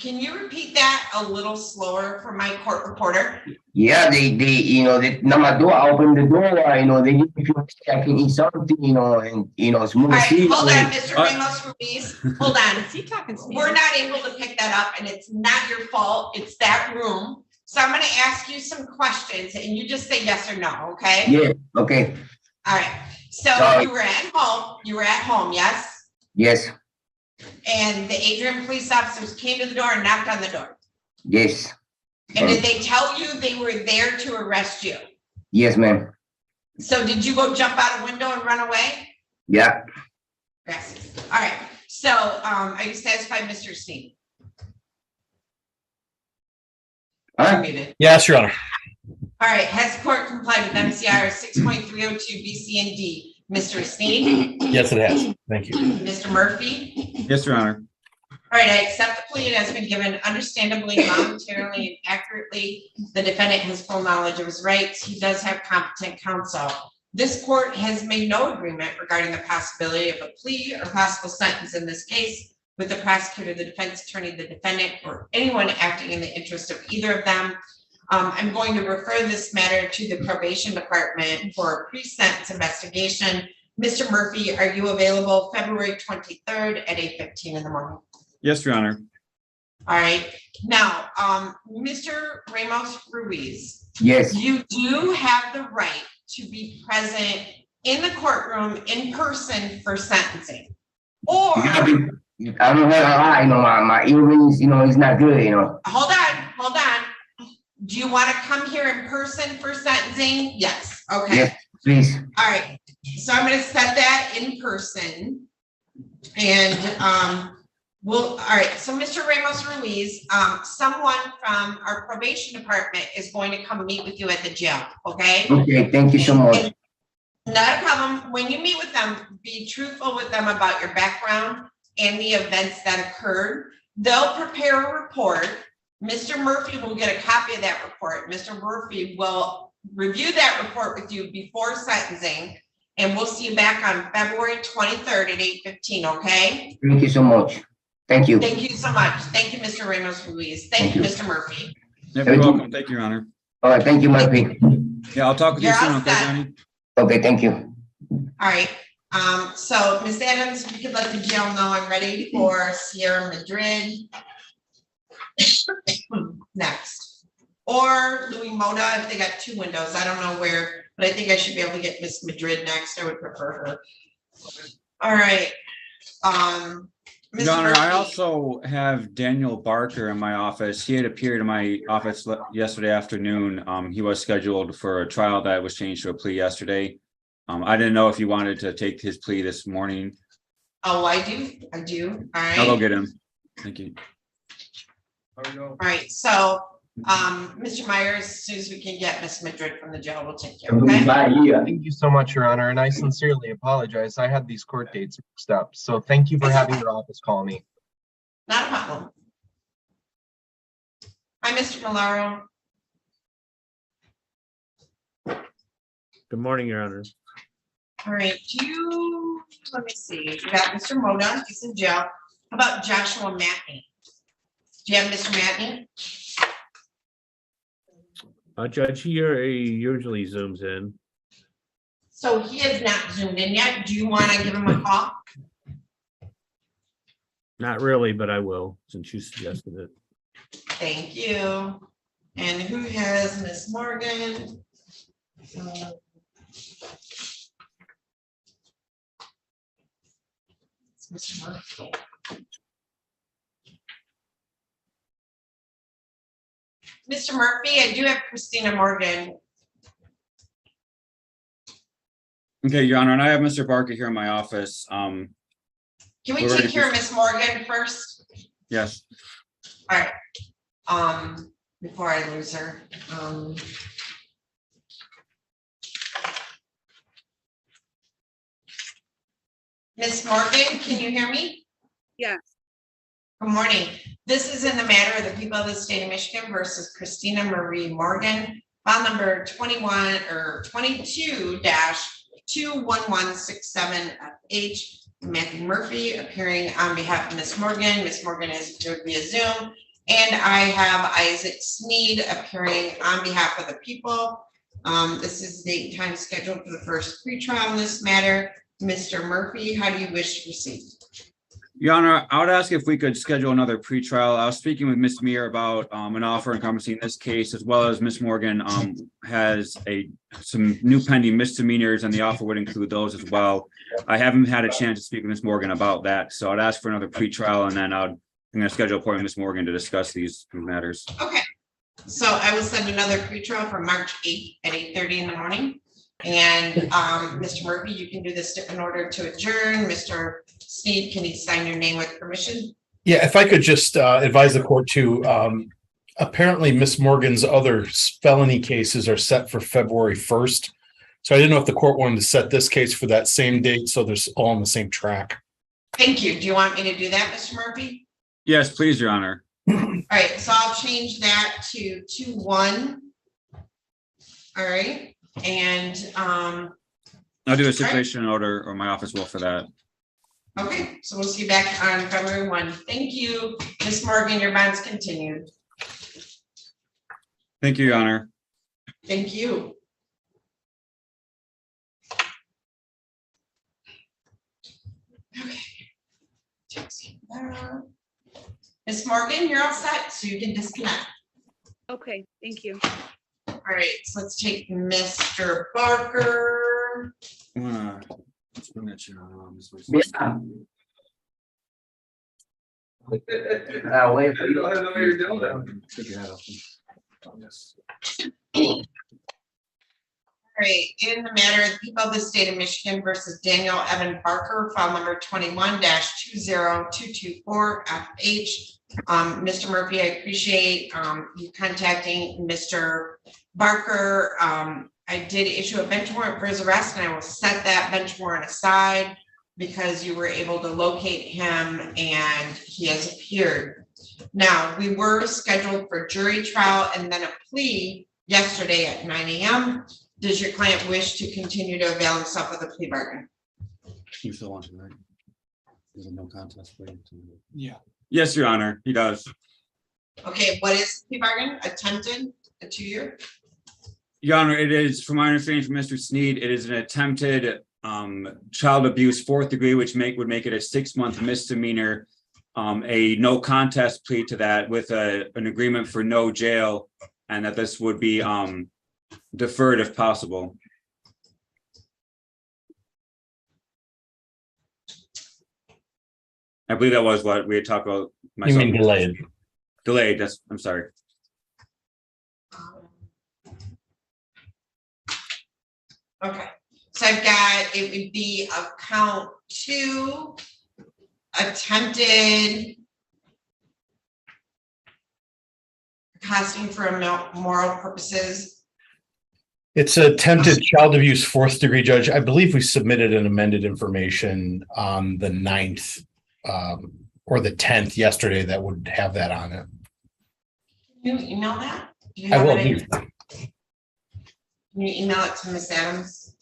can you repeat that a little slower for my court reporter? Yeah, they, they knock my door. I open the door. You know, they give me I can eat something, you know, and smoke All a right, cigarette. hold on, Mr. Ramos Ruiz, hold on. Is he talking? We're not able to pick that up and it's not your fault. It's that room. So I'm gonna ask you some questions and you just say yes or no, okay? Yeah. Okay. All right, so Sorry. you were at home, yes? Yes. And the Adrian police officers came to the door and knocked on the door. Yes. And did they tell you they were there to arrest you? Yes, ma'am. So did you go jump out a window and run away? Yeah. Gracias. All right, so are you satisfied, Mr. Sneed? Huh? Yes, Your Honor. All right, has the court complied with MCR 6.302 B, C, and D? Mr. Sneed? Yes, it has. Thank you. Mr. Murphy? Yes, Your Honor. All right, I accept the plea. It has been given understandably, voluntarily, and accurately. The defendant has full knowledge of his rights. He does have competent counsel. This court has made no agreement regarding the possibility of a plea or possible sentence in this case with the prosecutor, the defense attorney, the defendant, or anyone acting in the interest of either of them. I'm going to refer this matter to the probation department for a pre-sentence investigation. Mr. Murphy, are you available February 23rd at 8:15 in the morning? Yes, Your Honor. All right, now, Mr. Ramos Ruiz. Yes. You do have the right to be present in the courtroom in person for sentencing. Or, I don't have a lot, you know, my earrings, you know, it's not good, you know. hold on. Do you want to come here in person for sentencing? Yes, okay. Yes, please. All right, so I'm gonna set that in person. And, all right, so Mr. Ramos Ruiz, someone from our probation department is going to come meet with you at the jail, okay? Okay, thank you so much. Not a problem. When you meet with them, be truthful with them about your background and the events that occurred. They'll prepare a report. Mr. Murphy will get a copy of that report. Mr. Murphy will review that report with you before sentencing, and we'll see you back on February 23rd at 8:15, okay? Thank you so much. Thank you. Thank you so much. Thank you, Mr. Ramos Ruiz. Thank you, Mr. Murphy. Yeah, you're welcome. Thank you, Your Honor. All right, thank you, Murphy. Yeah, I'll talk with you You're soon, all okay, set. Johnny? Okay, thank you. All right, so Ms. Adams, we could let the jail know I'm ready for Sierra Madrid. Next, or Louis Moda, if they got two windows, I don't know where, but I think I should be able to get Miss Madrid next. I would prefer her. All right, Mr. Your Honor, I Murphy. also have Daniel Barker in my office. He had appeared in my office yesterday afternoon. He was scheduled for a trial that was changed to a plea yesterday. I didn't know if you wanted to take his plea this morning. Oh, I do, all right. I'll go get him. Thank you. All right, so, Mr. Myers, as soon as we can get Miss Madrid from the jail, we'll take you, okay? Thank you so much, Your Honor, and I sincerely apologize. I had these court dates mixed up, so thank you for having your office call me. Not a problem. Hi, Mr. Malaro. Good morning, Your Honor. All right, let me see, we got Mr. Moda, he's in jail. How about Joshua Matney? Do you have Mr. Matney? Judge, he usually zooms in. So he is not zoomed in yet. Do you want to give him a call? Not really, but I will, since you suggested it. Thank you. And who has Miss Morgan? It's Mr. Murphy. Mr. Murphy, I do have Christina Morgan. Okay, Your Honor, and I have Mr. Barker here in my office. Can we We're ready take care of for- Miss Morgan first? Yes. All right. Before I lose her. Miss Morgan, can you hear me? Yes. Good morning. This is in the matter of the people of the state of Michigan versus Christina Marie Morgan, file number 21 or 22-21167FH. Matthew Murphy appearing on behalf of Miss Morgan. Miss Morgan is appeared via Zoom. And I have Isaac Sneed appearing on behalf of the people. This is the date and time scheduled for the first pretrial in this matter. Mr. Murphy, how do you wish to proceed? Your Honor, I would ask if we could schedule another pretrial. I was speaking with Ms. Meir about an offer encompassing this case, as well as Ms. Morgan has some new pending misdemeanors, and the offer would include those as well. I haven't had a chance to speak with Ms. Morgan about that, so I'd ask for another pretrial, and then I'm going to schedule a appointment with Ms. Morgan to discuss these matters. Okay, so I will send another pretrial for March 8th at 8:30 in the morning. And Mr. Murphy, you can do this in order to adjourn. Mr. Sneed, can you sign your name with permission? Yeah, if I could just advise the court to, apparently Miss Morgan's other felony cases are set for February 1st. So I didn't know if the court wanted to set this case for that same date, so they're all on the same track. Thank you. Do you want me to do that, Mr. Murphy? Yes, please, Your Honor. All right, so I'll change that to 2-1. All right, and I'll do a stipulation order, or my office will for that. okay, so we'll see you back on February 1. Thank you. Ms. Morgan, your bond's continued. Thank you, Your Honor. Thank you. Okay. Ms. Morgan, you're all set, so you can disconnect. Okay, thank you. All right, so let's take Mr. Barker. Wait for you. All right, in the matter of the people of the state of Michigan versus Daniel Evan Barker, file number 21-20224FH. Mr. Murphy, I appreciate you contacting Mr. Barker. I did issue a bench warrant for his arrest, and I will set that bench warrant aside because you were able to locate him and he has appeared. Now, we were scheduled for jury trial and then a plea yesterday at 9 a.m. Does your client wish to continue to avail himself of the plea bargain? You still want to, right? There's a no contest plea. Yeah. Yes, Your Honor, he does. Okay, what is the plea bargain? Attempted, a 2-year? Your Honor, it is, from my understanding from Mr. Sneed, it is an attempted child abuse 4th degree, which would make it a 6-month misdemeanor, a no contest plea to that with an agreement for no jail, and that this would be deferred if possible. I believe that was what we had talked about. You mean delayed? Delayed, that's, I'm sorry. Okay, so I've got, it would be a count 2, attempted costing for immoral purposes. It's attempted child abuse 4th degree, Judge. I believe we submitted an amended information on the 9th or the 10th yesterday that would have that on it. Can you email that? Do you I have will that do. in- Can you email it to Ms. Adams?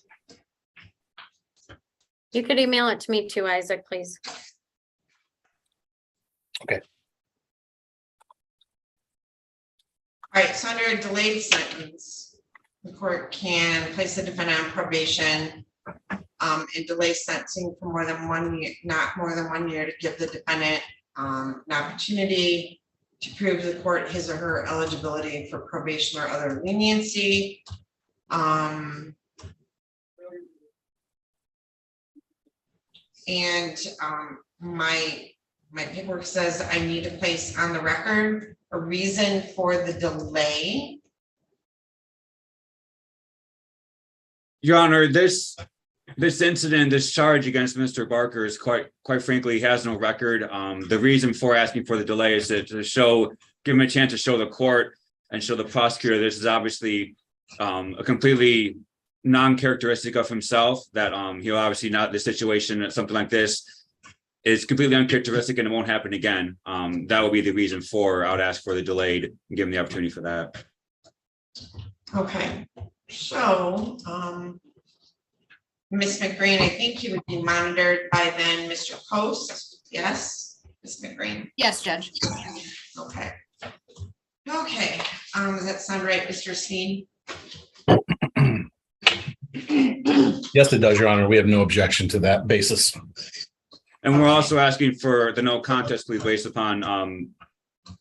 You could email it to me too, Isaac, please. Okay. All right, so under a delayed sentence, the court can place the defendant on probation and delay sentencing for more than 1 year, not more than 1 year, to give the defendant an opportunity to prove to the court his or her eligibility for probation or other leniency. My paperwork says I need to place on the record a reason for the delay? Your Honor, this incident, this charge against Mr. Barker is quite frankly, he has no record. The reason for asking for the delay is to give him a chance to show the court and show the prosecutor this is obviously a completely non-characteristic of himself, that he'll obviously not, the situation, something like this is completely uncharacteristic and it won't happen again. That will be the reason I would ask for the delay to give him the opportunity for that. Okay, so, Ms. McGreen, I think you would be monitored by then Mr. Post, yes? Ms. McGreen? Yes, Judge. Okay. Okay, does that sound right, Mr. Steen? Yes, it does, Your Honor. We have no objection to that basis. And we're also asking for the no contest plea based upon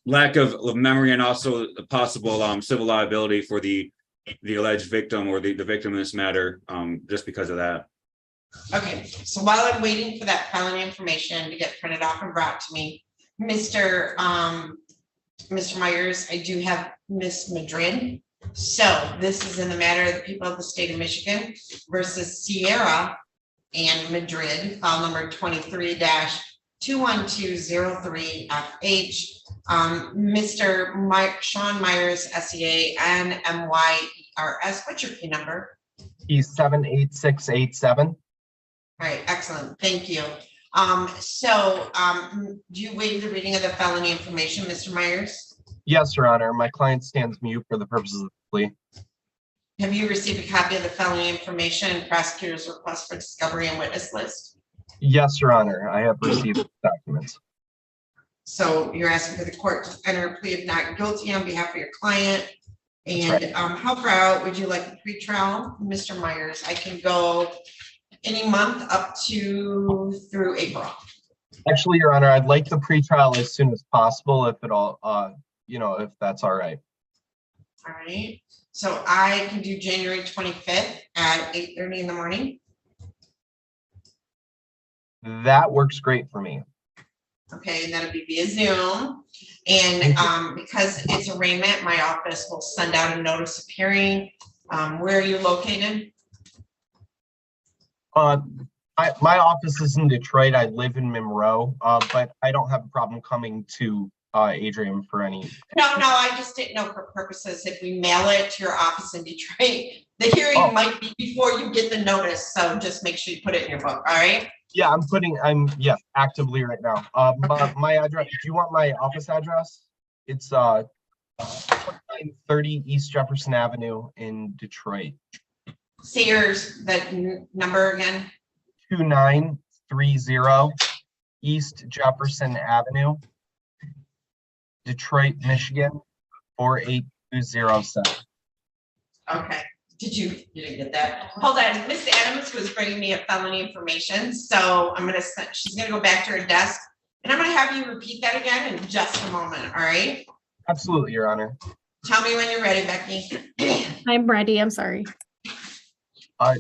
lack of memory and also the possible civil liability for the alleged victim or the victim in this matter, just because of that. Okay, so while I'm waiting for that felony information to get printed off and brought to me, Mr. Myers, I do have Miss Madrid. So this is in the matter of the people of the state of Michigan versus Sierra and Madrid, file number 23-21203FH. Mr. Sean Myers, SEA-NMYERS. What's your P number? E78687. All right, excellent. Thank you. Do you waive the reading of the felony information, Mr. Myers? Yes, Your Honor. My client stands mute for the purposes of the plea. Have you received a copy of the felony information and prosecutor's request for discovery and witness list? Yes, Your Honor. I have received the documents. So you're asking for the court to enter a plea of not guilty on behalf of your client. And right. How far out would you like the pretrial, Mr. Myers? I can go any month up to through April. Actually, Your Honor, I'd like the pretrial as soon as possible, if it all, if that's all right. All right. So I can do January 25th at 8:30 in the morning. That works great for me. Okay, and that'll be via Zoom. And because it's arraignment, my office will send out a notice of hearing. Where are you located? My office is in Detroit. I live in Monroe, but I don't have a problem coming to Adrian for any. No, I just didn't know for purposes if we mail it to your office in Detroit. The hearing might be before you get the notice, so just make sure you put it in your book. All right. Yeah, I'm actively right now. But my address, do you want my office address? It's 2930 East Jefferson Avenue in Detroit. Say that number again. 2930 East Jefferson Avenue, Detroit, Michigan, 48207. Okay. You didn't get that? Hold on. Miss Adams was bringing me a felony information, so she's gonna go back to her desk, and I'm gonna have you repeat that again in just a moment. All right? Absolutely, Your Honor. Tell me when you're ready, Becky. I'm ready. I'm sorry.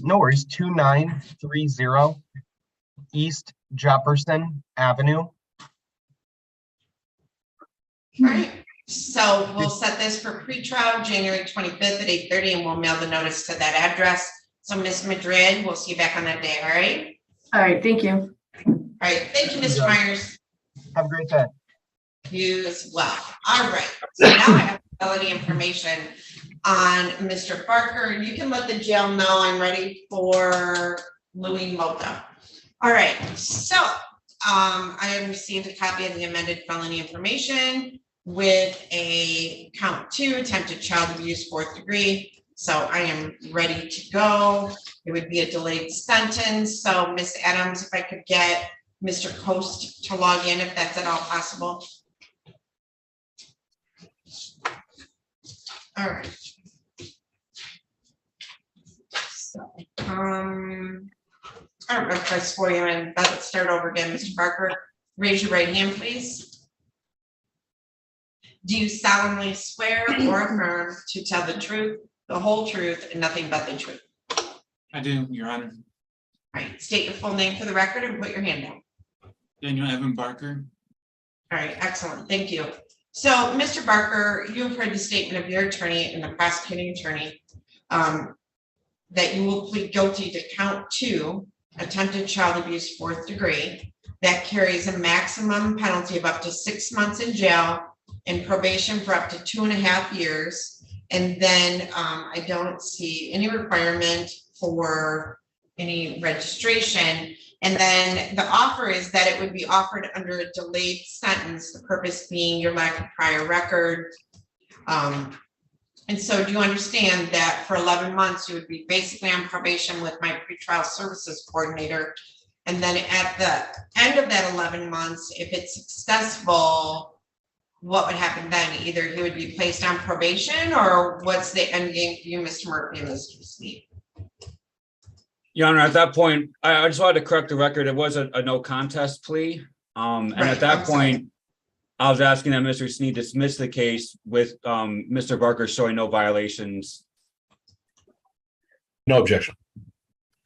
No worries. 2930 East Jefferson Avenue. All right. So we'll set this for pre-trial January 25th at 8:30, and we'll mail the notice to that address. So Miss Madrid, we'll see you back on that day. All right. All right. Thank you. All right. Thank you, Mr. Myers. Have a great day. You as well. All right. So now I have felony information on Mr. Barker. You can let the jail know I'm ready for Louis Mota. All right. So I have received a copy of the amended felony information with a count 2 attempted child abuse 4th degree. So I am ready to go. It would be a delayed sentence. So Miss Adams, if I could get Mr. Coast to log in, if that's at all possible. All right. So, all right, if I swore you in, let's start over again. Mr. Barker, raise your right hand, please. Do you solemnly swear or affirm to tell the truth, the whole truth, and nothing but the truth? I do, Your Honor. All right, state your full name for the record and put your hand down. Daniel Evan Barker. All right, excellent, thank you. So, Mr. Barker, you have heard the statement of your attorney and the prosecuting attorney that you will plead guilty to count 2, attempted child abuse 4th degree. That carries a maximum penalty of up to 6 months in jail and probation for up to 2.5 years. And then I don't see any requirement for any registration. And then the offer is that it would be offered under a delayed sentence, the purpose being your lack of prior record. And so do you understand that for 11 months, you would be basically on probation with my pretrial services coordinator? And then at the end of that 11 months, if it's successful, what would happen then? Either he would be placed on probation, or what's the end game for you, Mr. Murphy and Mr. Sneed? Your Honor, at that point, I just wanted to correct the record. It was a no contest plea. And at that point, I was asking that Mr. Sneed dismiss the case with Mr. Barker showing no violations. No objection.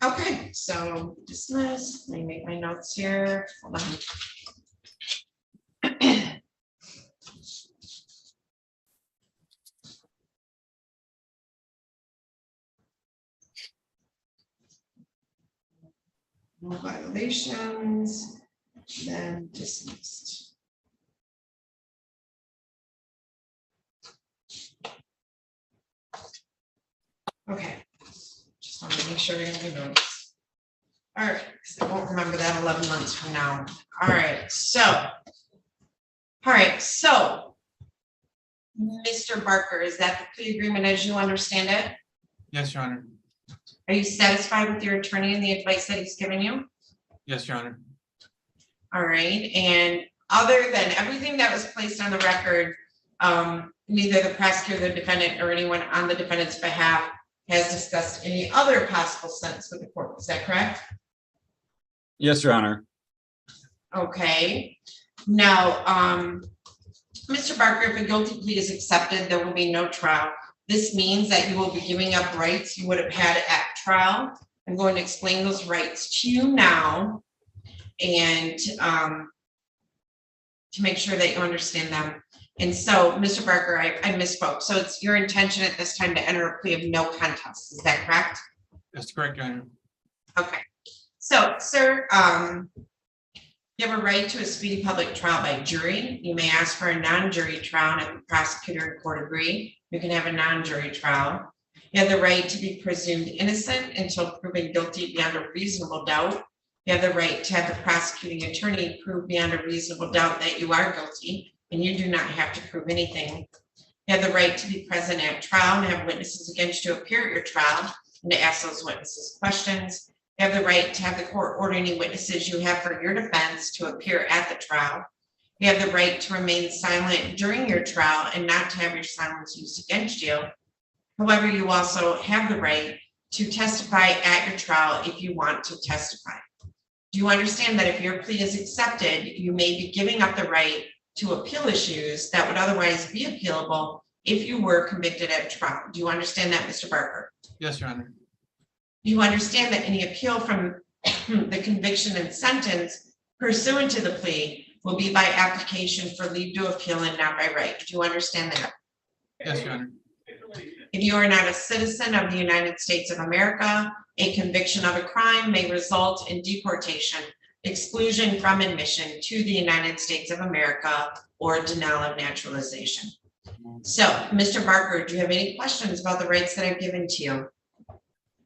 Okay, so dismiss. Let me make my notes here. Hold on. No violations, then dismissed. Okay, just want to make sure you're gonna notes. All right, because I won't remember that 11 months from now. All right, so Mr. Barker, is that the plea agreement as you understand it? Yes, Your Honor. Are you satisfied with your attorney and the advice that he's given you? Yes, Your Honor. All right, and other than everything that was placed on the record, neither the prosecutor, the defendant, or anyone on the defendant's behalf has discussed any other possible sentence with the court. Is that correct? Yes, Your Honor. Okay. Now, Mr. Barker, if a guilty plea is accepted, there will be no trial. This means that you will be giving up rights you would have had at trial. I'm going to explain those rights to you now, and to make sure that you understand them. And so, Mr. Barker, I misspoke. So it's your intention at this time to enter a plea of no contest. Is that correct? That's correct, Your Honor. Okay. So, sir, you have a right to a speedy public trial by jury. You may ask for a non-jury trial, and if the prosecutor and court agree, you can have a non-jury trial. You have the right to be presumed innocent until proven guilty beyond a reasonable doubt. You have the right to have the prosecuting attorney prove beyond a reasonable doubt that you are guilty, and you do not have to prove anything. You have the right to be present at trial and have witnesses against you appear at your trial and to ask those witnesses questions. You have the right to have the court order any witnesses you have for your defense to appear at the trial. You have the right to remain silent during your trial and not to have your silence used against you. However, you also have the right to testify at your trial if you want to testify. Do you understand that if your plea is accepted, you may be giving up the right to appeal issues that would otherwise be appealable if you were convicted at trial? Do you understand that, Mr. Barker? Yes, Your Honor. Do you understand that any appeal from the conviction and sentence pursuant to the plea will be by application for leave to appeal and not by right? Do you understand that? Yes, Your Honor. If you are not a citizen of the United States of America, a conviction of a crime may result in deportation, exclusion from admission to the United States of America, or denial of naturalization. So, Mr. Barker, do you have any questions about the rights that I've given to you?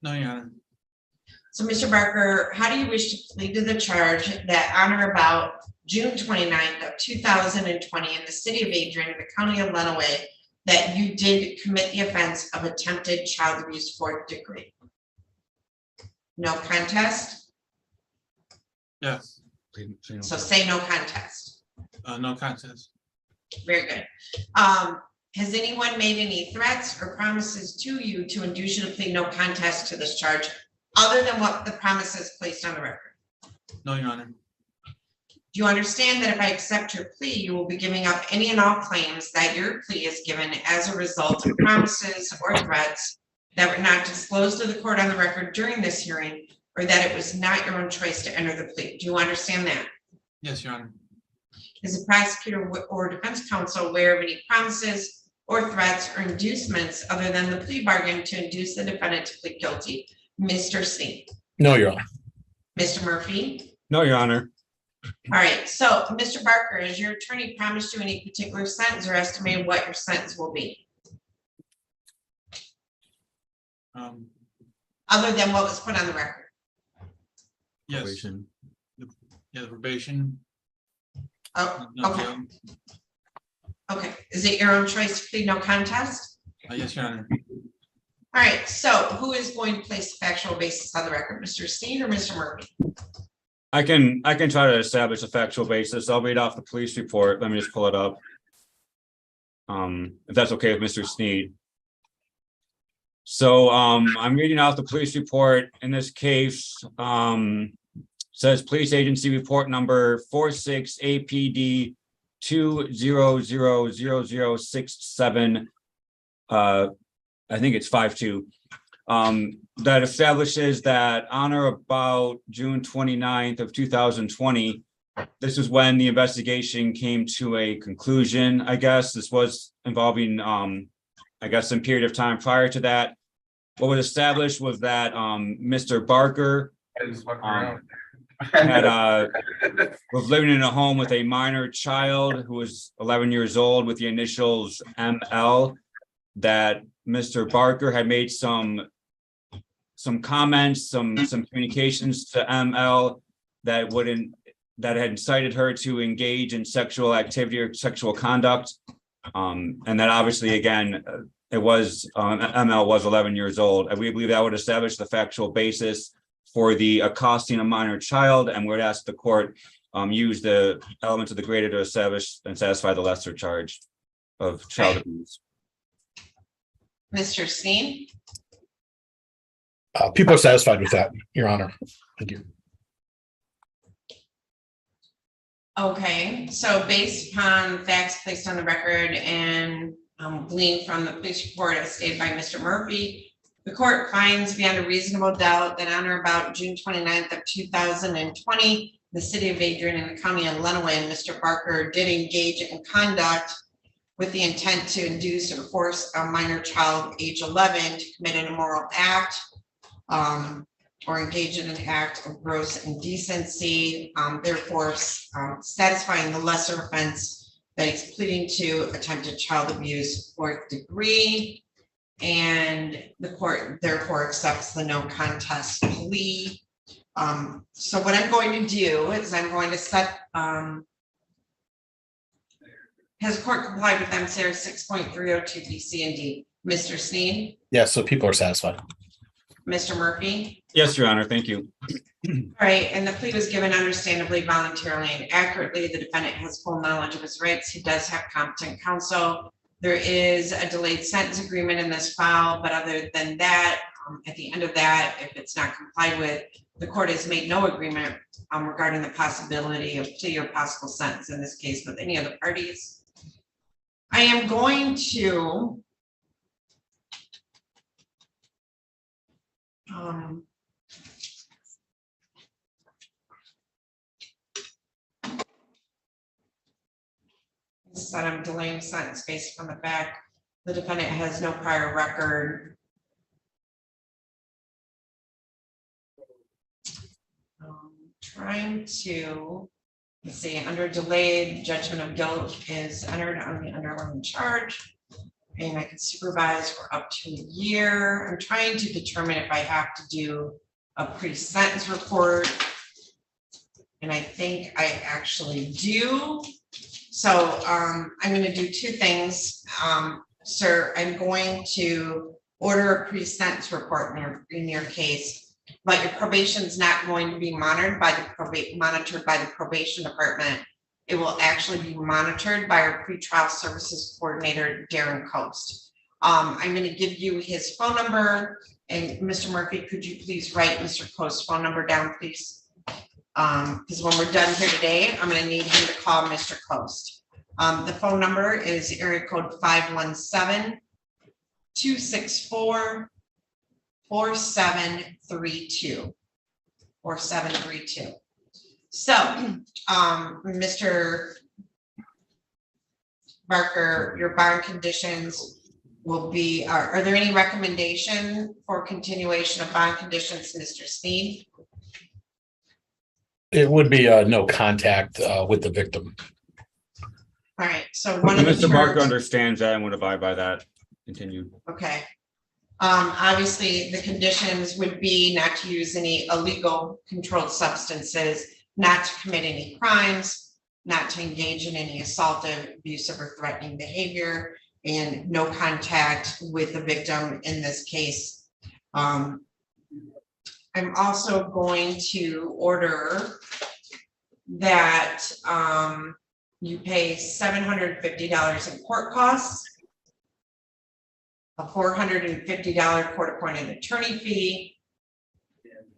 No, Your Honor. So, Mr. Barker, how do you wish to plead to the charge that on or about June 29th of 2020 in the city of Adrian, the county of Lenawee, that you did commit the offense of attempted child abuse 4th degree? No contest? Yes. So say no contest. No contest. Very good. Has anyone made any threats or promises to you to induce you to plead no contest to this charge, other than what the promises placed on the record? No, Your Honor. Do you understand that if I accept your plea, you will be giving up any and all claims that your plea is given as a result of promises or threats that were not disclosed to the court on the record during this hearing, or that it was not your own choice to enter the plea? Do you understand that? Yes, Your Honor. Is the prosecutor or defense counsel aware of any promises or threats or inducements other than the plea bargain to induce the defendant to plead guilty? Mr. Sneed. No, Your Honor. Mr. Murphy. No, Your Honor. All right, so Mr. Barker, has your attorney promised you any particular sentence or estimated what your sentence will be? Other than what was put on the record? Yes. Probation. Yeah, the probation. Oh, No, okay. no. Okay, is it your own choice to plead no contest? Yes, Your Honor. All right, so who is going to place the factual basis on the record, Mr. Sneed or Mr. Murphy? I can try to establish a factual basis. I'll read off the police report. Let me just pull it up. If that's okay with Mr. Sneed. So I'm reading off the police report in this case. Says police agency report number 46 APD 2000067. I think it's 52. That establishes that on or about June 29th of 2020, this is when the investigation came to a conclusion. I guess this was involving, I guess, some period of time prior to that. What was established was that Mr. Barker was living in a home with a minor child who was 11 years old with the initials ML. That Mr. Barker had made some comments, some communications to ML that had incited her to engage in sexual activity or sexual conduct. And that obviously, again, it was ML was 11 years old. And we believe that would establish the factual basis for the accosting a minor child, and would ask the court use the elements of the greater to establish and satisfy the lesser charge of child abuse. Mr. Sneed. People are satisfied with that, Your Honor. Thank you. Okay, so based upon facts placed on the record and gleaned from the police report as stated by Mr. Murphy, the court finds beyond a reasonable doubt that on or about June 29th of 2020, the city of Adrian and the county of Lenawee, Mr. Barker did engage in conduct with the intent to induce or force a minor child age 11 to commit an immoral act or engage in an act of gross indecency, therefore satisfying the lesser offense that he's pleading to attempted child abuse 4th degree. And the court therefore accepts the no contest plea. So what I'm going to do is I'm going to set, has the court complied with MCR 6.302 B, C, and D? Mr. Sneed? Yes, so people are satisfied. Mr. Murphy? Yes, Your Honor, thank you. All right, and the plea was given understandably, voluntarily, and accurately. The defendant has full knowledge of his rights. He does have competent counsel. There is a delayed sentence agreement in this file, but other than that, at the end of that, if it's not complied with, the court has made no agreement regarding the possibility of plea or possible sentence in this case with any of the parties. I am going to instead of delaying sentence based on the fact the defendant has no prior record. Trying to, let's see, under delayed judgment of guilt is entered on the underlying charge, and I can supervise for up to a year. I'm trying to determine if I have to do a pre-sentence report, and I think I actually do. So I'm going to do two things, sir. I'm going to order a pre-sentence report in your case. But your probation is not going to be monitored by the probation department. It will actually be monitored by our pretrial services coordinator, Darren Coast. I'm going to give you his phone number, and Mr. Murphy, could you please write Mr. Coast's phone number down, please? Because when we're done here today, I'm going to need him to call Mr. Coast. The phone number is area code 517-264. 4732. So, Mr. Barker, your bond conditions will be, are there any recommendation for continuation of bond conditions, Mr. Sneed? It would be no contact with the victim. All right, so one of the Mr. Barker terms, understands that and would abide by that. Continue. okay. Obviously, the conditions would be not to use any illegal controlled substances, not to commit any crimes, not to engage in any assaultive, abusive, or threatening behavior, and no contact with the victim in this case. I'm also going to order that you pay $750 in court costs, a $450 court-appointed attorney fee,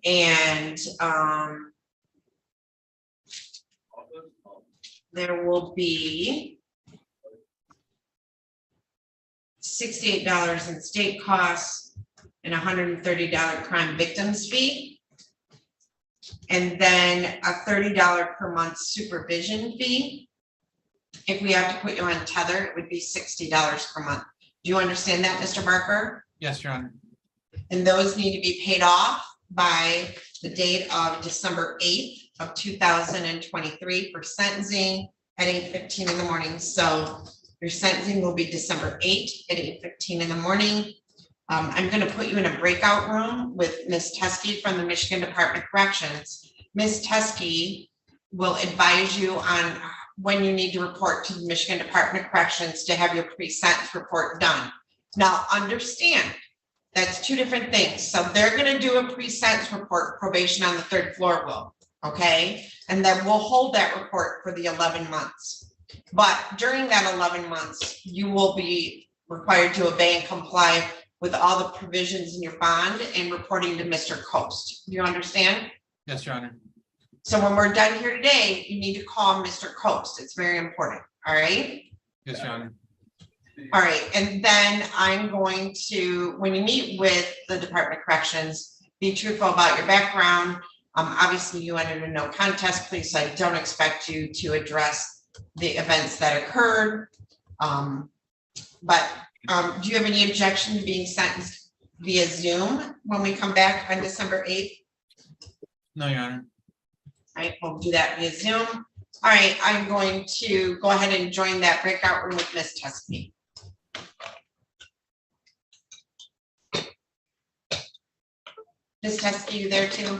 and there will be $68 in state costs and $130 crime victims fee. And then a $30 per month supervision fee. If we have to put you on tether, it would be $60 per month. Do you understand that, Mr. Barker? Yes, Your Honor. And those need to be paid off by the date of December 8th of 2023 for sentencing at 8:15 in the morning. So your sentencing will be December 8th at 8:15 in the morning. I'm going to put you in a breakout room with Ms. Teskey from the Michigan Department of Corrections. Ms. Teskey will advise you on when you need to report to the Michigan Department of Corrections to have your pre-sentence report done. Now, understand, that's two different things. So they're going to do a pre-sentence report, probation on the third floor will, okay? And then we'll hold that report for the 11 months. But during that 11 months, you will be required to obey and comply with all the provisions in your bond and reporting to Mr. Coast. Do you understand? Yes, Your Honor. So when we're done here today, you need to call Mr. Coast. It's very important. All right. Yes, Your Honor. All right. And then I'm going to, when you meet with the Department of Corrections, be truthful about your background. Obviously you entered a no contest plea, so I don't expect you to address the events that occurred. But do you have any objection to being sentenced via Zoom when we come back on December 8th? No, Your Honor. All right, we'll do that via Zoom. All right, I'm going to go ahead and join that breakout room with Ms. Teskey. Ms. Teskey, you there too?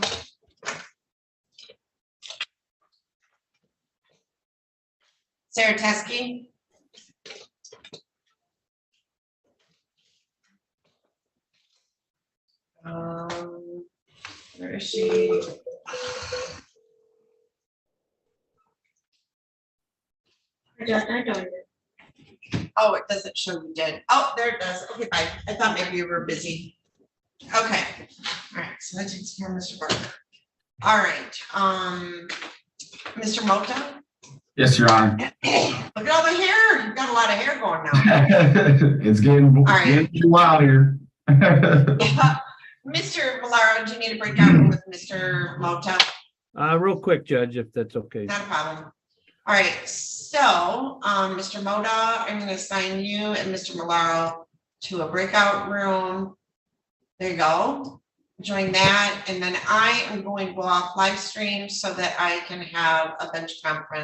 Sarah Teskey? Where is she? I don't. Oh, it doesn't show you did. Oh, there it does. Okay, bye. I thought maybe you were busy. Okay. All right, so that takes care of Mr. Barker. All right, Mr. Mota? Yes, Your Honor. Look at all the hair. You've got a lot of hair going now. It's getting, right. getting too wild here. Mr. Valero, do you need to break out with Mr. Mota? Real quick, Judge, if that's okay. Not a problem. All right, so, Mr. Mota, I'm going to assign you and Mr. Malaro to a breakout room. There you go. Join that, and then I am going to go off live stream so that I can have a bench conference